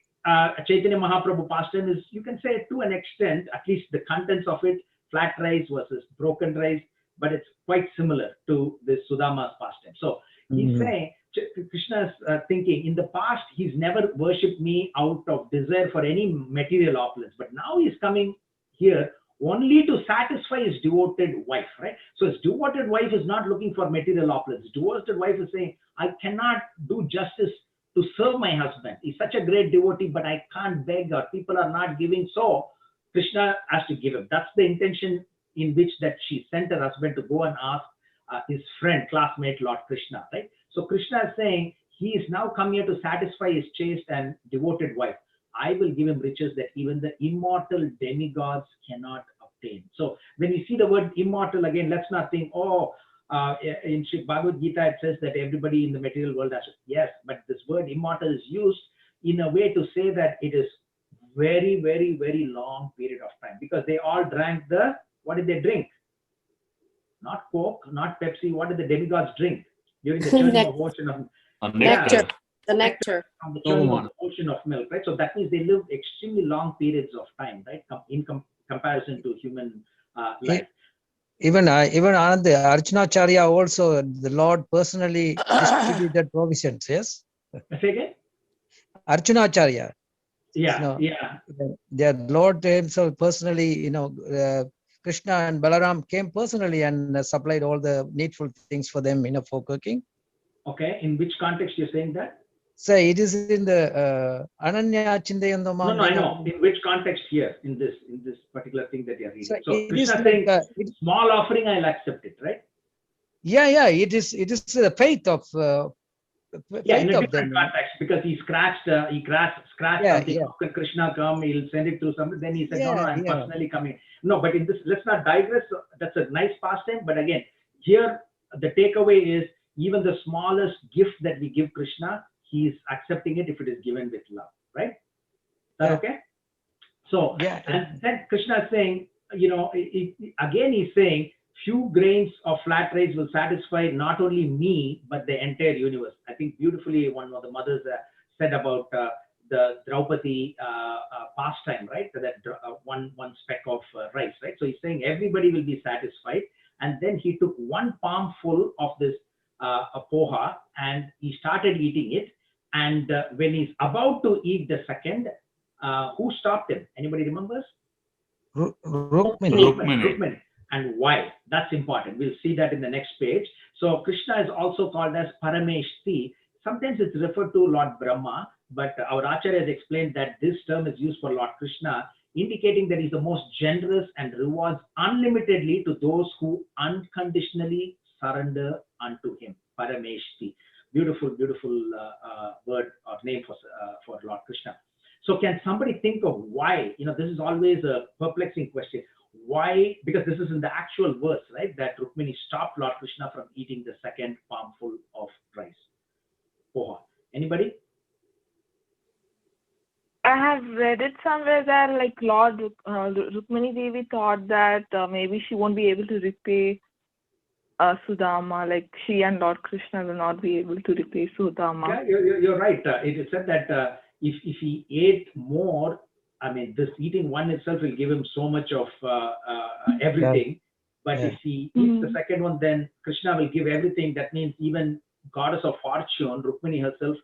Speaker 1: Chaitanya Mahaprabhu pastime is, you can say to an extent, at least the contents of it, flat rice versus broken rice, but it's quite similar to this Sudama's pastime. So he's saying, Krishna is thinking, in the past, he's never worshipped me out of desire for any material opulence. But now he's coming here only to satisfy his devoted wife, right? So his devoted wife is not looking for material opulence. His devoted wife is saying, I cannot do justice to serve my husband. He's such a great devotee, but I can't beg, or people are not giving, so Krishna has to give him. That's the intention in which that she sent her husband to go and ask his friend, classmate, Lord Krishna, right? So Krishna is saying, he is now come here to satisfy his chaste and devoted wife. I will give him riches that even the immortal demigods cannot obtain. So when we see the word immortal again, let's not think, oh, in Bhagavad-Gita it says that everybody in the material world has, yes, but this word immortal is used in a way to say that it is very, very, very long period of time, because they all drank what did they drink? Not Coke, not Pepsi. What did the demigods drink during the churning of ocean of
Speaker 3: nectar? The nectar.
Speaker 1: From the churning of the ocean of milk, right? So that means they lived extremely long periods of time, right? In comparison to human life.
Speaker 12: Even Anand, Archanacharya also, the Lord personally distributed provisions, yes?
Speaker 1: Say again?
Speaker 12: Archanacharya.
Speaker 1: Yeah, yeah.
Speaker 12: The Lord himself personally, Krishna and Balaram came personally and supplied all the needful things for them, for cooking.
Speaker 1: Okay, in which context you're saying that?
Speaker 12: So it is in the Ananya Chindayandama.
Speaker 1: No, I know. In which context here, in this particular thing that you're reading? So
Speaker 12: Krishna
Speaker 1: saying, small offering, I'll accept it, right?
Speaker 12: Yeah. It is the faith of
Speaker 1: yeah, in a different context, because he scratched something. How can Krishna come? He'll send it through something. Then he said, no, I'm personally coming. No, but in this, let's not digress. That's a nice pastime. But again, here the takeaway is, even the smallest gift that we give Krishna, he is accepting it if it is given with love, right? Is that okay? So, and then Krishna is saying, again he's saying, few grains of flat rice will satisfy not only me, but the entire universe. I think beautifully one of the mothers said about the Draupadi pastime, right? So that one speck of rice, right? So he's saying everybody will be satisfied. And then he took one palmful of this poha and he started eating it. And when he's about to eat the second, who stopped him? Anybody remembers? Rukmini. And why? That's important. We'll see that in the next page. So Krishna is also called as Parameshti. Sometimes it's referred to Lord Brahma, but our Acharya has explained that this term is used for Lord Krishna, indicating that he's the most generous and rewards unlimitedly to those who unconditionally surrender unto him. Parameshti. Beautiful, beautiful word or name for Lord Krishna. So can somebody think of why? This is always a perplexing question. Why? Because this is in the actual verse, right? That Rukmini stopped Lord Krishna from eating the second palmful of rice. Poha. Anybody?
Speaker 14: I have read it somewhere that like Lord Rukmini Devi thought that maybe she won't be able to repay Sudama, like she and Lord Krishna will not be able to repay Sudama.
Speaker 1: Yeah, you're right. It is said that if he ate more, I mean, this eating one itself will give him so much of everything. But if he eats the second one, then Krishna will give everything. That means even goddess of fortune, Rukmini herself,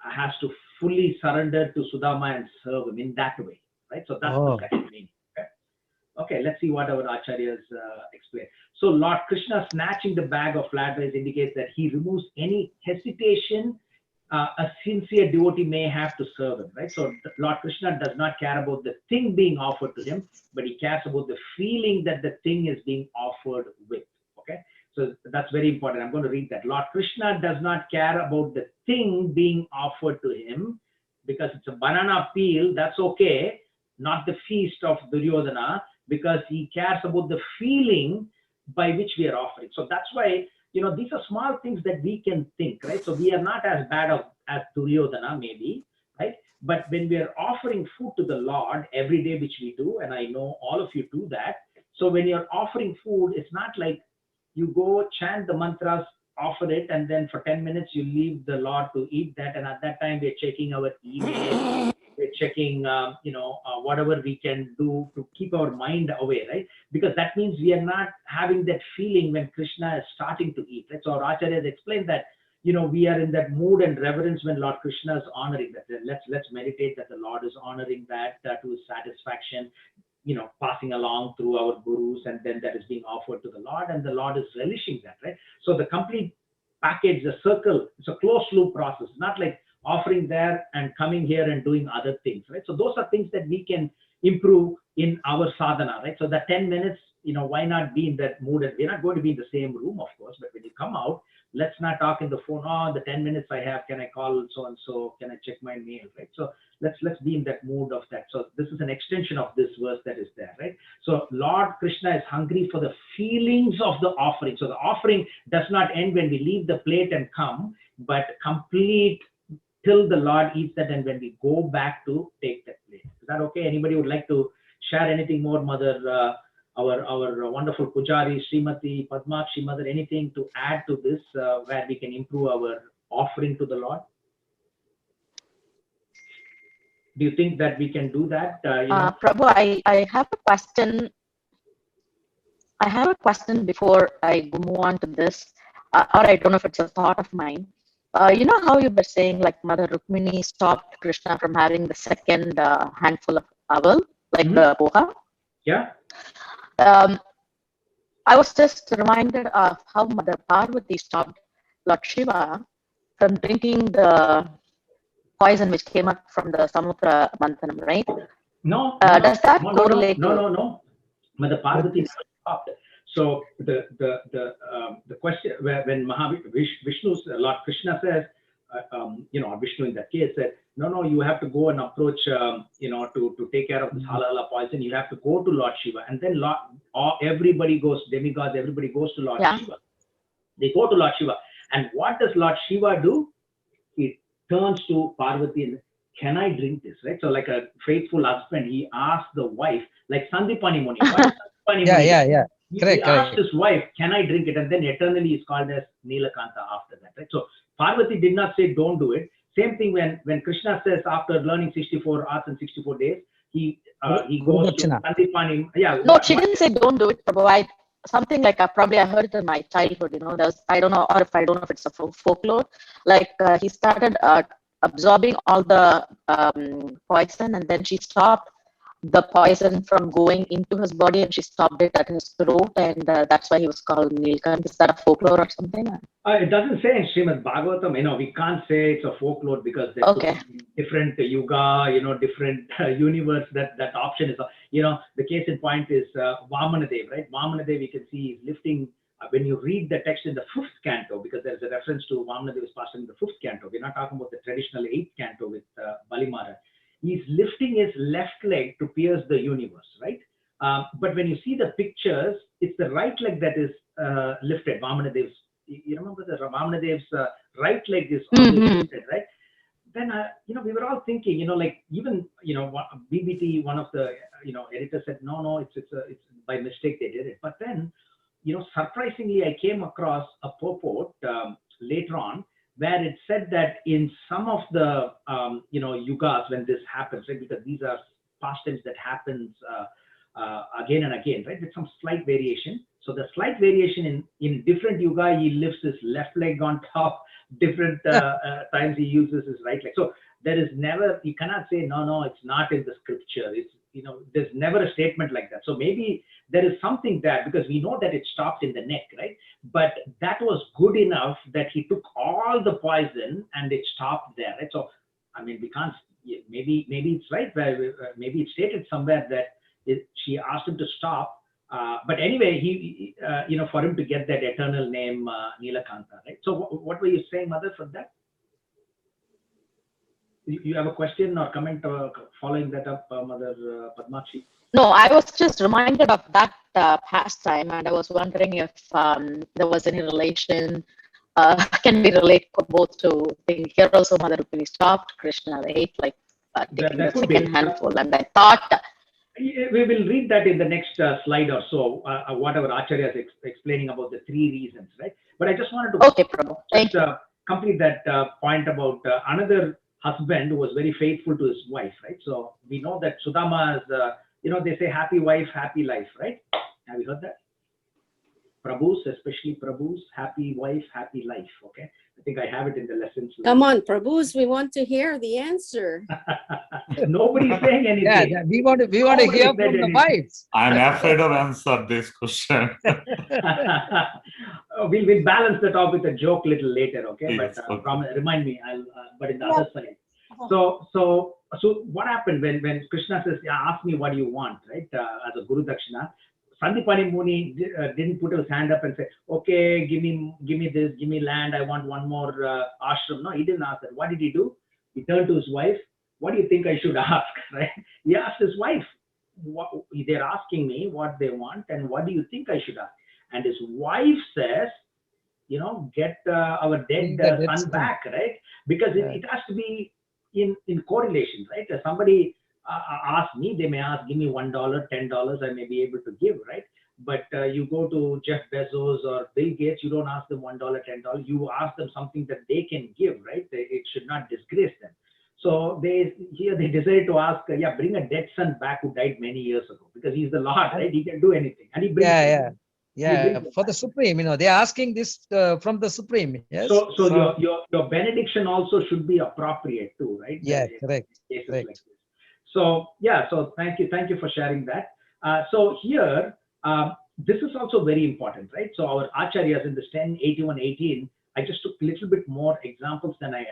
Speaker 1: has to fully surrender to Sudama and serve him in that way, right? So that's the second meaning. Okay, let's see what our acharyas explain. So Lord Krishna snatching the bag of flat rice indicates that he removes any hesitation a sincere devotee may have to serve him, right? So Lord Krishna does not care about the thing being offered to him, but he cares about the feeling that the thing is being offered with, okay? So that's very important. I'm going to read that. Lord Krishna does not care about the thing being offered to him, because it's a banana peel, that's okay, not the feast of Duryodhana, because he cares about the feeling by which we are offering. So that's why, these are small things that we can think, right? So we are not as bad as Duryodhana maybe, right? But when we are offering food to the Lord every day, which we do, and I know all of you do that. So when you're offering food, it's not like you go chant the mantras, offer it, and then for 10 minutes you leave the Lord to eat that. And at that time we're checking our email, we're checking, whatever we can do to keep our mind away, right? Because that means we are not having that feeling when Krishna is starting to eat, right? So our Acharya has explained that, we are in that mood and reverence when Lord Krishna is honoring that. Let's meditate that the Lord is honoring that to his satisfaction. passing along through our gurus, and then that is being offered to the Lord, and the Lord is relishing that, right? So the complete package, the circle, it's a closed loop process, not like offering there and coming here and doing other things, right? So those are things that we can improve in our sadhana, right? So that 10 minutes, why not be in that mood? And we're not going to be in the same room, of course, but when you come out, let's not talk in the phone. Oh, the 10 minutes I have, can I call so and so? Can I check my mail, right? So let's be in that mood of that. So this is an extension of this verse that is there, right? So Lord Krishna is hungry for the feelings of the offering. So the offering does not end when we leave the plate and come, but complete till the Lord eats that, and when we go back to take that plate. Is that okay? Anybody would like to share anything more, Mother? Our wonderful Pujari, Srimati, Padmakshi, Mother, anything to add to this where we can improve our offering to the Lord? Do you think that we can do that?
Speaker 9: Prabhu, I have a question. I have a question before I move on to this, or I don't know if it's a thought of mine. You know how you were saying like Mother Rukmini stopped Krishna from having the second handful of aval, like the poha?
Speaker 1: Yeah.
Speaker 9: I was just reminded of how Mother Parvati stopped Lord Shiva from drinking the poison which came up from the Samudra Manthanam, right?
Speaker 1: No.
Speaker 9: Does that correlate?
Speaker 1: No. Mother Parvati stopped. So the question when Vishnu's Lord Krishna says, Vishnu in that case said, no, you have to go and approach, to take care of this halala poison. You have to go to Lord Shiva, and then everybody goes, demigods, everybody goes to Lord Shiva. They go to Lord Shiva, and what does Lord Shiva do? He turns to Parvati and, can I drink this, right? So like a faithful husband, he asks the wife, like Sandipani Muni.
Speaker 12: Yeah.
Speaker 1: He asked his wife, can I drink it? And then eternally is called as Nilakanta after that, right? So Parvati did not say don't do it. Same thing when Krishna says after learning 64 arts and 64 days, he goes to Sandipani. Yeah.
Speaker 9: No, she didn't say don't do it, Prabhu. Something like probably I heard it in my childhood, I don't know, or if I don't know if it's a folklore, like he started absorbing all the poison, and then she stopped the poison from going into his body, and she stopped it at his throat, and that's why he was called Nilkant. Is that a folklore or something?
Speaker 1: It doesn't say in Srimad Bhagavatam, we can't say it's a folklore because there's different yuga, different universe, that option is, the case in point is Vamanadev, right? Vamanadev, you can see is lifting, when you read the text in the 5th canto, because there's a reference to Vamanadev's pastime in the 5th canto. We're not talking about the traditional 8th canto with Balimara. He's lifting his left leg to pierce the universe, right? But when you see the pictures, it's the right leg that is lifted. Vamanadev's, you remember the Vamanadev's right leg is always lifted, right? Then, we were all thinking, even, BBT, one of the, editors said, no, it's by mistake they did it. But then, surprisingly, I came across a purport later on, where it said that in some of the yugas when this happens, right, because these are pastimes that happens again and again, right, with some slight variation. So the slight variation in different yuga, he lifts his left leg on top, different times he uses his right leg. So there is never, you cannot say, no, it's not in the scripture. It's, there's never a statement like that. So maybe there is something there, because we know that it stopped in the neck, right? But that was good enough that he took all the poison and it stopped there, right? So, we can't, maybe it's right, where maybe it's stated somewhere that she asked him to stop. But anyway, he, for him to get that eternal name, Nilakanta, right? So what were you saying, Mother, for that? You have a question or comment following that up, Mother Padmakshi?
Speaker 9: No, I was just reminded of that pastime, and I was wondering if there was any relation. Can we relate both to things? Here also, Mother Rukmini stopped Krishna, right? Like taking the second handful, and I thought.
Speaker 1: We will read that in the next slide or so, whatever Acharya is explaining about the 3 reasons, right? But I just wanted to complete that point about another husband who was very faithful to his wife, right? So we know that Sudama is, they say happy wife, happy life, right? Have you heard that? Prabhus, especially Prabhus, happy wife, happy life, okay? I think I have it in the lessons.
Speaker 3: Come on, Prabhus, we want to hear the answer.
Speaker 1: Nobody's saying anything.
Speaker 12: Yeah, we want to hear
Speaker 1: Nobody
Speaker 12: from
Speaker 1: said
Speaker 12: the
Speaker 1: anything.
Speaker 12: wives.
Speaker 10: I'm afraid of answer this question.
Speaker 1: We'll balance that off with a joke little later, okay?
Speaker 10: Yes,
Speaker 1: But
Speaker 10: okay.
Speaker 1: remind me, but in the other side. So what happened when Krishna says, yeah, ask me what you want, right? As a Guru Dakshina, Sandipani Muni didn't put his hand up and say, okay, give me this, give me land, I want one more ashram. No, he didn't ask that. What did he do? He turned to his wife. What do you think I should ask, right? He asked his wife, they're asking me what they want, and what do you think I should ask? And his wife says, get our dead son back, right? Because it has to be in correlation, right? If somebody asks me, they may ask, give me $1, $10, I may be able to give, right? But you go to Jeff Bezos or Bill Gates, you don't ask them $1, $10, you ask them something that they can give, right? It should not disgrace them. So they decided to ask, bring a dead son back who died many years ago, because he's the Lord, right? He can do anything. And he brings
Speaker 12: For the Supreme, they're asking this from the Supreme. Yes.
Speaker 1: So your benediction also should be appropriate too, right?
Speaker 12: Yeah, correct.
Speaker 1: Like this. So thank you for sharing that. So here, this is also very important, right? So our acharyas in this 10:81:18, I just took a little bit more examples than I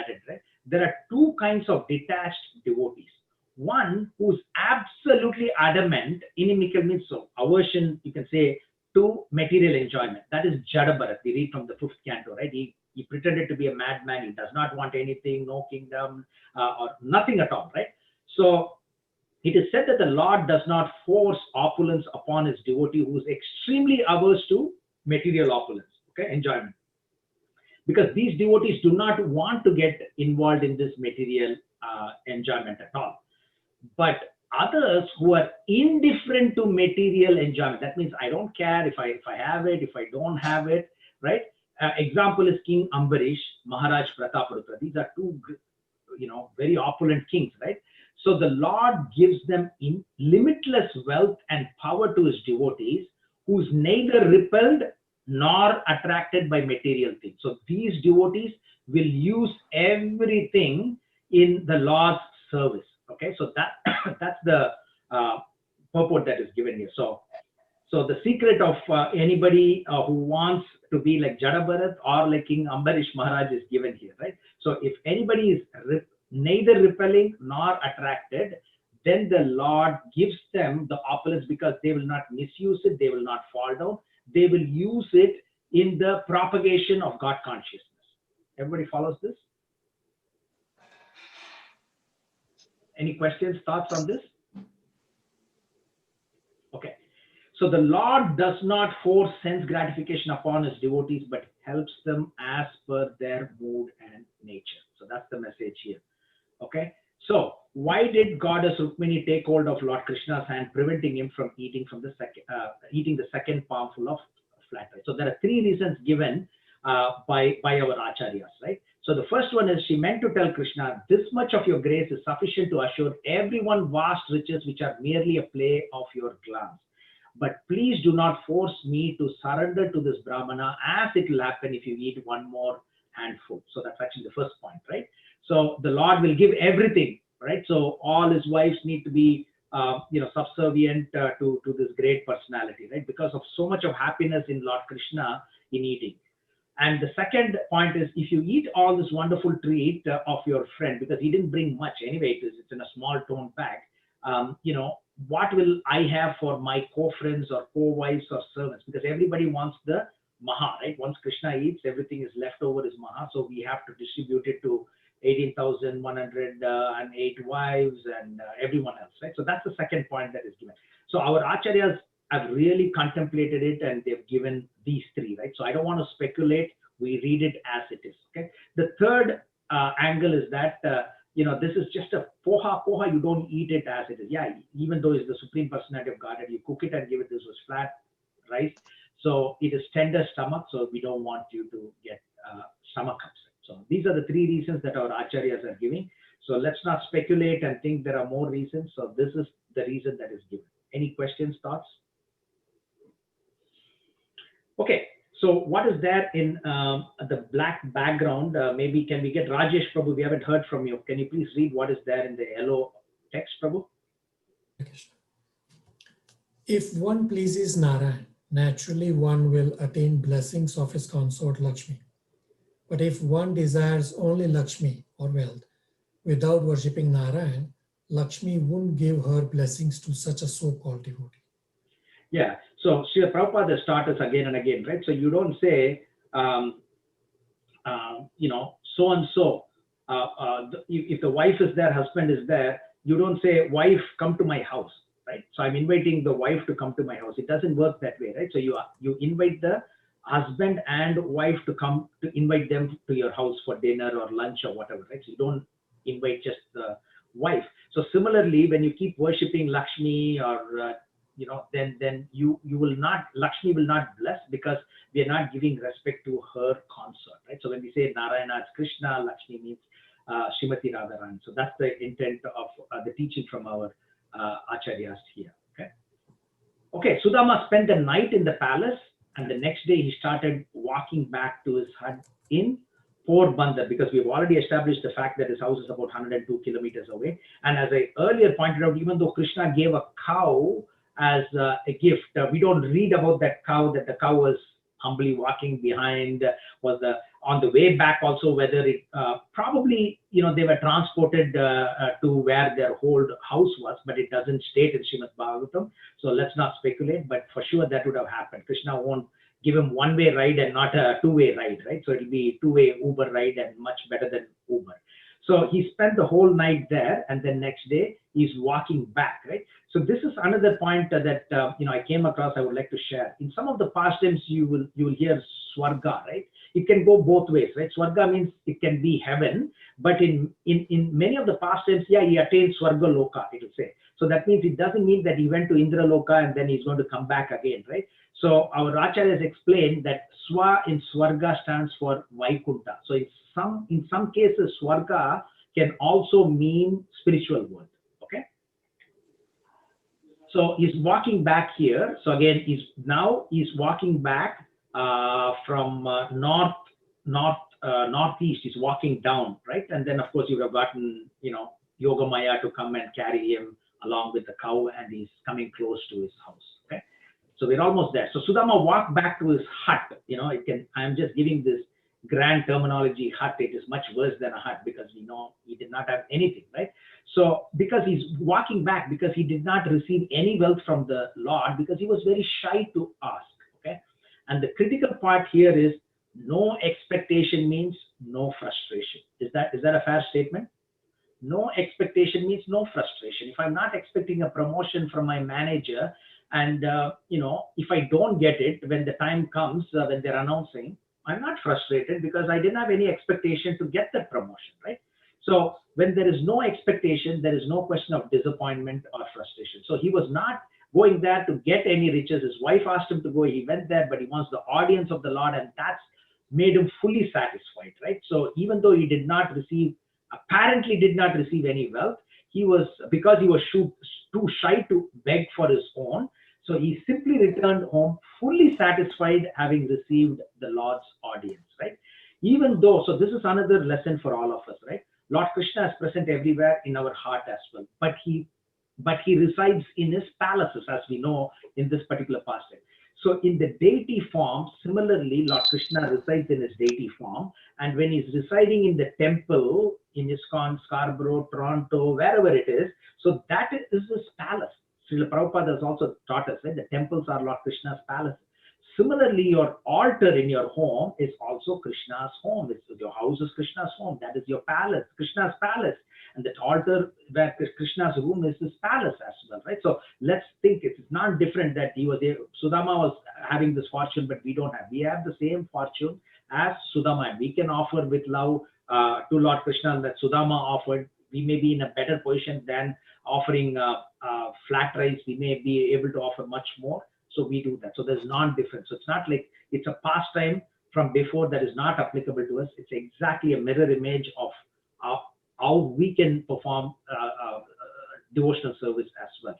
Speaker 1: added, right? There are two kinds of detached devotees. One who's absolutely adamant, inimical means so aversion, you can say, to material enjoyment. That is Jada Bharat. We read from the 5th canto, right? He pretended to be a madman. He does not want anything, no kingdom, or nothing at all, right? So it is said that the Lord does not force opulence upon his devotee who is extremely averse to material opulence, okay, enjoyment. Because these devotees do not want to get involved in this material enjoyment at all. But others who are indifferent to material enjoyment, that means I don't care if I have it, if I don't have it, right? Example is King Ambarish, Maharaj Prataparutra. These are two, very opulent kings, right? So the Lord gives them limitless wealth and power to his devotees, who's neither repelled nor attracted by material things. So these devotees will use everything in the Lord's service. Okay, so that's the purport that is given here. So the secret of anybody who wants to be like Jada Bharat or like King Ambarish Maharaj is given here, right? So if anybody is neither repelling nor attracted, then the Lord gives them the opulence, because they will not misuse it, they will not fall down, they will use it in the propagation of God consciousness. Everybody follows this? Any questions, thoughts on this? Okay. So the Lord does not force sense gratification upon his devotees, but helps them as per their mood and nature. So that's the message here. Okay. So why did Goddess Rukmini take hold of Lord Krishna's hand, preventing him from eating the second palmful of flat rice? So there are three reasons given by our acharyas, right? So the first one is, she meant to tell Krishna, this much of your grace is sufficient to assure everyone vast riches which are merely a play of your glance. But please do not force me to surrender to this Brahmana, as it will happen if you eat one more handful. So that's actually the first point, right? So the Lord will give everything, right? So all his wives need to be, subservient to this great personality, right? Because of so much of happiness in Lord Krishna in eating. And the second point is, if you eat all this wonderful treat of your friend, because he didn't bring much anyway, it's in a small toned bag, what will I have for my co-friends or co-wives or servants? Because everybody wants the maha, right? Once Krishna eats, everything is left over is maha. So we have to distribute it to 18,108 wives and everyone else, right? So that's the second point that is given. So our acharyas have really contemplated it, and they've given these three, right? So I don't want to speculate. We read it as it is, okay? The third angle is that, this is just a poha. You don't eat it as it is. Yeah, even though it's the Supreme Personality of Godhead, you cook it and give it. This was flat rice. So it is tender stomach. So we don't want you to get stomach upset. So these are the three reasons that our acharyas are giving. So let's not speculate and think there are more reasons. So this is the reason that is given. Any questions, thoughts? Okay, So what is there in the black background? Maybe can we get Rajesh Prabhu? We haven't heard from you. Can you please read what is there in the yellow text, Prabhu?
Speaker 8: If one pleases Narayan, naturally one will attain blessings of his consort Lakshmi. But if one desires only Lakshmi or wealth, without worshipping Narayan, Lakshmi wouldn't give her blessings to such a so-called devotee.
Speaker 1: Yeah, so Srila Prabhupada taught us again and again, right? So you don't say, so and so. If the wife is there, husband is there, you don't say, wife, come to my house, right? So I'm inviting the wife to come to my house. It doesn't work that way, right? So you invite the husband and wife to come, to invite them to your house for dinner or lunch or whatever, right? So you don't invite just the wife. So similarly, when you keep worshipping Lakshmi or then you will not, Lakshmi will not bless, because we are not giving respect to her consort, right? So when we say Narayana is Krishna, Lakshmi means Srimati Radharani. So that's the intent of the teaching from our acharyas here. Okay, Sudama spent the night in the palace, and the next day he started walking back to his hut in Porbandar, because we've already established the fact that his house is about 102 kilometers away. And as I earlier pointed out, even though Krishna gave a cow as a gift, we don't read about that cow, that the cow was humbly walking behind, was on the way back also, whether it probably, they were transported to where their whole house was, but it doesn't state in Srimad Bhagavatam. So let's not speculate, but for sure that would have happened. Krishna won't give him one-way ride and not a two-way ride, right? So it'll be two-way Uber ride and much better than Uber. So he spent the whole night there, and then next day he's walking back, right? So this is another point that I came across. I would like to share. In some of the pastimes, you will hear Swarga, right? It can go both ways, right? Swarga means it can be heaven, but in many of the pastimes, yeah, he attained Swarga Loka, it will say. So that means it doesn't mean that he went to Indra Loka and then he's going to come back again, right? So our Acharyas explained that Swa in Swarga stands for Vaikuntha. So in some cases, Swarga can also mean spiritual world. Okay. So he's walking back here. So again, he's walking back from northeast. He's walking down, right? And then of course you would have gotten Yogamaya to come and carry him along with the cow, and he's coming close to his house. Okay. So we're almost there. So Sudama walked back to his hut. I'm just giving this grand terminology, hut. It is much worse than a hut, because we know he did not have anything, right? So because he's walking back, because he did not receive any wealth from the Lord, because he was very shy to ask. Okay. And the critical part here is no expectation means no frustration. Is that a fair statement? No expectation means no frustration. If I'm not expecting a promotion from my manager, and if I don't get it when the time comes, when they're announcing, I'm not frustrated, because I didn't have any expectation to get that promotion, right? So when there is no expectation, there is no question of disappointment or frustration. So he was not going there to get any riches. His wife asked him to go. He went there, but he wants the audience of the Lord, and that's made him fully satisfied, right? So even though he apparently did not receive any wealth, because he was too shy to beg for his own, so he simply returned home fully satisfied, having received the Lord's audience, right? Even though, so this is another lesson for all of us, right? Lord Krishna is present everywhere in our heart as well, but he resides in his palaces, as we know in this particular pastime. So in the deity form, similarly, Lord Krishna resides in his deity form, and when he's residing in the temple, in ISKCON, Scarborough, Toronto, wherever it is, so that is his palace. Srila Prabhupada has also taught us, right? The temples are Lord Krishna's palace. Similarly, your altar in your home is also Krishna's home. Your house is Krishna's home. That is your palace, Krishna's palace. And that altar where Krishna's room is his palace as well, right? So let's think, it's not different that he was there. Sudama was having this fortune, but we don't have. We have the same fortune as Sudama. And we can offer with love to Lord Krishna that Sudama offered. We may be in a better position than offering flat rice. We may be able to offer much more. So we do that. So there's non-difference. So it's not like it's a pastime from before that is not applicable to us. It's exactly a mirror image of how we can perform devotional service as well.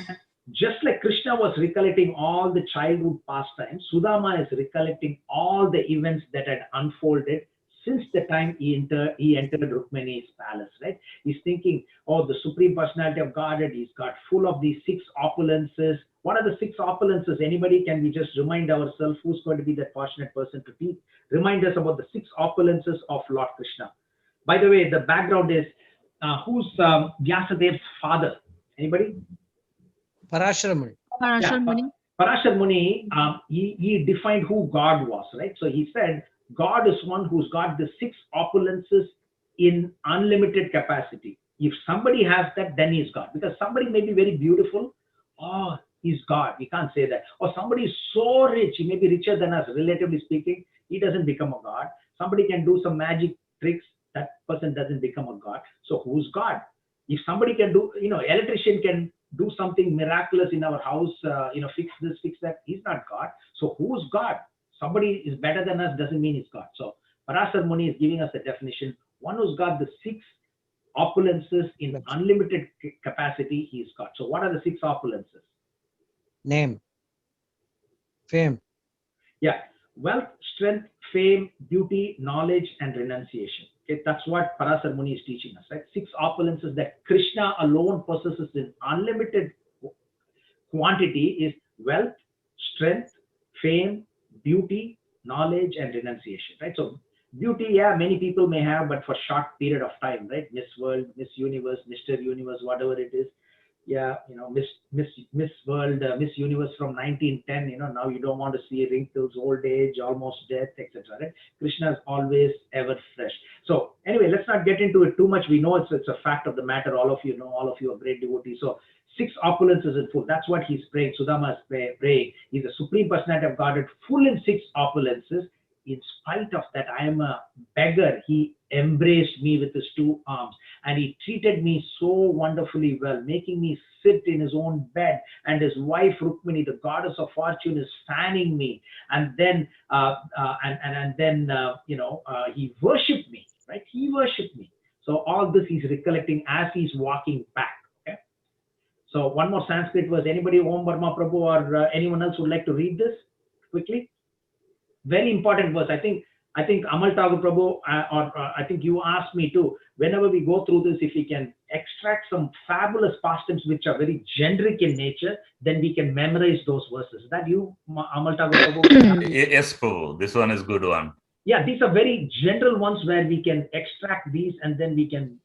Speaker 1: And just like Krishna was recollecting all the childhood pastimes, Sudama is recollecting all the events that had unfolded since the time he entered Rukmani's palace, right? He's thinking, oh, the Supreme Personality of Godhead, he's got full of these 6 opulences. What are the 6 opulences? Anybody, can we just remind ourselves who's going to be that fortunate person to teach? Remind us about the 6 opulences of Lord Krishna. By the way, the background is, who's Vyasadev's father? Anybody?
Speaker 12: Parashara Muni.
Speaker 5: Parashar Muni.
Speaker 1: Parashar Muni, he defined who God was, right? So he said, God is one who's got the 6 opulences in unlimited capacity. If somebody has that, then he's God. Because somebody may be very beautiful, oh, he's God. We can't say that. Or somebody is so rich, he may be richer than us, relatively speaking, he doesn't become a God. Somebody can do some magic tricks, that person doesn't become a God. So who's God? If somebody can do, electrician can do something miraculous in our house, fix this, fix that, he's not God. So who's God? Somebody is better than us doesn't mean he's God. So Parashar Muni is giving us the definition. One who's got the 6 opulences in unlimited capacity, he's God. So what are the 6 opulences?
Speaker 12: Name. Fame.
Speaker 1: Yeah. Wealth, strength, fame, beauty, knowledge, and renunciation. Okay, that's what Parashar Muni is teaching us, right? 6 opulences that Krishna alone possesses in unlimited quantity is wealth, strength, fame, beauty, knowledge, and renunciation, right? So beauty, yeah, many people may have, but for short period of time, right? Miss World, Miss Universe, Mr. Universe, whatever it is. Yeah, Miss World, Miss Universe from 1910, now you don't want to see wrinkles, old age, almost death, etc. Right? Krishna is always ever fresh. So anyway, let's not get into it too much. We know it's a fact of the matter. All of you know, all of you are great devotees. So 6 opulences in full. That's what he's praying. Sudama is praying. He's the Supreme Personality of Godhead, full in 6 opulences. In spite of that, I am a beggar. He embraced me with his 2 arms and he treated me so wonderfully well, making me sit in his own bed, and his wife Rukmini, the goddess of fortune, is fanning me, and then he worshipped me, right? He worshipped me. So all this he's recollecting as he's walking back. Okay. So one more Sanskrit verse. Anybody, Om Brahma Prabhu or anyone else would like to read this quickly? Very important verse. I think Amal Thakur Prabhu, I think you asked me too, whenever we go through this, if we can extract some fabulous pastimes which are very generic in nature, then we can memorize those verses. Is that you, Amal Thakur Prabhu?
Speaker 10: Yes, Prabhu. This one is good one.
Speaker 1: Yeah, these are very general ones where we can extract these and then we can,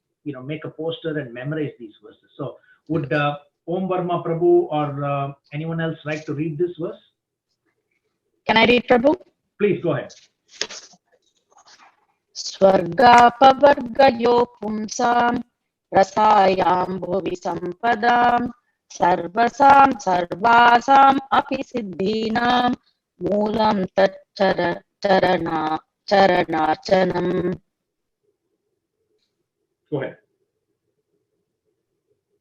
Speaker 1: make a poster and memorize these verses. So would Om Varma Prabhu or anyone else like to read this verse?
Speaker 9: Can I read, Prabhu?
Speaker 1: Please go ahead.
Speaker 9: Swargapavargayo pumsam rasayam bhuvi sampadam sarvasam sarvasam api siddhinam moolam tat charanarchanam.
Speaker 1: Go ahead.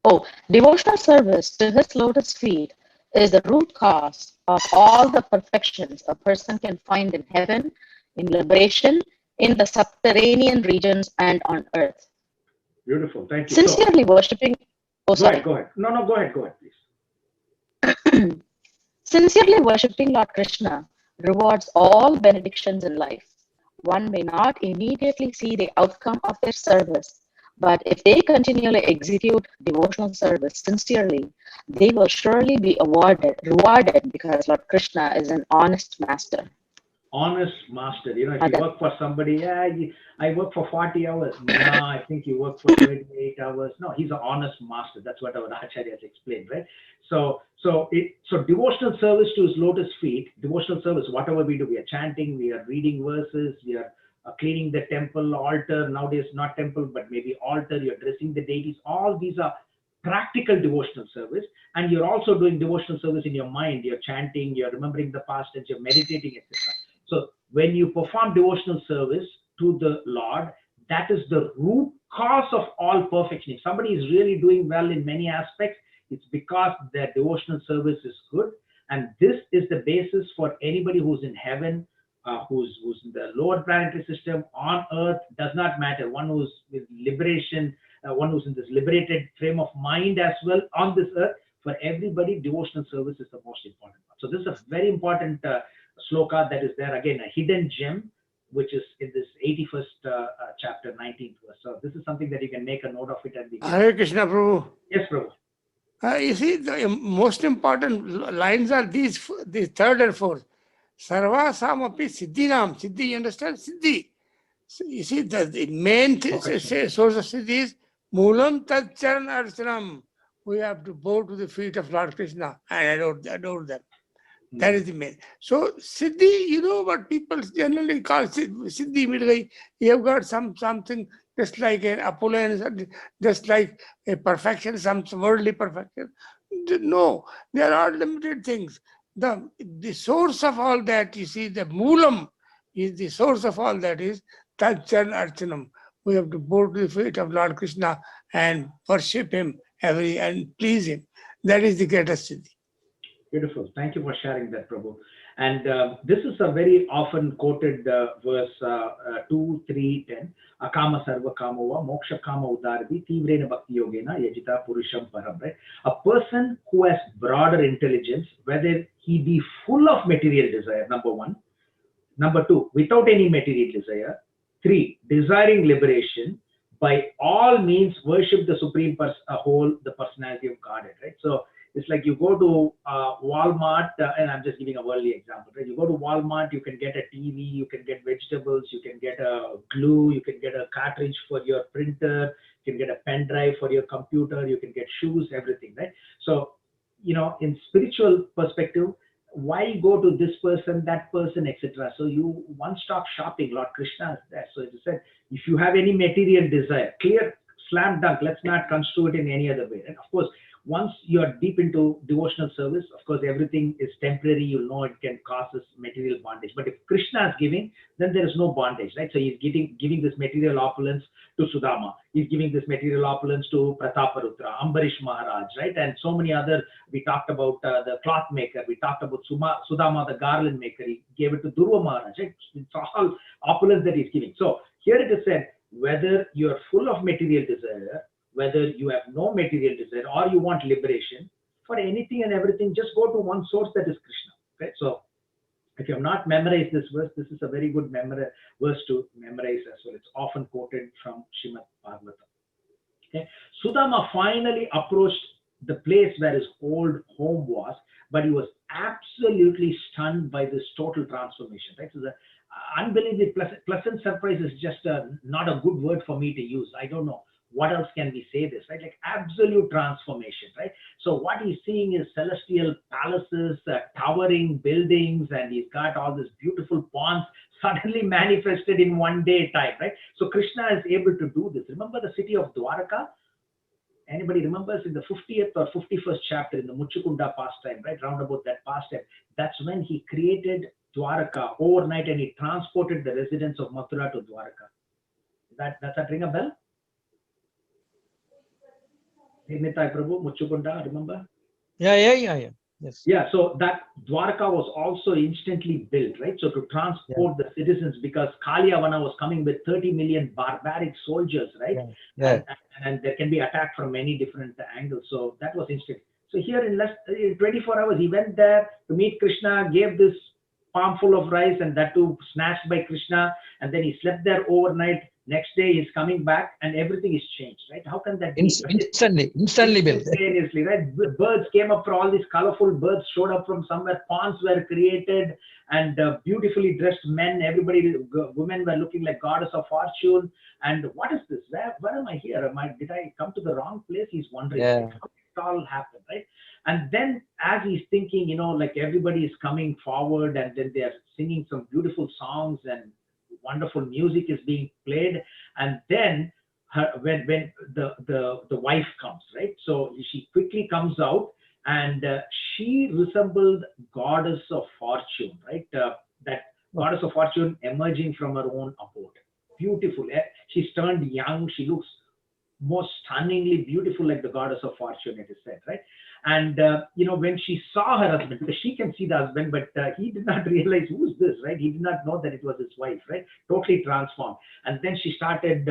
Speaker 9: Oh, devotional service to his lotus feet is the root cause of all the perfections a person can find in heaven, in liberation, in the subterranean regions, and on earth.
Speaker 1: Beautiful. Thank you.
Speaker 9: Sincerely worshipping. Oh, sorry.
Speaker 1: Go ahead. No, go ahead, please.
Speaker 9: Sincerely worshipping Lord Krishna rewards all benedictions in life. One may not immediately see the outcome of their service, but if they continually execute devotional service sincerely, they will surely be rewarded because Lord Krishna is an honest master.
Speaker 1: Honest master. If you work for somebody, I work for 40 hours. No, I think you work for 28 hours. No, he's an honest master. That's what our acharyas explained, right? So devotional service to his lotus feet, devotional service, whatever we do, we are chanting, we are reading verses, we are cleaning the temple, altar, nowadays not temple, but maybe altar, you're dressing the deities. All these are practical devotional service, and you're also doing devotional service in your mind. You're chanting, you're remembering the past tense, you're meditating, etc. So when you perform devotional service to the Lord, that is the root cause of all perfection. If somebody is really doing well in many aspects, it's because their devotional service is good, and this is the basis for anybody who's in heaven, who's in the lower planetary system, on earth, does not matter. One who's with liberation, one who's in this liberated frame of mind as well on this earth. For everybody, devotional service is the most important part. So this is a very important sloka that is there. Again, a hidden gem, which is in this 81st chapter, 19th verse. So this is something that you can make a note of it. And we can...
Speaker 7: Hare Krishna, Prabhu.
Speaker 1: Yes, Prabhu.
Speaker 7: You see, the most important lines are these third and fourth. Sarva samapi siddhinam. Siddhi, you understand? Siddhi. So you see, the main source of siddhi is Moolam Tat Charan Archanam. We have to bow to the feet of Lord Krishna and adore them. That is the main. So siddhi, you know what people generally call siddhi. You have got something just like an opulence, just like a perfection, some worldly perfection. No, there are limited things. The source of all that, you see, the moolam is the source of all that is Tatchan Archanam. We have to bow to the feet of Lord Krishna and worship him and please him. That is the greatest siddhi.
Speaker 1: Beautiful. Thank you for sharing that, Prabhu. And this is a very often quoted verse 2, 3, 10. Akama sarva kamova moksha kama udardi tivrena bhakti yogena yajita purusham param. Right? A person who has broader intelligence, whether he be full of material desire, number one. Number two, without any material desire. 3, desiring liberation, by all means worship the supreme whole, the personality of Godhead. Right? So it's like you go to Walmart, and I'm just giving a worldly example, right? You go to Walmart, you can get a TV, you can get vegetables, you can get a glue, you can get a cartridge for your printer, you can get a pen drive for your computer, you can get shoes, everything, right? So, you know, in spiritual perspective, why go to this person, that person, etc.? So you one-stop shopping, Lord Krishna is there. So as I said, if you have any material desire, clear, slam dunk, let's not construe it in any other way. And of course, once you are deep into devotional service, of course, everything is temporary. You know it can cause us material bondage. But if Krishna is giving, then there is no bondage, right? So he's giving this material opulence to Sudama. He's giving this material opulence to Prataparutra, Ambarish Maharaj, right? And so many other, we talked about the cloth maker. We talked about Sudama, the garland maker. He gave it to Durva Maharaj, right? It's all opulence that he's giving. So here it is said, whether you are full of material desire, whether you have no material desire or you want liberation, for anything and everything, just go to one source, that is Krishna. Okay, so if you have not memorized this verse, this is a very good verse to memorize as well. It's often quoted from Srimad Bhagavatam. Okay, Sudama finally approached the place where his old home was, but he was absolutely stunned by this total transformation. Right? So the unbelievably pleasant surprise is just not a good word for me to use. I don't know. What else can we say this, right? Like absolute transformation, right? So what he's seeing is celestial palaces, towering buildings, and he's got all this beautiful ponds suddenly manifested in one day time, right? So Krishna is able to do this. Remember the city of Dwaraka? Anybody remembers in the 50th or 51st chapter in the Muchukunda pastime, right? Round about that pastime. That's when he created Dwaraka overnight and he transported the residents of Mathura to Dwaraka. Does that ring a bell? Nitai Prabhu, Muchukunda, remember?
Speaker 12: Yeah. Yes.
Speaker 1: Yeah, so that Dwaraka was also instantly built, right? So to transport the citizens, because Kalyavana was coming with 30 million barbaric soldiers, right? And there can be attack from many different angles. So that was instant. So here in 24 hours, he went there to meet Krishna, gave this palm full of rice, and that too snatched by Krishna. And then he slept there overnight. Next day he's coming back and everything is changed, right? How can that be?
Speaker 12: Instantly built.
Speaker 1: Instantaneously, right? Birds came up, for all these colorful birds showed up from somewhere, ponds were created, and beautifully dressed men, women were looking like goddess of fortune. And what is this? Where am I here? Did I come to the wrong place? He's wondering. How did it all happen, right? And then as he's thinking, you know, like everybody is coming forward and then they're singing some beautiful songs and wonderful music is being played, and then when the wife comes, right? So she quickly comes out, and she resembled goddess of fortune, right? That goddess of fortune emerging from her own abode. Beautiful. She's turned young. She looks most stunningly beautiful, like the goddess of fortune, it is said, right? And when she saw her husband, because she can see the husband, but he did not realize who's this, right? He did not know that it was his wife, right? Totally transformed. And then she started,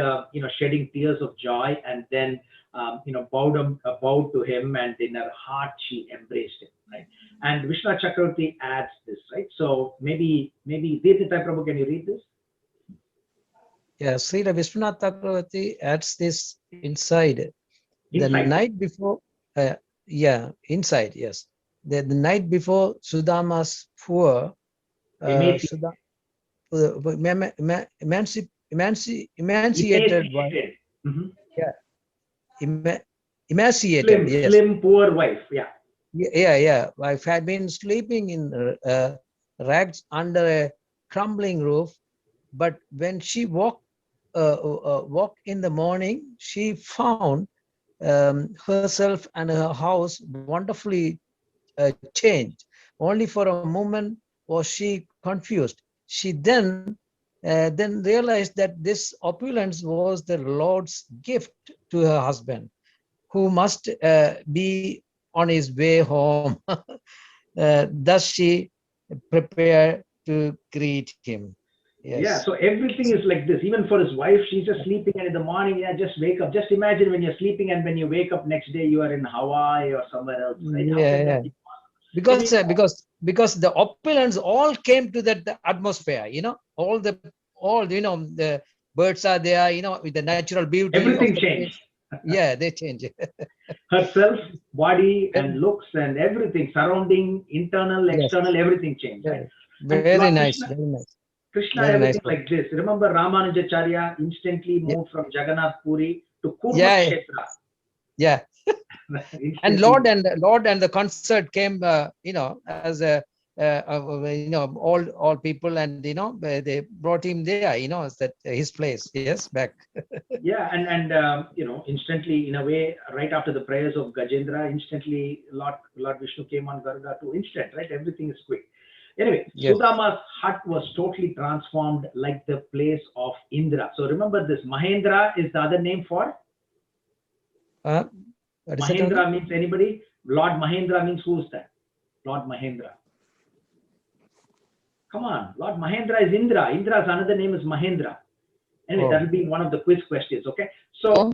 Speaker 1: shedding tears of joy, and then bowed to him, and in her heart she embraced him, right? And Vishnu Chakravarti adds this, right? So maybe Detached Prabhu, can you read this?
Speaker 12: Yeah, Srila Vishwanath Chakravarti adds this inside. The night before, inside, yes. The night before Sudama's poor, emaciated wife. Emaciated, yes.
Speaker 1: Slim, poor wife,
Speaker 12: Wife had been sleeping in rags under a crumbling roof, but when she woke in the morning, she found herself and her house wonderfully changed. Only for a moment was she confused. She then realized that this opulence was the Lord's gift to her husband, who must be on his way home. Thus she prepared to greet him. Yes.
Speaker 1: Yeah, so everything is like this. Even for his wife, she's just sleeping, and in the morning, just wake up. Just imagine when you're sleeping, and when you wake up next day, you are in Hawaii or somewhere else, right?
Speaker 12: Yeah. Because the opulence all came to that atmosphere, all the birds are there, with the natural beauty.
Speaker 1: Everything changed.
Speaker 12: Yeah, they change.
Speaker 1: Herself, body, and looks, and everything, surrounding, internal, external, everything changed. Right?
Speaker 12: Very nice, very nice.
Speaker 1: Krishna, everything like this. Remember, Ramanujacharya instantly moved from Jagannath Puri to Kurukshetra.
Speaker 12: Yeah. And Lord and the concert came, as all people, and they brought him there, that his place. Yes, back.
Speaker 1: Yeah, and instantly, in a way, right after the prayers of Gajendra, instantly Lord Vishnu came on Garuda to instant, right? Everything is quick. Anyway, yes. Sudama's hut was totally transformed like the place of Indra. So remember this, Mahendra is the other name for? Mahendra means anybody? Lord Mahendra means who's that? Lord Mahendra. Come on, Lord Mahendra is Indra. Indra's another name is Mahendra. Anyway, that will be one of the quiz questions, okay? So,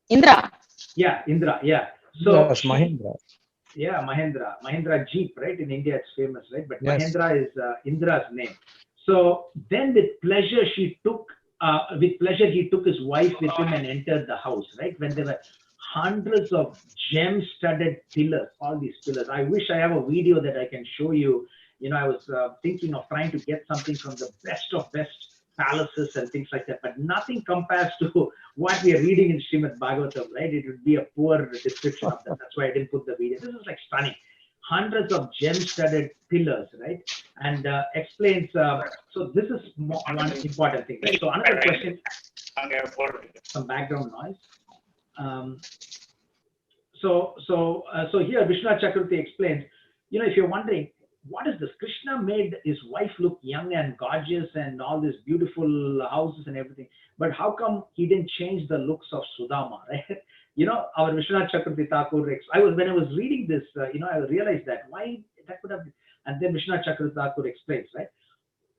Speaker 9: Indra.
Speaker 1: Yeah, Indra, yeah. So,
Speaker 12: yes, Mahendra.
Speaker 1: Yeah, Mahindra Jeep, right? In India, it's famous, right? But yes. Mahendra is Indra's name. So then, with pleasure, he took his wife with him and entered the house, right? When there were hundreds of gem-studded pillars, all these pillars. I wish I have a video that I can show you. I was thinking of trying to get something from the best of best palaces and things like that, but nothing compares to what we are reading in Srimad Bhagavatam, right? It would be a poor description of that. That's why I didn't put the video. This is like stunning. Hundreds of gem-studded pillars, right? And explains, so this is one important thing, right? So another question, some background noise. So here Vishnu Chakravarti explains, if you're wondering, what is this? Krishna made his wife look young and gorgeous and all these beautiful houses and everything. But how come he didn't change the looks of Sudama, right? Our Vishwanath Chakravarti Thakur, when I was reading this, I realized that why that could have been. And then Vishwanath Chakravarti Thakur explains, right?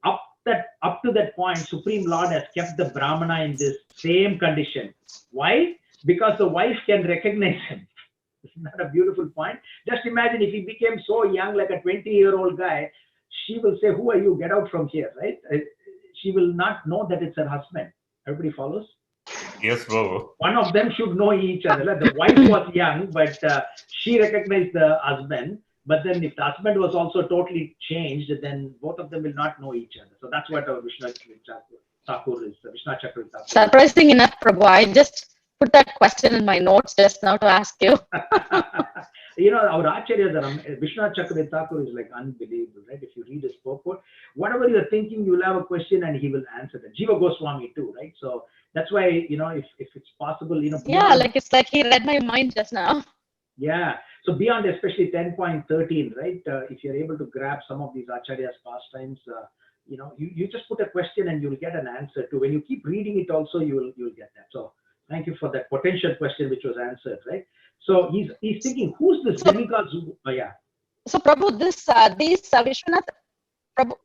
Speaker 1: Up to that point, Supreme Lord has kept the Brahmana in this same condition. Why? Because the wife can recognize him. Isn't that a beautiful point? Just imagine if he became so young, like a 20-year-old guy, she will say, who are you? Get out from here, right? She will not know that it's her husband. Everybody follows?
Speaker 10: Yes, Prabhu.
Speaker 1: One of them should know each other. The wife was young, but she recognized the husband. But then if the husband was also totally changed, then both of them will not know each other. So that's what our Vishnu Thakur is, Vishnu Chakravarti Thakur.
Speaker 9: Surprising enough, Prabhu, I just put that question in my notes just now to ask you.
Speaker 1: Our Acharyas, Vishnu Chakravarti Thakur is like unbelievable, right? If you read his purport, whatever you're thinking, you'll have a question and he will answer that. Jiva Goswami too, right? So that's why, if it's possible,
Speaker 9: yeah, it's like he read my mind just now.
Speaker 1: Yeah. So beyond especially 10.13, right? If you're able to grab some of these Acharyas pastimes, you just put a question and you'll get an answer too. When you keep reading it also, you'll get that. So Thank you for that potential question which was answered, right? So he's thinking, who's this demigods? Yeah.
Speaker 9: So Prabhu, these Vishwanath, Prabhu,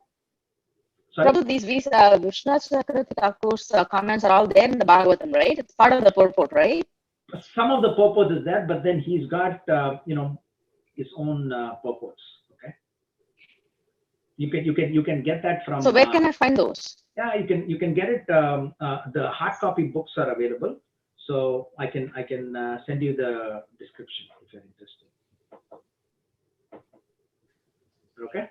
Speaker 1: Sorry?
Speaker 9: Prabhu, these Vishwanath Chakravarti Thakur's comments are all there in the Bhagavatam, right? It's part of the purport, right?
Speaker 1: Some of the purport is there, but then he's got his own purports. Okay. You can get that from.
Speaker 9: So where can I find those?
Speaker 1: Yeah, you can get it. The hard copy books are available, so I can send you the description if you're interested. Okay.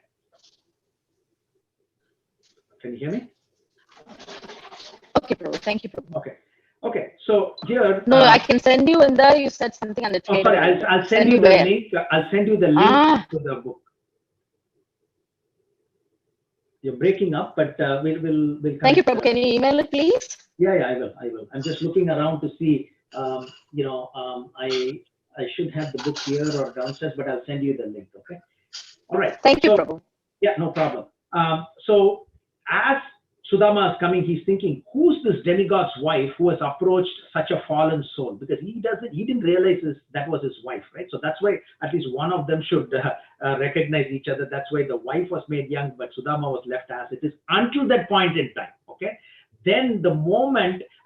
Speaker 1: Can you hear me?
Speaker 9: Okay, Prabhu. Thank you, Prabhu.
Speaker 1: Okay. Okay. So here.
Speaker 9: No, I can send you in there. You said something on the trade.
Speaker 1: Oh, sorry. I'll send you the link. I'll send you the link to the book. You're breaking up, but we'll
Speaker 9: Thank you, Prabhu. Can you email it, please?
Speaker 1: Yeah, I will. I'm just looking around to see. I should have the book here or downstairs, but I'll send you the link. Okay. All right.
Speaker 9: Thank you, Prabhu.
Speaker 1: Yeah, no problem. So as Sudama is coming, he's thinking, who's this demigod's wife who has approached such a fallen soul? Because he didn't realize that was his wife, right? So that's why at least one of them should recognize each other. That's why the wife was made young, but Sudama was left as it is until that point in time, okay? Then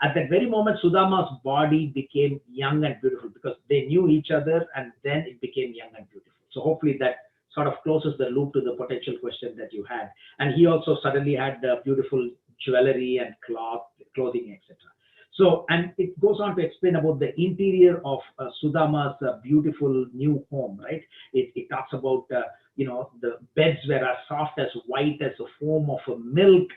Speaker 1: at that very moment, Sudama's body became young and beautiful because they knew each other, and then it became young and beautiful. So hopefully that sort of closes the loop to the potential question that you had. And he also suddenly had beautiful jewelry and clothing, etc. So, and it goes on to explain about the interior of Sudama's beautiful new home, right? It talks about, the beds were as soft as white as the foam of a milk,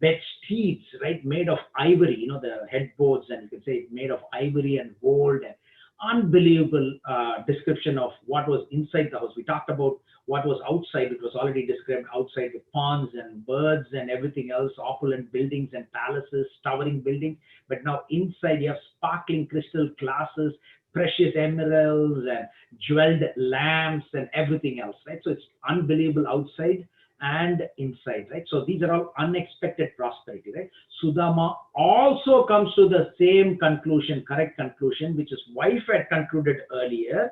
Speaker 1: bed sheets, right? Made of ivory, the headboards, and you can say it's made of ivory and gold, and unbelievable description of what was inside the house. We talked about what was outside. It was already described outside with ponds and birds and everything else, opulent buildings and palaces, towering buildings. But now inside you have sparkling crystal glasses, precious emeralds and jeweled lamps and everything else, right? So it's unbelievable outside and inside, right? So these are all unexpected prosperity, right? Sudama also comes to the same conclusion, correct conclusion, which his wife had concluded earlier,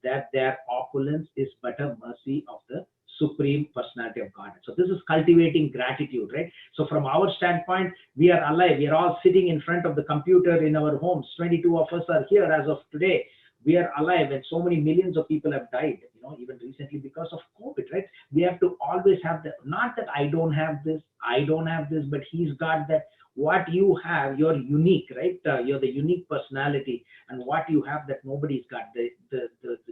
Speaker 1: that their opulence is but a mercy of the Supreme Personality of Godhead. So this is cultivating gratitude, right? So from our standpoint, we are alive. We are all sitting in front of the computer in our homes. 22 of us are here as of today. We are alive, and so many millions of people have died, even recently because of COVID, right? We have to always have that, not that I don't have this, but he's got that. What you have, you're unique, right? You're the unique personality, and what you have that nobody's got. The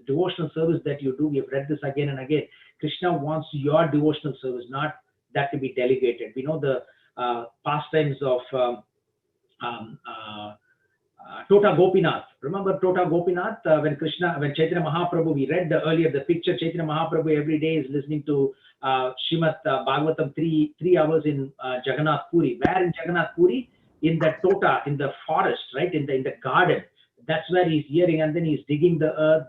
Speaker 1: devotional service that you do, we have read this again and again. Krishna wants your devotional service, not that to be delegated. We know the pastimes of Tota Gopinath. Remember Tota Gopinath? When Chaitanya Mahaprabhu, we read earlier the picture, Chaitanya Mahaprabhu every day is listening to Srimad Bhagavatam 3 hours in Jagannath Puri. Where in Jagannath Puri? In the Tota, in the forest, right? In the garden. That's where he's hearing, and then he's digging the earth,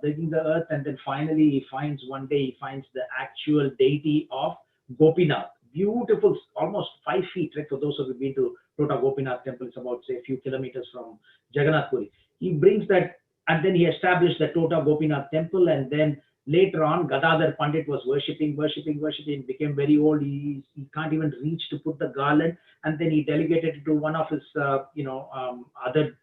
Speaker 1: and then finally he finds the actual deity of Gopinath. Beautiful, almost 5 feet, right? For those of you who've been to Tota Gopinath temple, it's about, say, a few kilometers from Jagannath Puri. He brings that, and then he established the Tota Gopinath temple, and then later on, Gadadhar Pandit was worshipping, became very old. He can't even reach to put the garland, and then he delegated it to one of his, other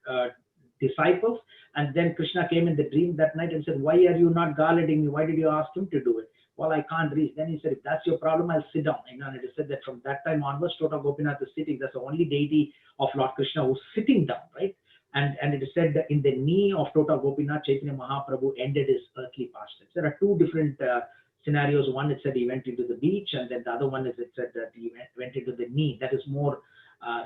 Speaker 1: disciples. And then Krishna came in the dream that night and said, "Why are you not garlanding me? Why did you ask him to do it?" "Well, I can't reach." Then he said, "If that's your problem, I'll sit down." And it is said that from that time onwards, Tota Gopinath is sitting. That's the only deity of Lord Krishna who's sitting down, right? And it is said that in the knee of Tota Gopinath, Chaitanya Mahaprabhu ended his earthly pastimes. There are two different scenarios. One, it said he went into the beach, and then the other one is it said that he went into the knee. That is more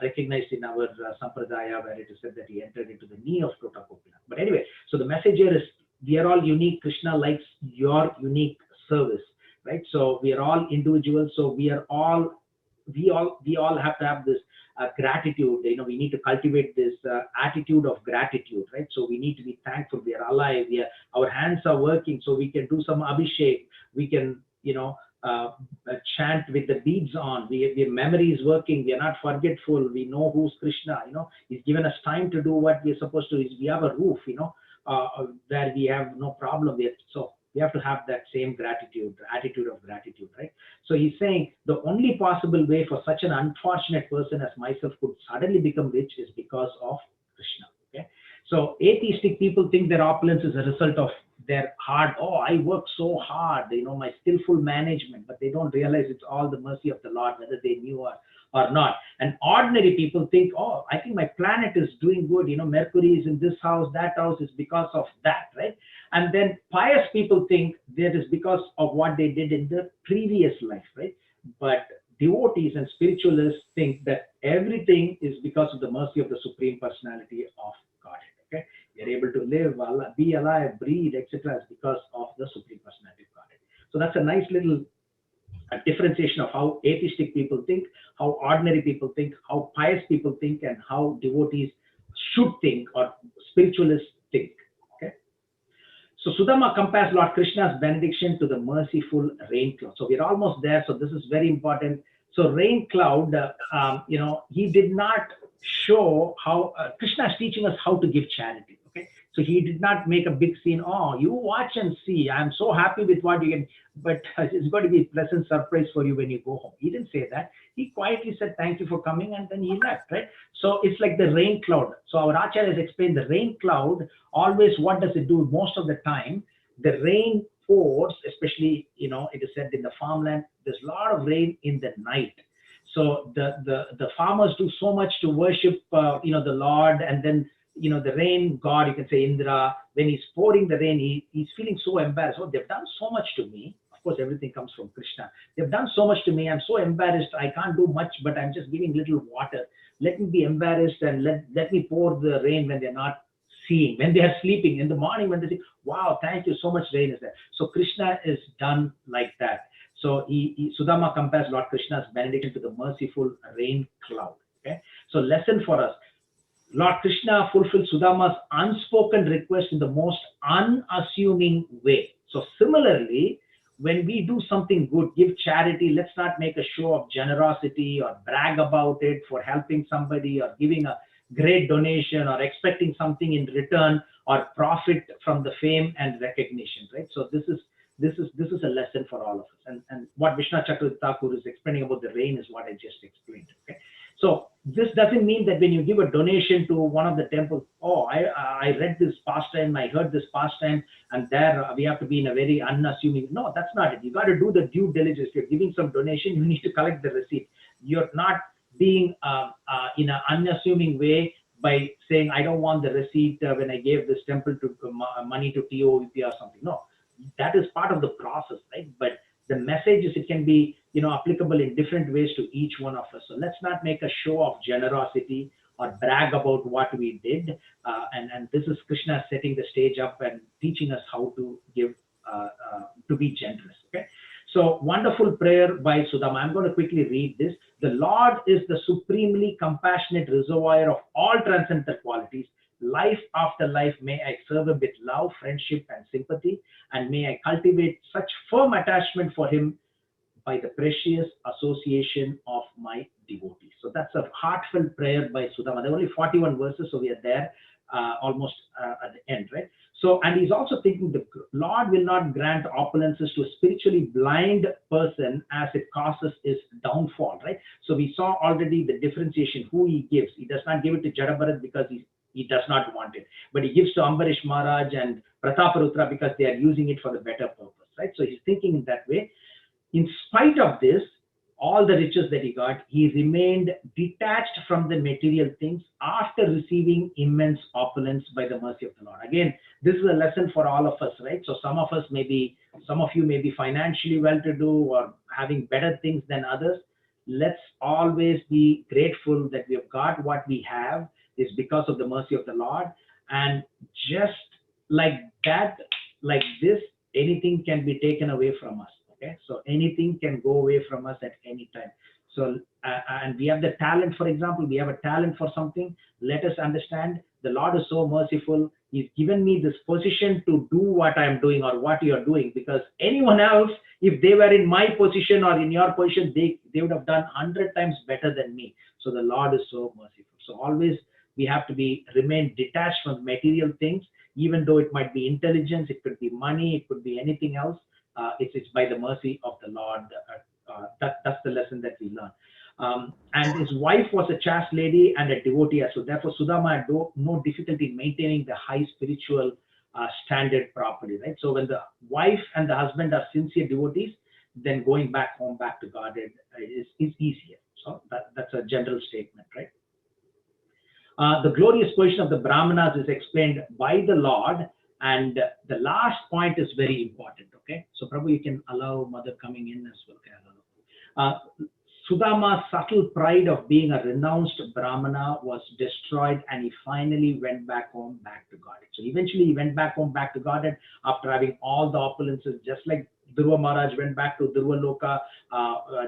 Speaker 1: recognized in our Sampradaya, where it is said that he entered into the knee of Tota Gopinath. But anyway, so the message here is, we are all unique. Krishna likes your unique service, right? So we are all individuals. So we all have to have this gratitude. We need to cultivate this attitude of gratitude, right? So we need to be thankful. We are alive. Our hands are working, so we can do some abhishek. We can, chant with the beads on. Our memory is working. We are not forgetful. We know who's Krishna. He's given us time to do what we're supposed to. We have a roof, where we have no problem with. So we have to have that same attitude of gratitude, right? So he's saying the only possible way for such an unfortunate person as myself could suddenly become rich is because of Krishna. Okay. So atheistic people think their opulence is a result of their hard, I work so hard, my skillful management, but they don't realize it's all the mercy of the Lord, whether they knew or not. And ordinary people think, I think my planet is doing good, Mercury is in this house, that house is because of that, right? And then pious people think that is because of what they did in the previous life, right? But devotees and spiritualists think that everything is because of the mercy of the Supreme Personality of Godhead. Okay, you're able to live, be alive, breathe, etc. is because of the Supreme Personality of Godhead. So that's a nice little differentiation of how atheistic people think, how ordinary people think, how pious people think, and how devotees should think or spiritualists think. Okay. So Sudama compares Lord Krishna's benediction to the merciful rain cloud. So we're almost there. So this is very important. So rain cloud, he did not show how Krishna is teaching us how to give charity. Okay, so he did not make a big scene. You watch and see. I'm so happy with what you get, but it's going to be a pleasant surprise for you when you go home. He didn't say that. He quietly said, "Thank you for coming," and then he left. Right. So it's like the rain cloud. So our Acharya has explained the rain cloud. Always, what does it do? Most of the time, the rain pours, especially it is said in the farmland. There's a lot of rain in the night. So the farmers do so much to worship, the Lord, and then, the rain god, you can say Indra, when he's pouring the rain, he's feeling so embarrassed. They've done so much to me. Of course, everything comes from Krishna. They've done so much to me. I'm so embarrassed. I can't do much, but I'm just giving little water. Let me be embarrassed and let me pour the rain when they're not seeing, when they are sleeping. In the morning, when they say, wow, thank you, so much rain is there. So Krishna is done like that. So Sudama compares Lord Krishna's benediction to the merciful rain cloud. Okay, so lesson for us: Lord Krishna fulfilled Sudama's unspoken request in the most unassuming way. So similarly, when we do something good, give charity, let's not make a show of generosity or brag about it for helping somebody or giving a great donation or expecting something in return or profit from the fame and recognition. Right. So this is a lesson for all of us. And what Vishnu Chakravarti Thakur is explaining about the rain is what I just explained. Okay. So this doesn't mean that when you give a donation to one of the temples, I read this pastime, I heard this pastime, and there we have to be in a very unassuming. No, that's not it. You got to do the due diligence. If you're giving some donation, you need to collect the receipt. You're not being in an unassuming way by saying, I don't want the receipt when I gave this temple to money to TOVP or something. No. That is part of the process, right? But the message is it can be, applicable in different ways to each one of us. So let's not make a show of generosity or brag about what we did. And this is Krishna setting the stage up and teaching us how to give, to be generous. Okay. So wonderful prayer by Sudama. I'm going to quickly read this. The Lord is the supremely compassionate reservoir of all transcendental qualities. Life after life, may I serve him with love, friendship, and sympathy, and may I cultivate such firm attachment for him by the precious association of my devotees. So that's a heartfelt prayer by Sudama. There are only 41 verses, so we are there almost at the end, right? So, and he's also thinking the Lord will not grant opulences to a spiritually blind person as it causes his downfall, right? So we saw already the differentiation, who he gives. He does not give it to Jadabharat because he does not want it, but he gives to Ambarish Maharaj and Prataparutra because they are using it for the better purpose, right? So he's thinking in that way. In spite of this, all the riches that he got, he remained detached from the material things after receiving immense opulence by the mercy of the Lord. Again, this is a lesson for all of us, right? So some of you may be financially well-to-do or having better things than others. Let's always be grateful that we have got what we have is because of the mercy of the Lord. And just like that, like this, anything can be taken away from us. Okay, so anything can go away from us at any time. So, and we have the talent, for example, we have a talent for something. Let us understand the Lord is so merciful. He's given me this position to do what I'm doing or what you're doing, because anyone else, if they were in my position or in your position, they would have done 100 times better than me. So the Lord is so merciful. So always we have to remain detached from material things, even though it might be intelligence, it could be money, it could be anything else. It's by the mercy of the Lord. That's the lesson that we learn. And his wife was a chaste lady and a devotee, so therefore Sudama had no difficulty in maintaining the high spiritual standard properly, right? So when the wife and the husband are sincere devotees, then going back home, back to Godhead is easier. So that's a general statement, right? The glorious position of the Brahmanas is explained by the Lord, and the last point is very important, okay? So Prabhu, you can allow Mother coming in as well. Okay? Sudama's subtle pride of being a renounced Brahmana was destroyed, and he finally went back home, back to Godhead. So eventually he went back home, back to Godhead after having all the opulences, just like Dhruva Maharaj went back to Dhruva Loka,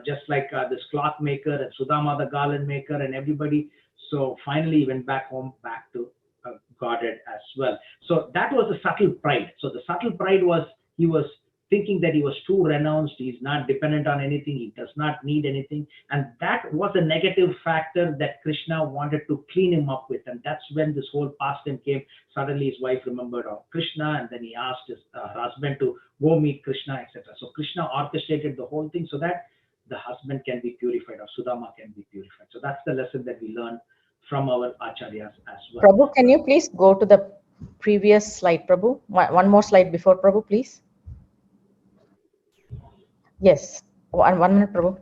Speaker 1: just like this cloth maker and Sudama the garland maker and everybody. So finally he went back home, back to Godhead as well. So that was the subtle pride. So the subtle pride was he was thinking that he was too renounced, he's not dependent on anything, he does not need anything. And that was a negative factor that Krishna wanted to clean him up with. And that's when this whole pastime came. Suddenly his wife remembered of Krishna, and then he asked his husband to go meet Krishna, etc. So Krishna orchestrated the whole thing so that the husband can be purified, or Sudama can be purified. So that's the lesson that we learned from our acharyas as well.
Speaker 9: Prabhu, can you please go to the previous slide, Prabhu? One more slide before, Prabhu, please. Yes, 1 minute, Prabhu.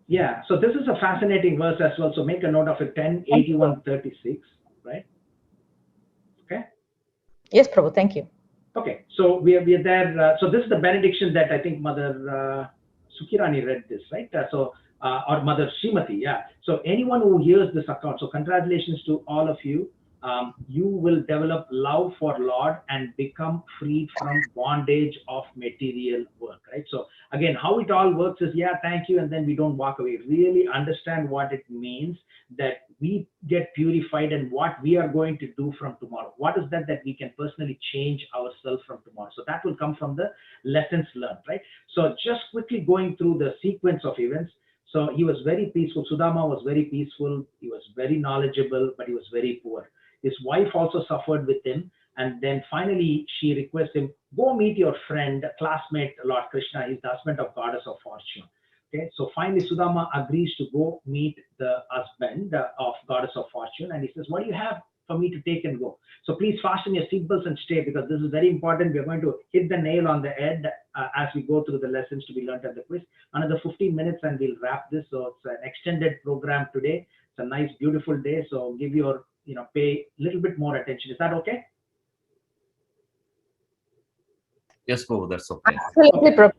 Speaker 1: Yeah, so this is a fascinating verse as well. So make a note of it, 10:81:36, right? Okay.
Speaker 9: Yes, Prabhu, thank you.
Speaker 1: Okay, so we are there. So this is the benediction that I think Mother Sukirani read this, right? Or Mother Srimati, yeah. So anyone who hears this account, so congratulations to all of you. You will develop love for Lord and become freed from bondage of material work, right? So again, how it all works is, yeah, thank you, and then we don't walk away. Really understand what it means that we get purified and what we are going to do from tomorrow. What is that we can personally change ourselves from tomorrow? So that will come from the lessons learned, right? So just quickly going through the sequence of events. So he was very peaceful. Sudama was very peaceful. He was very knowledgeable, but he was very poor. His wife also suffered with him. And then finally, she requests him, go meet your friend, classmate, Lord Krishna. He's the husband of Goddess of Fortune. Okay, so finally, Sudama agrees to go meet the husband of Goddess of Fortune. And he says, what do you have for me to take and go? So please fasten your seatbelts and stay, because this is very important. We're going to hit the nail on the head as we go through the lessons to be learned at the quiz. Another 15 minutes and we'll wrap this. So it's an extended program today. It's a nice, beautiful day. So give your, pay a little bit more attention. Is that okay?
Speaker 10: Yes, Prabhu, that's okay.
Speaker 9: Absolutely, Prabhu.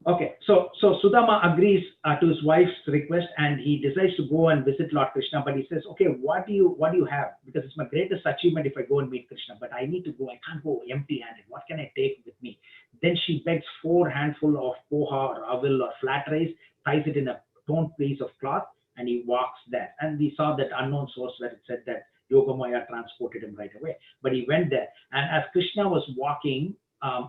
Speaker 1: Okay, so Sudama agrees to his wife's request, and he decides to go and visit Lord Krishna. But he says, okay, what do you have? Because it's my greatest achievement if I go and meet Krishna. But I need to go. I can't go empty-handed. What can I take with me? Then she begs 4 handfuls of poha or avil or flat rice, ties it in a torn piece of cloth, and he walks there. And we saw that unknown source where it said that Yogamaya transported him right away. But he went there, and as Krishna was walking,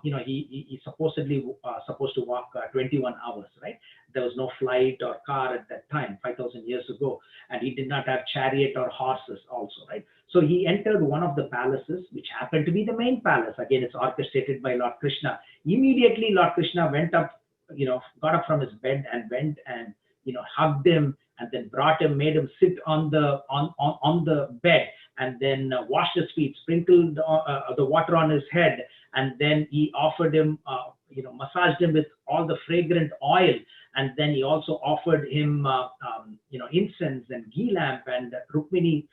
Speaker 1: he supposedly supposed to walk 21 hours, right? There was no flight or car at that time, 5,000 years ago, and he did not have chariot or horses also, right? So he entered one of the palaces, which happened to be the main palace. Again, it's orchestrated by Lord Krishna. Immediately, Lord Krishna went up, got up from his bed and went and hugged him, and then brought him, made him sit on the bed, and then washed his feet, sprinkled the water on his head, and then he offered him, massaged him with all the fragrant oil, and then he also offered him, incense and ghee lamp, and Rukmini,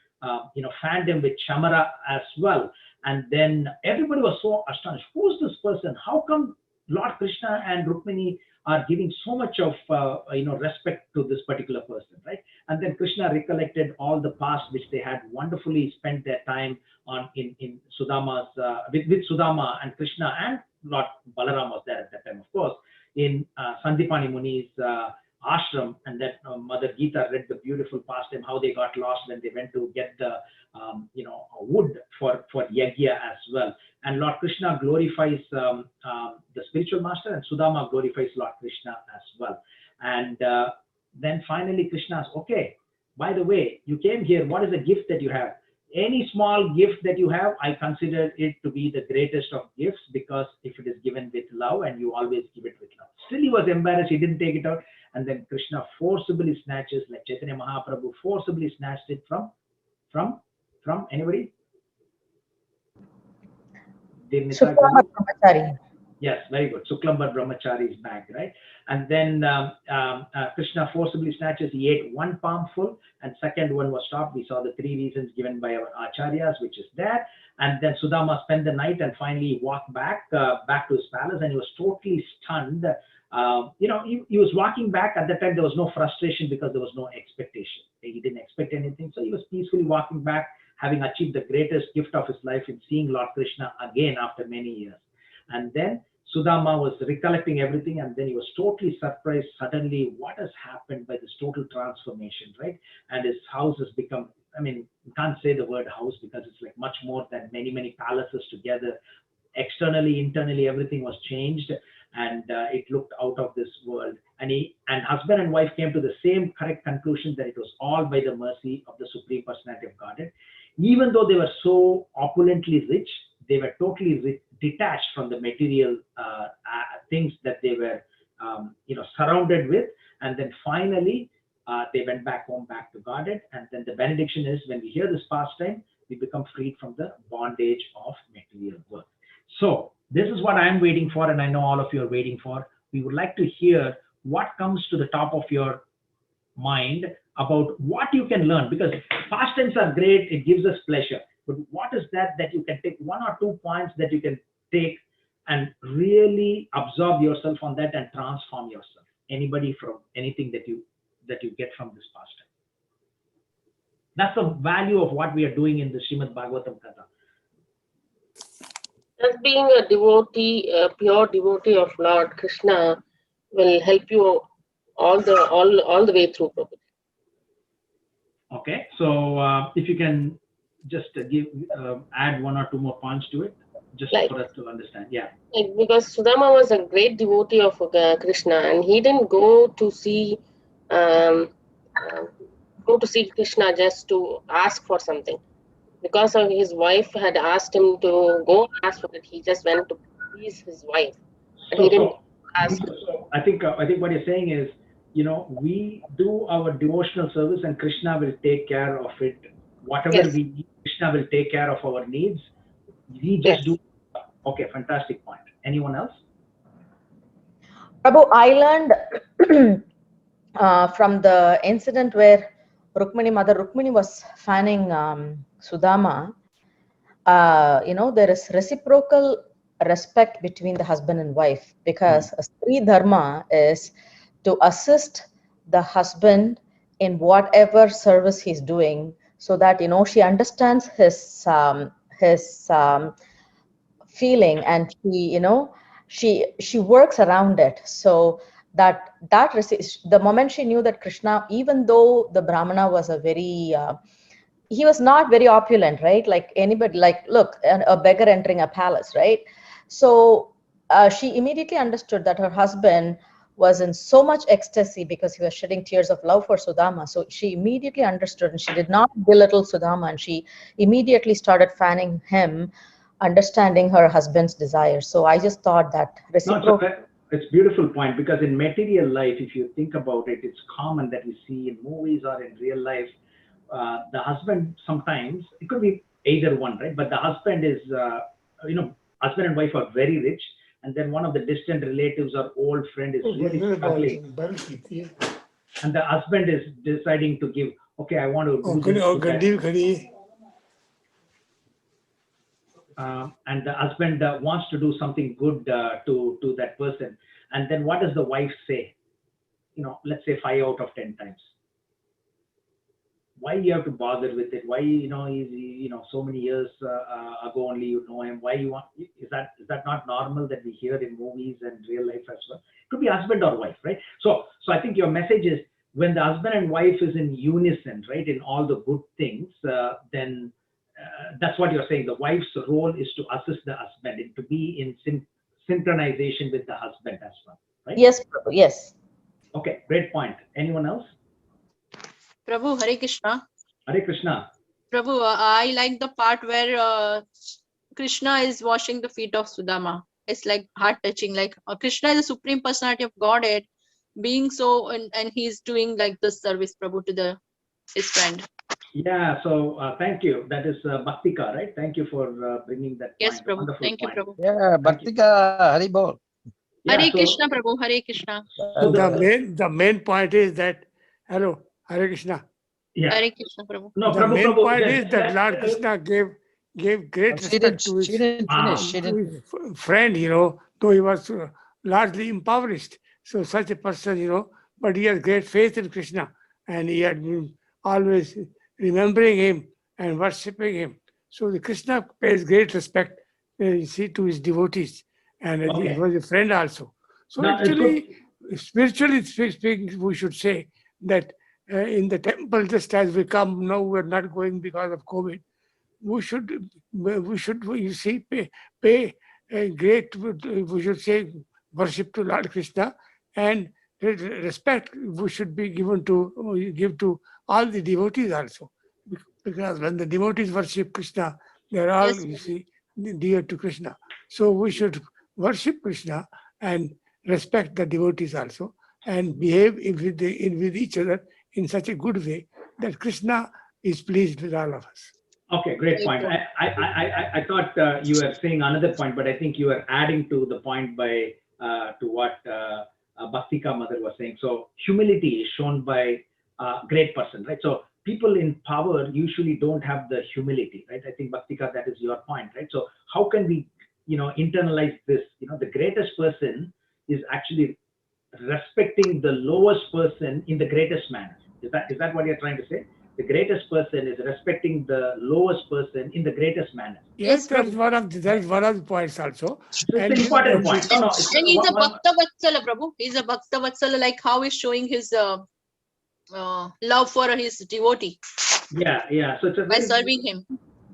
Speaker 1: fanned him with chamara as well. And then everybody was so astonished. Who's this person? How come Lord Krishna and Rukmini are giving so much of respect to this particular person, right? And then Krishna recollected all the past which they had wonderfully spent their time on in Sudama's with Sudama and Krishna, and Lord Balaram was there at that time, of course, in Sandipani Muni's ashram, and that Mother Gita read the beautiful pastime, how they got lost when they went to get the wood for yajna as well. And Lord Krishna glorifies the spiritual master, and Sudama glorifies Lord Krishna as well. And then finally Krishna asks, okay, by the way, you came here, what is the gift that you have? Any small gift that you have, I consider it to be the greatest of gifts, because if it is given with love, and you always give it with love. Still he was embarrassed, he didn't take it out. And then Krishna forcibly snatches, like Chaitanya Mahaprabhu forcibly snatched it from anybody?
Speaker 9: Brahmacari.
Speaker 1: Yes, very good. Suklambar Brahmachari's bag, right? And then Krishna forcibly snatches, he ate one palmful, and second one was stopped. We saw the three reasons given by our acharyas, which is that. And then Sudama spent the night, and finally he walked back to his palace, and he was totally stunned. He was walking back. At that time, there was no frustration because there was no expectation. He didn't expect anything. So he was peacefully walking back, having achieved the greatest gift of his life in seeing Lord Krishna again after many years. And then Sudama was recollecting everything, and then he was totally surprised suddenly what has happened by this total transformation, right? And his house has become, you can't say the word house because it's like much more than many, many palaces together. Externally, internally, everything was changed, and it looked out of this world. And husband and wife came to the same correct conclusion, that it was all by the mercy of the Supreme Personality of Godhead. Even though they were so opulently rich, they were totally detached from the material things that they were surrounded with. And then finally they went back home, back to Godhead. And then the benediction is, when we hear this pastime, we become freed from the bondage of material world. So this is what I'm waiting for, and I know all of you are waiting for. We would like to hear what comes to the top of your mind about what you can learn, because pastimes are great, it gives us pleasure. But what is that you can take, 1 or 2 points that you can take and really absorb yourself on that and transform yourself? Anybody from anything that you get from this pastime? That's the value of what we are doing in the Srimad Bhagavatam Katha.
Speaker 19: Just being a devotee, a pure devotee of Lord Krishna, will help you all the way through, Prabhu.
Speaker 1: Okay, so if you can just add 1 or 2 more points to it, just for us to understand. Yeah.
Speaker 19: Because Sudama was a great devotee of Krishna, and he didn't go to see Krishna just to ask for something. Because of his wife had asked him to go ask for it, he just went to please his wife, and he didn't ask.
Speaker 1: So I think what you're saying is, we do our devotional service, and Krishna will take care of it. Whatever we need, Krishna will take care of our needs. We just do. Okay, fantastic point. Anyone else?
Speaker 9: Prabhu, I learned from the incident where Mother Rukmini was fanning Sudama. There is reciprocal respect between the husband and wife, because a Sri Dharma is to assist the husband in whatever service he's doing, so that she understands his feeling, and she works around it. So the moment she knew that Krishna, even though the Brahmana was he was not very opulent, right? Like anybody, look, a beggar entering a palace, right? So she immediately understood that her husband was in so much ecstasy because he was shedding tears of love for Sudama. So she immediately understood, and she did not belittle Sudama, and she immediately started fanning him, understanding her husband's desire. So I just thought that reciprocal.
Speaker 1: It's a beautiful point, because in material life, if you think about it, it's common that we see in movies or in real life, the husband sometimes, it could be either one, right? But the husband is, husband and wife are very rich, and then one of the distant relatives or old friend is really struggling, and the husband is deciding to give, okay, I want to do this. And the husband wants to do something good to that person. And then what does the wife say? Let's say 5 out of 10 times. why you have to bother with it? Why, he's, so many years ago only you know him. Why you want? Is that not normal that we hear in movies and real life as well? It could be husband or wife, right? So I think your message is when the husband and wife is in unison, right, in all the good things, then that's what you're saying. The wife's role is to assist the husband and to be in synchronization with the husband as well, right?
Speaker 9: Yes, Prabhu, yes.
Speaker 1: Okay, great point. Anyone else?
Speaker 15: Prabhu, Hare Krishna.
Speaker 1: Hare Krishna.
Speaker 15: Prabhu, I like the part where Krishna is washing the feet of Sudama. It's like heart touching. Like Krishna is the supreme personality of Godhead, being so, and he's doing like this service, Prabhu, to his friend.
Speaker 1: Yeah, so thank you. That is Bhaktika, right? Thank you for bringing that
Speaker 15: Yes,
Speaker 1: point.
Speaker 15: Prabhu.
Speaker 1: Wonderful
Speaker 15: Thank you,
Speaker 1: point.
Speaker 15: Prabhu.
Speaker 12: Yeah, Bhaktika Hari Bol.
Speaker 1: Yeah,
Speaker 15: Hare
Speaker 1: so-
Speaker 15: Krishna, Prabhu. Hare Krishna.
Speaker 1: So
Speaker 7: The main point is that, hello, Hare Krishna.
Speaker 1: Yeah.
Speaker 15: Hare Krishna, Prabhu.
Speaker 1: No,
Speaker 7: The
Speaker 1: Prabhu,
Speaker 7: main
Speaker 1: Prabhu,
Speaker 7: point
Speaker 1: yes,
Speaker 7: is that Lord Krishna gave great respect to his, friend, though he was largely impoverished. So such a person, but he has great faith in Krishna, and he had been always remembering him and worshipping him. So the Krishna pays great respect, to his devotees, and he
Speaker 1: Okay.
Speaker 7: was a friend also. So
Speaker 1: Now, it's
Speaker 7: actually, spiritually speaking, we should say that in the temple, just as we come now, we're not going because of COVID. We should, you see, pay a great, we should say, worship to Lord Krishna, and respect we should be give to all the devotees also, because when the devotees worship Krishna, they're all,
Speaker 15: Yes,
Speaker 7: you see, dear to Krishna. So we should worship Krishna and respect the devotees also, and behave with each other in such a good way that Krishna is pleased with all of us.
Speaker 1: Okay, great point. I thought you were saying another point, but I think you were adding to the point by to what Bhaktika mother was saying. So humility is shown by a great person, right? So people in power usually don't have the humility, right? I think Bhaktika, that is your point, right? So how can we, internalize this? The greatest person is actually respecting the lowest person in the greatest manner. Is that what you're trying to say? The greatest person is respecting the lowest person in the greatest manner.
Speaker 7: Yes, that's one of the points also.
Speaker 1: It's an important point. No,
Speaker 15: And he's a Bhakta Vatsala, Prabhu. He's a Bhakta Vatsala, like how he's showing his love for his devotee
Speaker 1: Yeah. So it's a
Speaker 15: by
Speaker 1: very,
Speaker 15: serving him.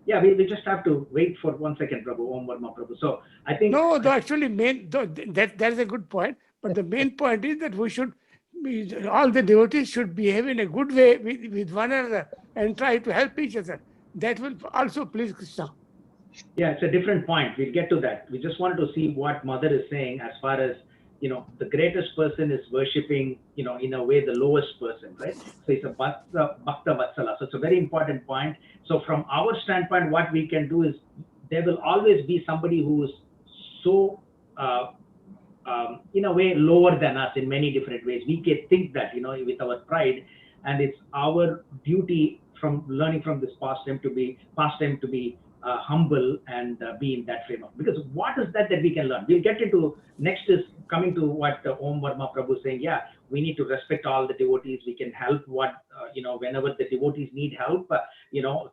Speaker 1: Yeah, we just have to wait for 1 second, Prabhu. Om Varma Prabhu. So I think
Speaker 7: that's a good point. But the main point is that all the devotees should behave in a good way with one another and try to help each other. That will also please Krishna.
Speaker 1: Yeah, it's a different point. We'll get to that. We just wanted to see what Mother is saying as far as, the greatest person is worshipping, in a way, the lowest person, right? So it's a Bhakta Vatsala. So it's a very important point. So from our standpoint, what we can do is there will always be somebody who is so, in a way, lower than us in many different ways. We can think that, with our pride, and it's our duty from learning from this pastime to be humble and be in that frame of, because what is that we can learn? We'll get into next is coming to what Om Varma Prabhu is saying. Yeah, we need to respect all the devotees. We can help whenever the devotees need help.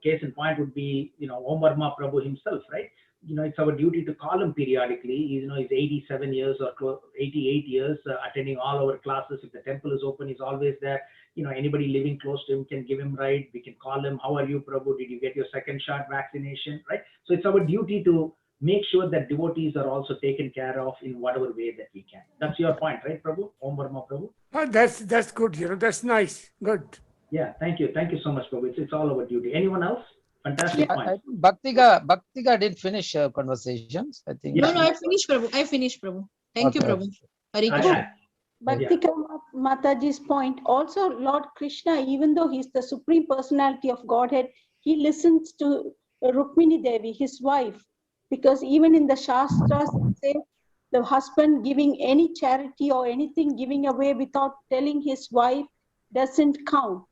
Speaker 1: Case in point would be Om Varma Prabhu himself, right? It's our duty to call him periodically. He's 87 years or 88 years, attending all our classes. If the temple is open, he's always there. Anybody living close to him can give him ride. We can call him, how are you, Prabhu? Did you get your second shot vaccination, right? So it's our duty to make sure that devotees are also taken care of in whatever way that we can. That's your point, right, Prabhu? Om Varma Prabhu?
Speaker 7: That's good, that's nice, good.
Speaker 1: Yeah, thank you so much, Prabhu. It's all our duty. Anyone else? Fantastic point.
Speaker 12: I think Bhaktika did finish conversations, I think.
Speaker 15: No, I finished, Prabhu. Thank you, Prabhu. Hare Krishna.
Speaker 13: Bhaktika Mataji's point, also Lord Krishna, even though he's the supreme personality of Godhead, he listens to Rukmini Devi, his wife, because even in the Shastras, it says the husband giving any charity or anything, giving away without telling his wife doesn't count,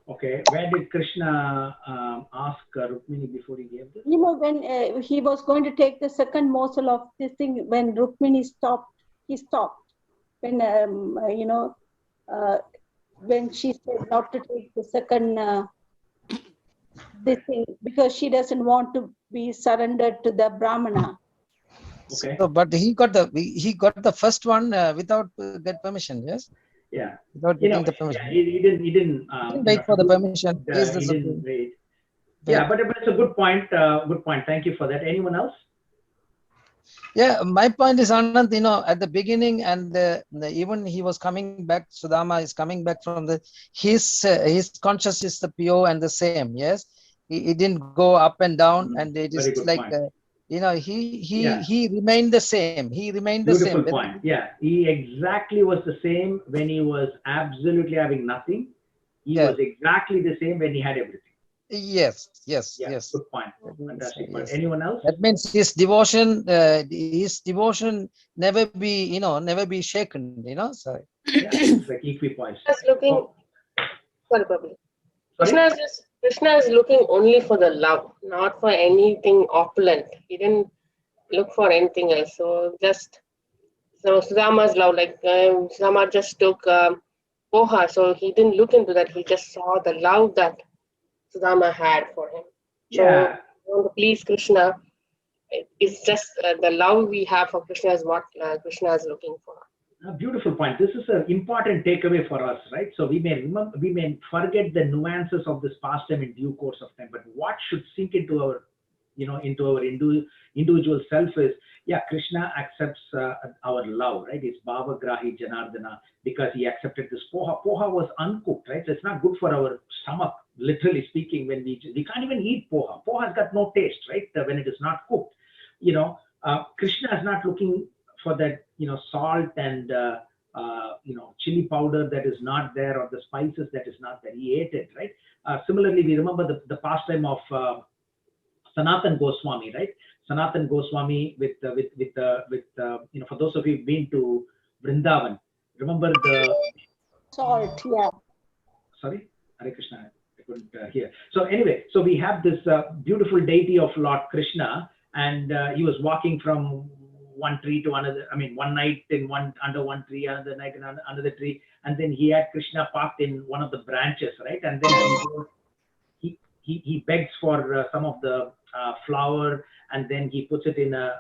Speaker 1: Okay, where did Krishna ask Rukmini before he gave this?
Speaker 13: When he was going to take the second morsel of this thing, when Rukmini stopped, he stopped. When, when she said not to take the second this thing because she doesn't want to be surrendered to the Brahmana.
Speaker 1: Okay.
Speaker 12: So, but he got the first one without get permission. Yes.
Speaker 1: Yeah.
Speaker 12: Without getting the permission.
Speaker 1: Yeah, he didn't
Speaker 12: wait for the permission. Is
Speaker 1: he
Speaker 12: the
Speaker 1: didn't wait. Yeah, but it's a good point. Good point. Thank you for that. Anyone else?
Speaker 12: Yeah, my point is, Anand, at the beginning and even he was coming back, Sudama is coming back from his conscious is the pure and the same. Yes, he didn't go up and down, and it is like he remained the same. He remained the same.
Speaker 1: Beautiful point. Yeah, he exactly was the same when he was absolutely having nothing. He was exactly the same when he had everything.
Speaker 12: Yes.
Speaker 1: Good point. Fantastic point. Anyone else?
Speaker 12: That means his devotion never be shaken. Sorry.
Speaker 1: Yeah, it's like equipoise.
Speaker 19: Looking, sorry, Prabhu. Krishna is looking only for the love, not for anything opulent. He didn't look for anything else. So Sudama's love, like Sudama just took poha, so he didn't look into that. He just saw the love that Sudama had for him. So want to please Krishna. It's just the love we have for Krishna is what Krishna is looking for.
Speaker 1: A beautiful point. This is an important takeaway for us, right? So we may forget the nuances of this pastime in due course of time, but what should sink into our, individual self is, Krishna accepts our love, right? It's Bhava Grahi Janardana because he accepted this poha. Poha was uncooked, right? So it's not good for our stomach, literally speaking. When we can't even eat poha. Poha has got no taste, right? When it is not cooked, Krishna is not looking for that, salt and chili powder that is not there, or the spices that is not there. He ate it, right? Similarly, we remember the pastime of Sanatan Goswami, right? Sanatan Goswami with for those of you who've been to Vrindavan, remember the
Speaker 13: salt, yeah.
Speaker 1: Sorry, Hare Krishna, I couldn't hear. So anyway, so we have this beautiful deity of Lord Krishna, and he was walking from one tree to another. I mean, one night under one tree, another night in another tree, and then he had Krishna parked in one of the branches, right? And then he begs for some of the flour, and then he puts it in a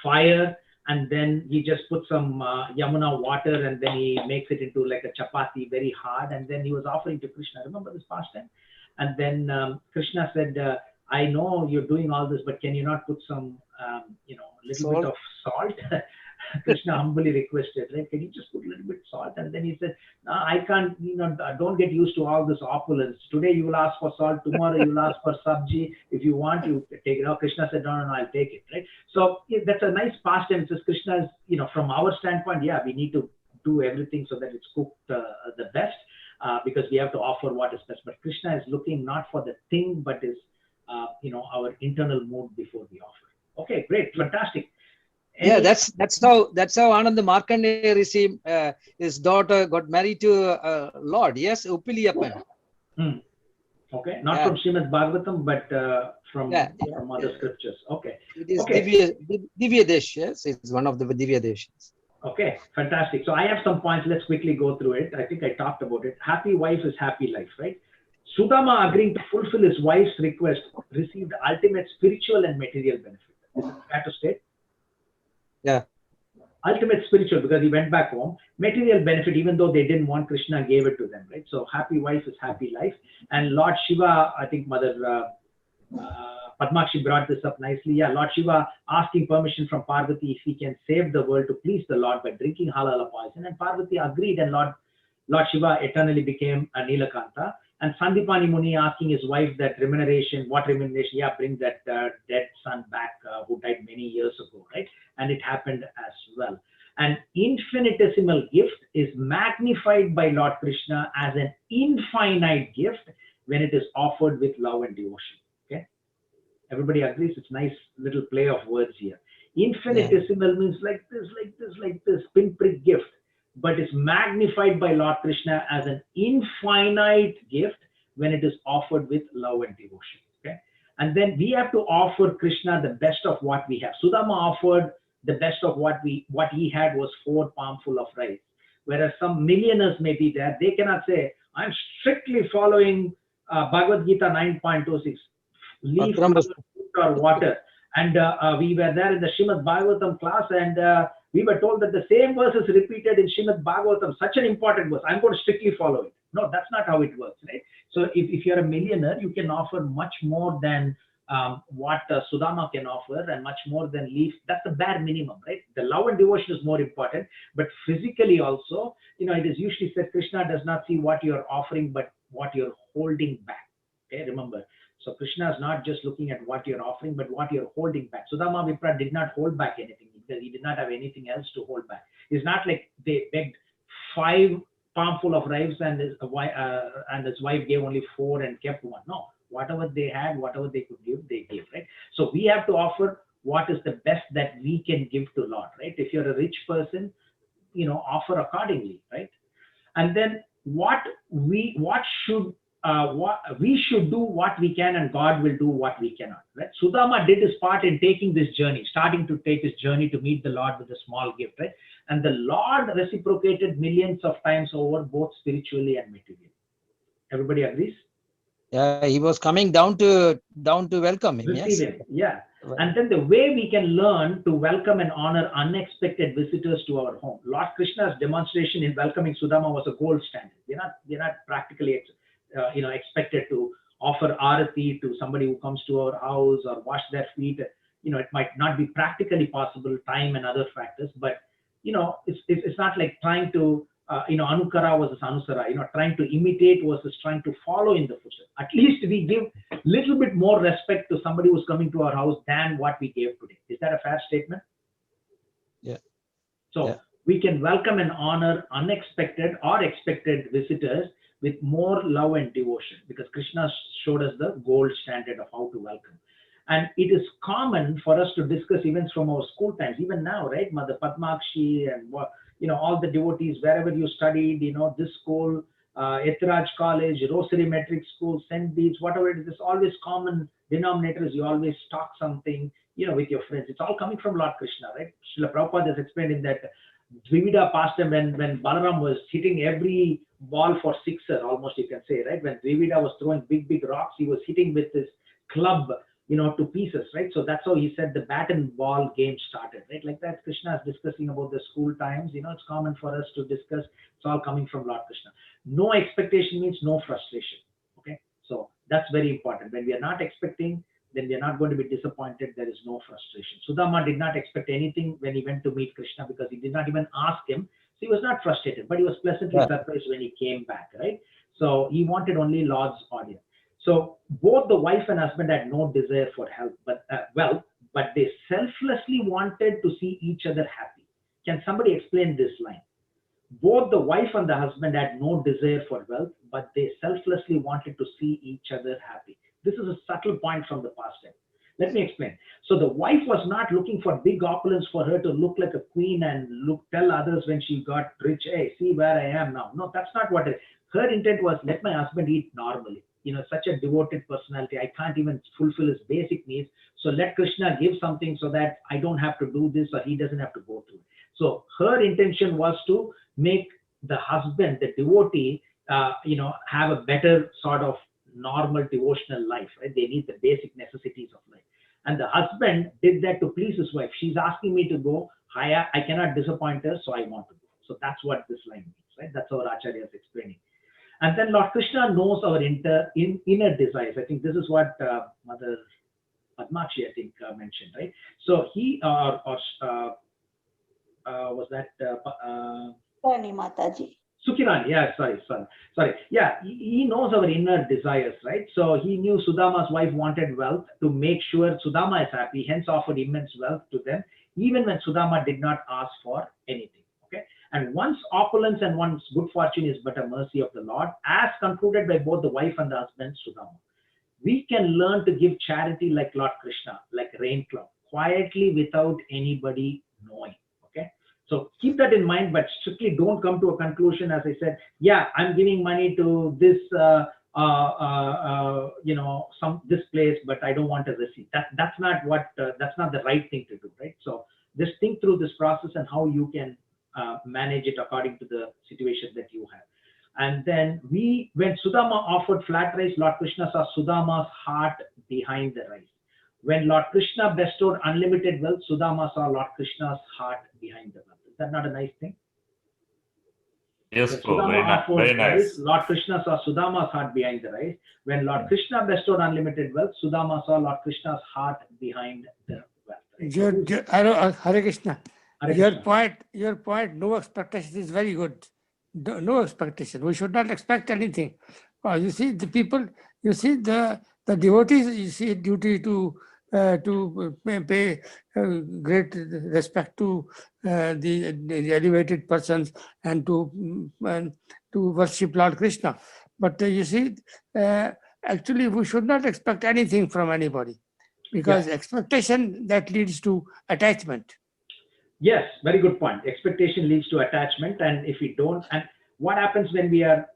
Speaker 1: fire, and then he just puts some Yamuna water, and then he makes it into like a chapati, very hard, and then he was offering to Krishna. Remember this pastime? And then Krishna said, I know you're doing all this, but can you not put some, little bit of salt? Krishna humbly requested, right? Can you just put a little bit salt? And then he said, no, I can't, don't get used to all this opulence. Today you will ask for salt, tomorrow you will ask for sabji. If you want, you take it. Oh, Krishna said, no, I'll take it, right? So that's a nice pastime. It says Krishna is, from our standpoint, we need to do everything so that it's cooked the best, because we have to offer what is best. But Krishna is looking not for the thing, but is, our internal mood before we offer. Okay, great, fantastic.
Speaker 12: Yeah, that's how Ananda Markandeya Rishi, his daughter got married to Lord. Yes, Upiliyappan.
Speaker 1: Okay, not from Srimad Bhagavatam, but from other scriptures. Okay.
Speaker 12: It is Divya Desh. Yes, it's one of the Divya Deshas.
Speaker 1: Okay, fantastic. So I have some points. Let's quickly go through it. I think I talked about it. Happy wife is happy life, right? Sudama, agreeing to fulfill his wife's request, received ultimate spiritual and material benefit. Is it fair to state?
Speaker 12: Yeah.
Speaker 1: Ultimate spiritual, because he went back home. Material benefit, even though they didn't want, Krishna gave it to them, right? So happy wife is happy life. And Lord Shiva, I think Mother Padmakshi brought this up nicely. Yeah, Lord Shiva asking permission from Parvati if he can save the world to please the Lord by drinking halala poison. And Parvati agreed, and Lord Shiva eternally became a Nilakanta. And Sandipani Muni asking his wife that remuneration, what remuneration? Yeah, bring that dead son back who died many years ago, right? And it happened as well. An infinitesimal gift is magnified by Lord Krishna as an infinite gift when it is offered with love and devotion. Okay, everybody agrees. It's nice little play of words here. Infinitesimal means like this, pinprick gift, but it's magnified by Lord Krishna as an infinite gift when it is offered with love and devotion. Okay, and then we have to offer Krishna the best of what we have. Sudama offered the best of what he had was 4 palmful of rice. Whereas some millionaires may be there, they cannot say, I'm strictly following Bhagavad-Gita 9.26, leaf, flower, fruit or water. And we were there in the Srimad Bhagavatam class, and we were told that the same verse is repeated in Srimad Bhagavatam, such an important verse. I'm going to strictly follow it. No, that's not how it works, right? So if you're a millionaire, you can offer much more than what Sudama can offer, and much more than leaf. That's the bare minimum, right? The love and devotion is more important, but physically also, it is usually said Krishna does not see what you're offering, but what you're holding back. Okay, remember. So Krishna is not just looking at what you're offering, but what you're holding back. Sudama Vipra did not hold back anything because he did not have anything else to hold back. It's not like they begged 5 palmful of rice and his wife gave only 4 and kept 1. No, whatever they had, whatever they could give, they gave, right? So we have to offer what is the best that we can give to Lord, right? If you're a rich person, offer accordingly, right? And then we should do what we can, and God will do what we cannot, right? Sudama did his part in taking this journey, starting to take his journey to meet the Lord with a small gift, right? And the Lord reciprocated millions of times over, both spiritually and materially. Everybody agrees?
Speaker 12: Yeah, he was coming down to welcome him.
Speaker 1: Receive
Speaker 12: Yes.
Speaker 1: him, yeah. And then the way we can learn to welcome and honor unexpected visitors to our home. Lord Krishna's demonstration in welcoming Sudama was a gold standard. We're not practically expected to offer arati to somebody who comes to our house or wash their feet. It might not be practically possible, time and other factors, but it's not like trying to anukara versus anusara, trying to imitate versus trying to follow in the footsteps. At least we give little bit more respect to somebody who's coming to our house than what we gave today. Is that a fair statement?
Speaker 12: Yeah.
Speaker 1: So we can welcome and honor unexpected or expected visitors with more love and devotion, because Krishna showed us the gold standard of how to welcome. And it is common for us to discuss events from our school times, even now, right? Mother Padmakshi and all the devotees, wherever you studied, this school, Etraj College, Rosary Metric School, St. Bede's, whatever it is, always common denominators. You always talk something, with your friends. It's all coming from Lord Krishna, right? Srila Prabhupada has explained in that Vipra pastime when Balaram was hitting every ball for sixer, almost you can say, right? When Vipra was throwing big rocks, he was hitting with his club, to pieces, right? So that's how he said the bat and ball game started, right? Like that, Krishna is discussing about the school times. It's common for us to discuss. It's all coming from Lord Krishna. No expectation means no frustration. Okay, so that's very important. When we are not expecting, then we are not going to be disappointed. There is no frustration. Sudama did not expect anything when he went to meet Krishna, because he did not even ask him. So he was not frustrated, but he was pleasantly surprised when he came back, right? So he wanted only Lord's audience. So both the wife and husband had no desire for wealth, but they selflessly wanted to see each other happy. Can somebody explain this line? Both the wife and the husband had no desire for wealth, but they selflessly wanted to see each other happy. This is a subtle point from the past time. Let me explain. So the wife was not looking for big opulence for her to look like a queen and tell others when she got rich, hey, see where I am now. No, that's not what it is. Her intent was, let my husband eat normally. Such a devoted personality, I can't even fulfill his basic needs. So let Krishna give something so that I don't have to do this, or he doesn't have to go through. So her intention was to make the husband, the devotee, have a better sort of normal devotional life, right? They need the basic necessities of life. And the husband did that to please his wife. She's asking me to go, I cannot disappoint her, so I want to go. So that's what this line means, right? That's our Acharya is explaining. And then Lord Krishna knows our inner desires. I think this is what Mother Padmakshi, I think, mentioned, right? So he, was that
Speaker 13: Rani Mataji.
Speaker 1: Sukirani, yeah, sorry. Yeah, he knows our inner desires, right? So he knew Sudama's wife wanted wealth to make sure Sudama is happy, hence offered immense wealth to them, even when Sudama did not ask for anything, okay? And one's opulence and one's good fortune is but a mercy of the Lord, as concluded by both the wife and the husband, Sudama. We can learn to give charity like Lord Krishna, like rain cloud, quietly without anybody knowing, okay? So keep that in mind, but strictly don't come to a conclusion, as I said, yeah, I'm giving money to this, this place, but I don't want a receipt. That's not the right thing to do, right? So just think through this process and how you can manage it according to the situation that you have. And then when Sudama offered flat rice, Lord Krishna saw Sudama's heart behind the rice. When Lord Krishna bestowed unlimited wealth, Sudama saw Lord Krishna's heart behind the wealth. Is that not a nice thing?
Speaker 10: Yes,
Speaker 1: When
Speaker 10: Prabhu,
Speaker 1: Sudama offered
Speaker 10: very nice.
Speaker 1: rice, Lord Krishna saw Sudama's heart behind the rice. When Lord Krishna bestowed unlimited wealth, Sudama saw Lord Krishna's heart behind the wealth.
Speaker 7: Hare Krishna.
Speaker 1: Hare
Speaker 7: Your
Speaker 1: Krishna.
Speaker 7: point, no expectation is very good. No expectation. We should not expect anything. You see, the people, you see the devotees, you see duty to pay great respect to the elevated persons and to worship Lord Krishna. But you see, actually, we should not expect anything from anybody, because expectation that leads to attachment.
Speaker 1: Yes, very good point. Expectation leads to attachment, and if we don't, and what happens when we are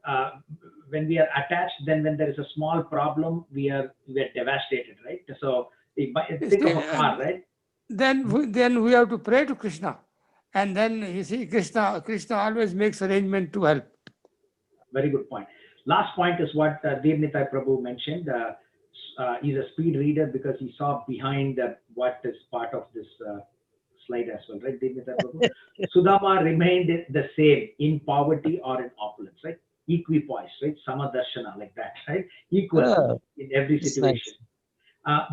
Speaker 1: attached? Then when there is a small problem, we are devastated, right? So think of a car, right?
Speaker 7: Then we have to pray to Krishna, and then you see Krishna always makes arrangement to help.
Speaker 1: Very good point. Last point is what Devnitai Prabhu mentioned. He's a speed reader because he saw behind what is part of this slide as well, right? Devnitai Prabhu. Sudama remained the same in poverty or in opulence, right? Equipoise, right? Samadarshana, like that, right? Equal in every situation.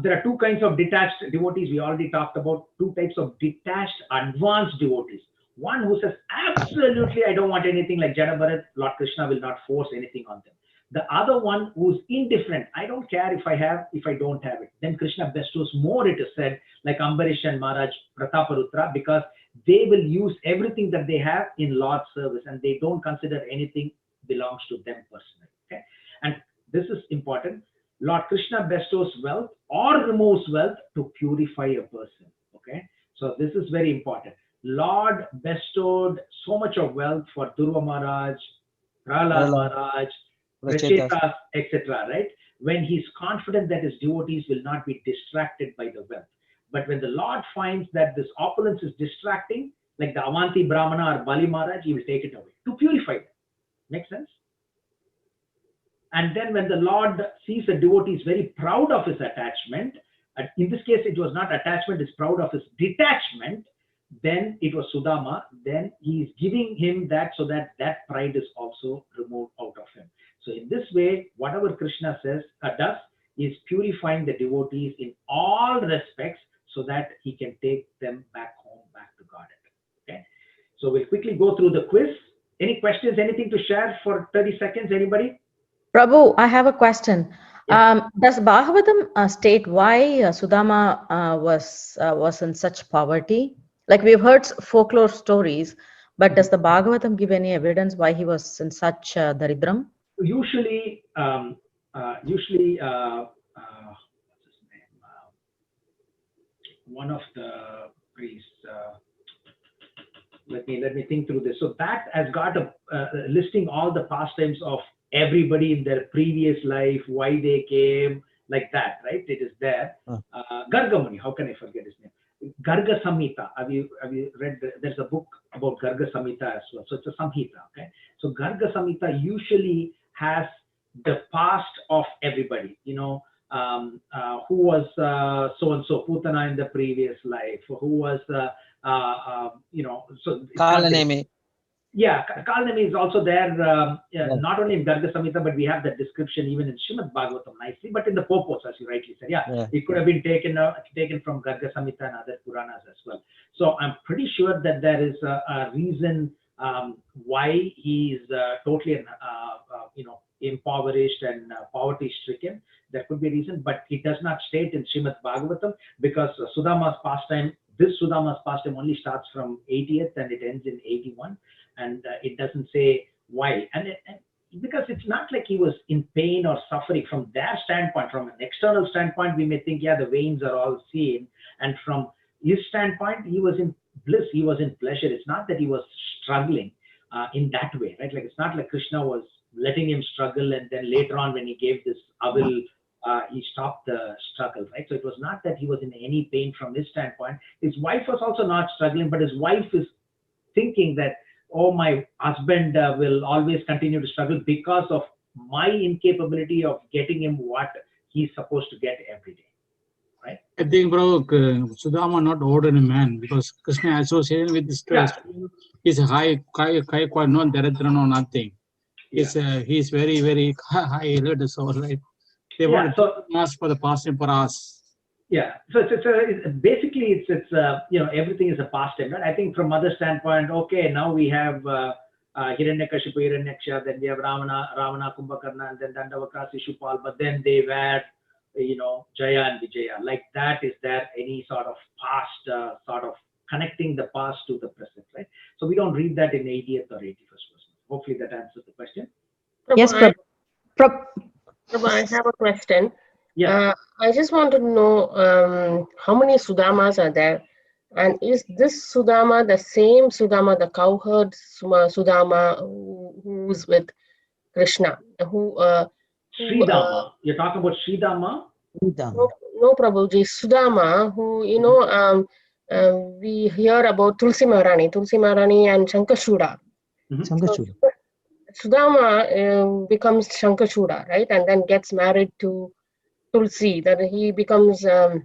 Speaker 1: There are two kinds of detached devotees. We already talked about two types of detached, advanced devotees. One who says, absolutely, I don't want anything, like Jada Bharat, Lord Krishna will not force anything on them. The other one who's indifferent, I don't care if I have, if I don't have it. Then Krishna bestows more, it is said, like Ambarish and Maharaj Prataparutra, because they will use everything that they have in Lord's service, and they don't consider anything belongs to them personally. Okay, and this is important. Lord Krishna bestows wealth or removes wealth to purify a person. Okay, so this is very important. Lord bestowed so much of wealth for Dhruva Maharaj, Prahlad Maharaj, Prachetas, etc. Right? When he's confident that his devotees will not be distracted by the wealth. But when the Lord finds that this opulence is distracting, like the Avanti Brahmana or Bali Maharaj, he will take it away to purify them. Make sense? And then when the Lord sees a devotee is very proud of his attachment, in this case it was not attachment, it's proud of his detachment, then it was Sudama, then he is giving him that so that that pride is also removed out of him. So in this way, whatever Krishna says, does, is purifying the devotees in all respects so that he can take them back home, back to Godhead. Okay. So we'll quickly go through the quiz. Any questions, anything to share for 30 seconds, anybody?
Speaker 9: Prabhu, I have a question. Does Bhagavatam state why Sudama was in such poverty? Like we've heard folklore stories, but does the Bhagavatam give any evidence why he was in such daridram?
Speaker 1: Usually, what's his name? One of the priests. Let me think through this. So that has got a listing all the pastimes of everybody in their previous life, why they came, like that, right? It is there. Gargamuni, how can I forget his name? Garga Samhita. Have you read? There's a book about Garga Samhita as well. So it's a Samhita. Okay. So Garga Samhita usually has the past of everybody. You know, who was so and so Putana in the previous life, who was you know, so
Speaker 12: Kalanemi.
Speaker 1: Yeah, Kalanemi is also there, not only in Garga Samhita, but we have that description even in Srimad Bhagavatam nicely, but in the Popos, as you rightly said. Yeah. It could have been taken from Garga Samhita and other Puranas as well. So I'm pretty sure that there is a reason why he is totally, you know, impoverished and poverty-stricken. There could be a reason, but it does not state in Srimad Bhagavatam, because Sudama's pastime, this Sudama's pastime only starts from 80th and it ends in 81. And it doesn't say why. And because it's not like he was in pain or suffering from their standpoint. From an external standpoint, we may think, yeah, the veins are all seen. And from his standpoint, he was in bliss, he was in pleasure. It's not that he was struggling in that way, right? Like it's not like Krishna was letting him struggle, and then later on when he gave this avil, he stopped the struggle, right? So it was not that he was in any pain from his standpoint. His wife was also not struggling, but his wife is thinking that, oh, my husband will always continue to struggle because of my incapability of getting him what he's supposed to get every day. Right?
Speaker 6: I think, bro, Sudama not ordinary man, because Krishna associated with this is a high quality, no daridra, no nothing. He's very, very high elevated soul, right? They want to ask for the pastime for us.
Speaker 1: Yeah, so basically it's everything is a pastime, right? I think from mother standpoint, okay, now we have Hiranyakashipu, Hiranyaksha, then we have Ravana, Kumbhakarna, and then Dandavakra, Shishupal, but then they were, Jaya and Vijaya. Like that, is there any sort of past, sort of connecting the past to the present, right? So we don't read that in 80th or 81st verse. Hopefully that answers the question.
Speaker 9: Yes,
Speaker 4: Prabhu, I have a question.
Speaker 1: Yeah.
Speaker 4: I just want to know how many Sudamas are there, and is this Sudama the same Sudama, the cowherd Sudama who's with Krishna?
Speaker 1: Sridama. You're talking about Sridama?
Speaker 4: No, Prabhuji. Sudama, who we hear about Tulsi Maharani and Shankashuda.
Speaker 12: Shankashuda.
Speaker 4: Sudama becomes Shankashuda, right, and then gets married to Tulsi. That he becomes that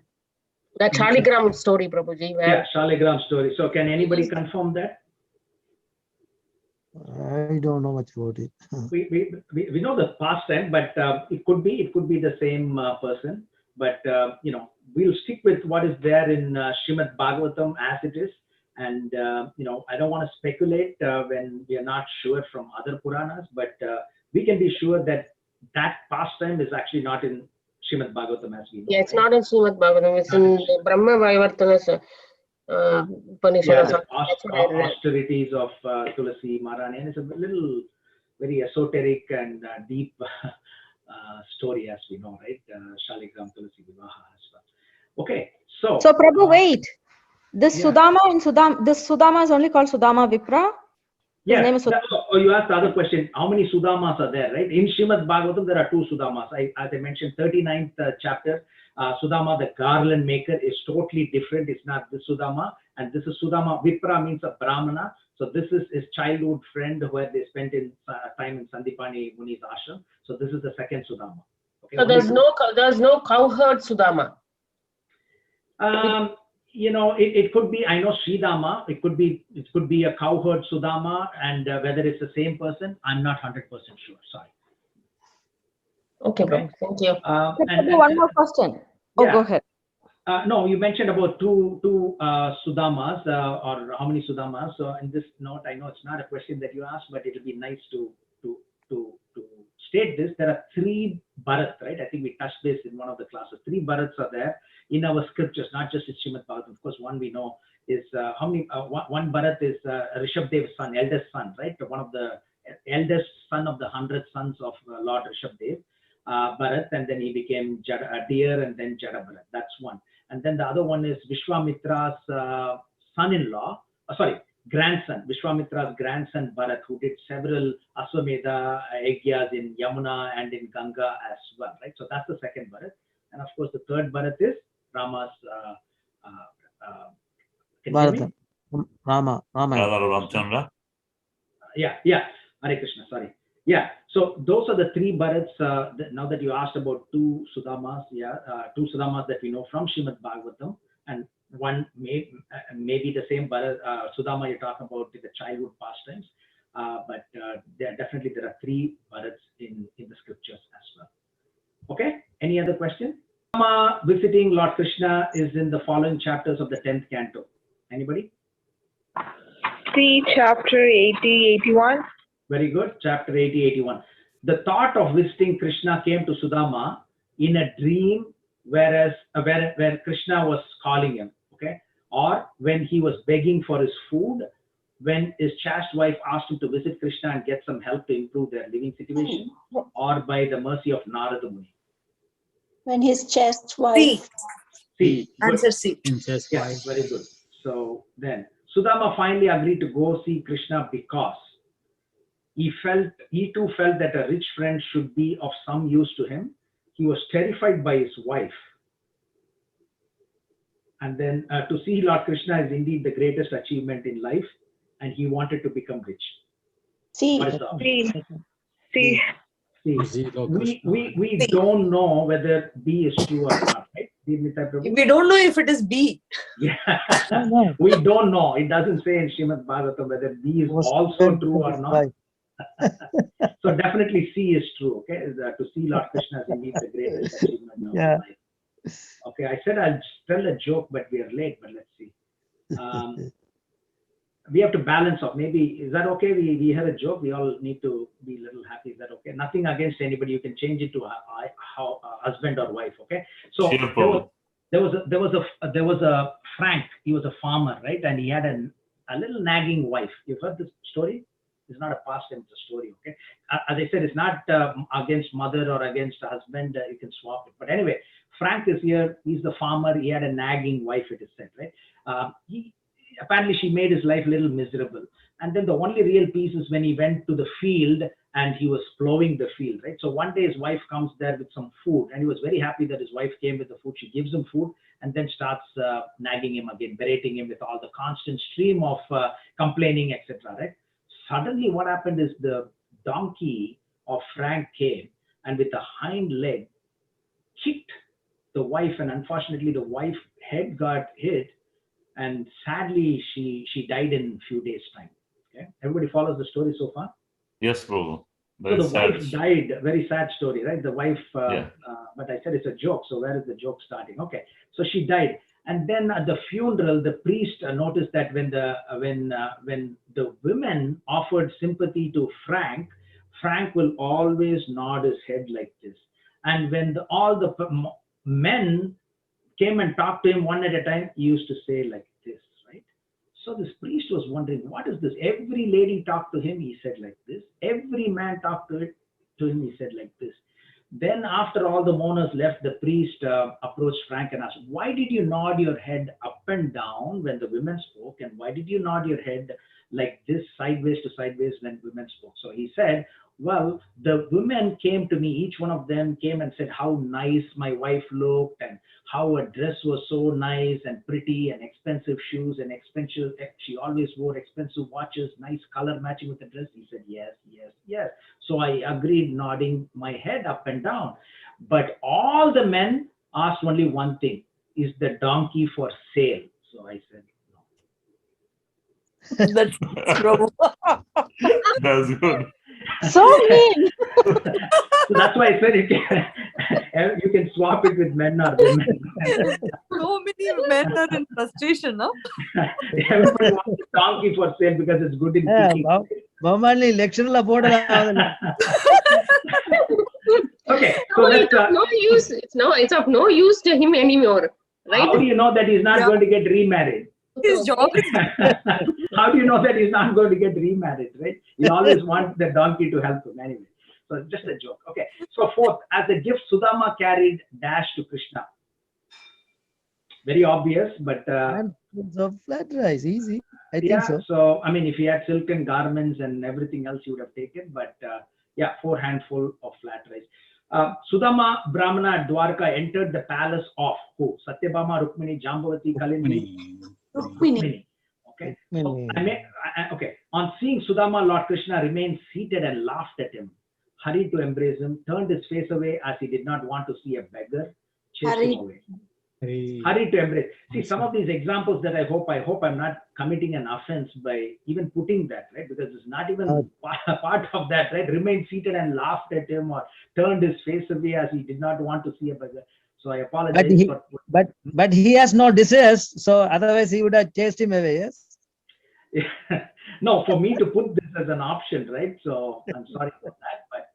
Speaker 4: Shaligram story, Prabhuji.
Speaker 1: Yeah, Shaligram story. So can anybody confirm that?
Speaker 12: I don't know much about it.
Speaker 1: we know the pastime, but it could be the same person. But we'll stick with what is there in Srimad Bhagavatam as it is. And I don't want to speculate when we are not sure from other Puranas, but we can be sure that pastime is actually not in Srimad Bhagavatam as we know.
Speaker 4: Yeah, it's not in Srimad Bhagavatam. It's in the Brahma Vaivartanas Upanishad.
Speaker 1: The austerities of Tulsi Maharani, and it's a little very esoteric and deep story, as we know, right? Shaligram Tulsi Vivaha as well. Okay, so
Speaker 9: Prabhu, wait. This Sudama this Sudama is only called Sudama Vipra. His name is
Speaker 1: you asked the other question. How many Sudamas are there, right? In Srimad Bhagavatam, there are two Sudamas. As I mentioned, 39th chapter, Sudama, the garland maker, is totally different. It's not this Sudama. And this is Sudama Vipra, means a Brahmana. So this is his childhood friend where they spent time in Sandipani Muni's ashram. So this is the second Sudama. Okay,
Speaker 4: so there's no cowherd Sudama.
Speaker 1: It could be, I know Sridama, it could be a cowherd Sudama, and whether it's the same person, I'm not 100% sure. Sorry.
Speaker 4: Okay, bro. Thank you.
Speaker 9: One more question. Go ahead.
Speaker 1: No, you mentioned about two Sudamas, or how many Sudamas. So in this note, I know it's not a question that you asked, but it'll be nice to state this. There are three Bharats, right? I think we touched this in one of the classes. Three Bharats are there in our scriptures, not just in Srimad Bhagavatam. Of course, one we know is one Bharat is Rishabdev's son, eldest son, right? One of the eldest son of the 100 sons of Lord Rishabdev, Bharat, and then he became Deer and then Jada Bharat. That's one. And then the other one is Vishwamitra's grandson, Vishwamitra's grandson Bharat, who did several Aswamedha Yajnas in Yamuna and in Ganga as well, right? So that's the second Bharat. And of course, the third Bharat is Rama's
Speaker 12: Bharatam. Rama.
Speaker 10: Ramchandra.
Speaker 1: Yeah. Hare Krishna, sorry. Yeah, so those are the three Bharats. Now that you asked about two Sudamas, two Sudamas that we know from Srimad Bhagavatam, and one may be the same Bharat, Sudama you're talking about in the childhood pastimes, but there are three Bharats in the scriptures as well. Okay, any other question? Sudama visiting Lord Krishna is in the following chapters of the 10th canto. Anybody?
Speaker 14: See chapter 80-81.
Speaker 1: Very good. Chapter 80-81. The thought of visiting Krishna came to Sudama in a dream, where Krishna was calling him, okay? Or when he was begging for his food, when his chaste wife asked him to visit Krishna and get some help to improve their living situation, or by the mercy of Narada Muni.
Speaker 13: When his chaste wife.
Speaker 1: C.
Speaker 18: Answer C.
Speaker 1: Yes, very good. So then Sudama finally agreed to go see Krishna because he too felt that a rich friend should be of some use to him. He was terrified by his wife. And then to see Lord Krishna is indeed the greatest achievement in life. and he wanted to become rich.
Speaker 13: See,
Speaker 1: What is the option?
Speaker 18: See.
Speaker 1: See, we don't know whether B is true or not, right?
Speaker 18: We don't know if it is B.
Speaker 1: Yeah, we don't know. It doesn't say in Srimad Bhagavatam whether B is also true or not. So definitely C is true. Okay, to see Lord Krishna is indeed the greatest achievement of life. Okay, I said I'll tell a joke, but we are late. But let's see. We have to balance off. Maybe is that okay? We have a joke. We all need to be a little happy. Is that okay? Nothing against anybody. You can change it to how husband or wife. Okay. So there was a Frank. He was a farmer, right? And he had a little nagging wife. You've heard this story? It's not a past tense, it's a story. Okay. As I said, it's not against mother or against husband. You can swap it. But anyway, Frank is here. He's the farmer. He had a nagging wife. It is said, right? Apparently she made his life a little miserable, and then the only real peace is when he went to the field and he was plowing the field, right? So one day his wife comes there with some food, and he was very happy that his wife came with the food. She gives him food and then starts nagging him again, berating him with all the constant stream of complaining, etc., right? Suddenly what happened is the donkey of Frank came and with the hind leg kicked the wife, and unfortunately the wife's head got hit, and sadly she died in a few days' time. Okay, everybody follows the story so far?
Speaker 10: Yes, Prabhu.
Speaker 1: So the wife died. Very sad story, right? The wife, but I said it's a joke, so where is the joke starting? Okay, so she died, and then at the funeral, the priest noticed that when the women offered sympathy to Frank, Frank will always nod his head like this, and when all the men came and talked to him one at a time, he used to say like this, right? So this priest was wondering, what is this? Every lady talked to him, he said like this. Every man talked to him, he said like this. Then after all the mourners left, the priest approached Frank and asked, why did you nod your head up and down when the women spoke? And why did you nod your head like this, sideways to sideways when women spoke? So he said, well, the women came to me, each one of them came and said how nice my wife looked and how her dress was so nice and pretty and expensive shoes and expensive, she always wore expensive watches, nice color matching with the dress. He said, yes, yes, yes. So I agreed, nodding my head up and down. But all the men asked only one thing, is the donkey for sale? So I said, no.
Speaker 18: That's Prabhu.
Speaker 10: That's good.
Speaker 18: So mean.
Speaker 1: So that's why I said you can swap it with men or women.
Speaker 18: So many men are in frustration, no?
Speaker 1: Everybody wants a donkey for sale because it's good in cooking. Okay, so
Speaker 19: no,
Speaker 1: let's.
Speaker 19: It's of no use. It's of no use to him anymore, right?
Speaker 1: How do you know that he's not going to get remarried?
Speaker 18: His job is.
Speaker 1: How do you know that he's not going to get remarried, right? You always want the donkey to help him anyway. So it's just a joke. Okay. So fourth, as a gift, Sudama carried dash to Krishna. Very obvious, but
Speaker 12: of flat rice, easy. I think
Speaker 1: yeah.
Speaker 12: so.
Speaker 1: So I mean, if he had silken garments and everything else, he would have taken. But yeah, 4 handful of flat rice. Sudama Brahmana at Dwarka entered the palace of who? Satyabhama, Rukmini, Jambavati, Kalindi. Rukmini. Okay. So, okay. On seeing Sudama, Lord Krishna remained seated and laughed at him, hurried to embrace him, turned his face away as he did not want to see a beggar, chased him away. Hurried to embrace. See, some of these examples that I hope I'm not committing an offense by even putting that, right? Because it's not even part of that, right? Remained seated and laughed at him or turned his face away as he did not want to see a beggar. So I apologize.
Speaker 12: But he has no desires, so otherwise he would have chased him away, yes?
Speaker 1: No, for me to put this as an option, right? So I'm sorry for that. But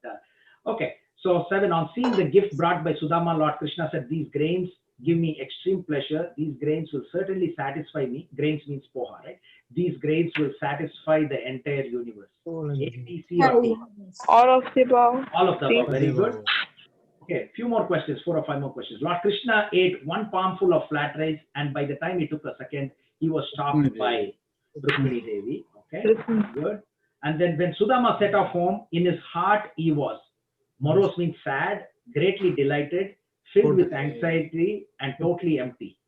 Speaker 1: okay. So 7, on seeing the gift brought by Sudama, Lord Krishna said, these grains give me extreme pleasure. These grains will certainly satisfy me. Grains means poha, right? These grains will satisfy the entire universe. A, B, C, or D?
Speaker 14: All of the above.
Speaker 1: All of the above. Very good. Okay, few more questions, 4 or 5 more questions. Lord Krishna ate 1 palmful of flat rice, and by the time he took a second, he was stopped by Rukmini Devi. Okay, good. And then when Sudama set off home, in his heart he was morose, means sad, greatly delighted, filled with anxiety, and totally empty.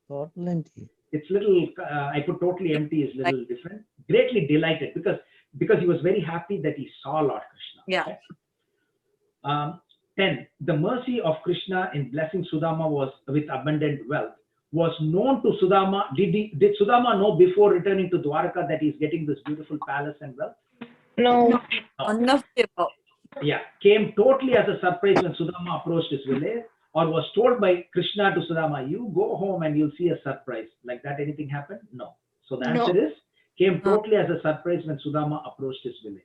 Speaker 12: Totally empty.
Speaker 1: It's little, I put totally empty is little different. Greatly delighted, because he was very happy that he saw Lord Krishna.
Speaker 18: Yeah.
Speaker 1: Okay? 10. The mercy of Krishna in blessing Sudama was with abundant wealth was known to Sudama. Did Sudama know before returning to Dwaraka that he's getting this beautiful palace and wealth?
Speaker 18: No. None of the above.
Speaker 1: Yeah, came totally as a surprise when Sudama approached his village, or was told by Krishna to Sudama, you go home and you'll see a surprise. Like that, anything happened? No. So the answer is, came totally as a surprise when Sudama approached his village.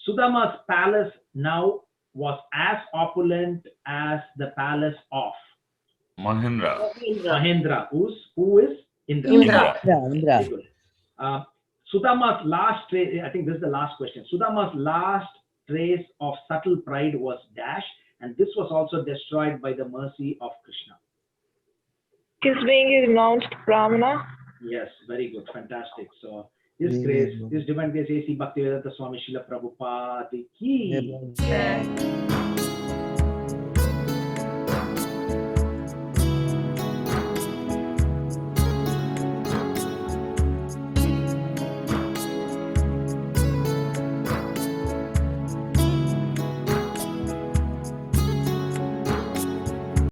Speaker 1: Sudama's palace now was as opulent as the palace of Mahendra, who is Indra. Very good. Sudama's last trace, I think this is the last question. Sudama's last trace of subtle pride was dash, and this was also destroyed by the mercy of Krishna.
Speaker 14: His being is renounced Brahmana.
Speaker 1: Yes, very good, fantastic. So His grace, His divine grace, A.C. Bhaktivedanta Swami Srila Prabhupada ki.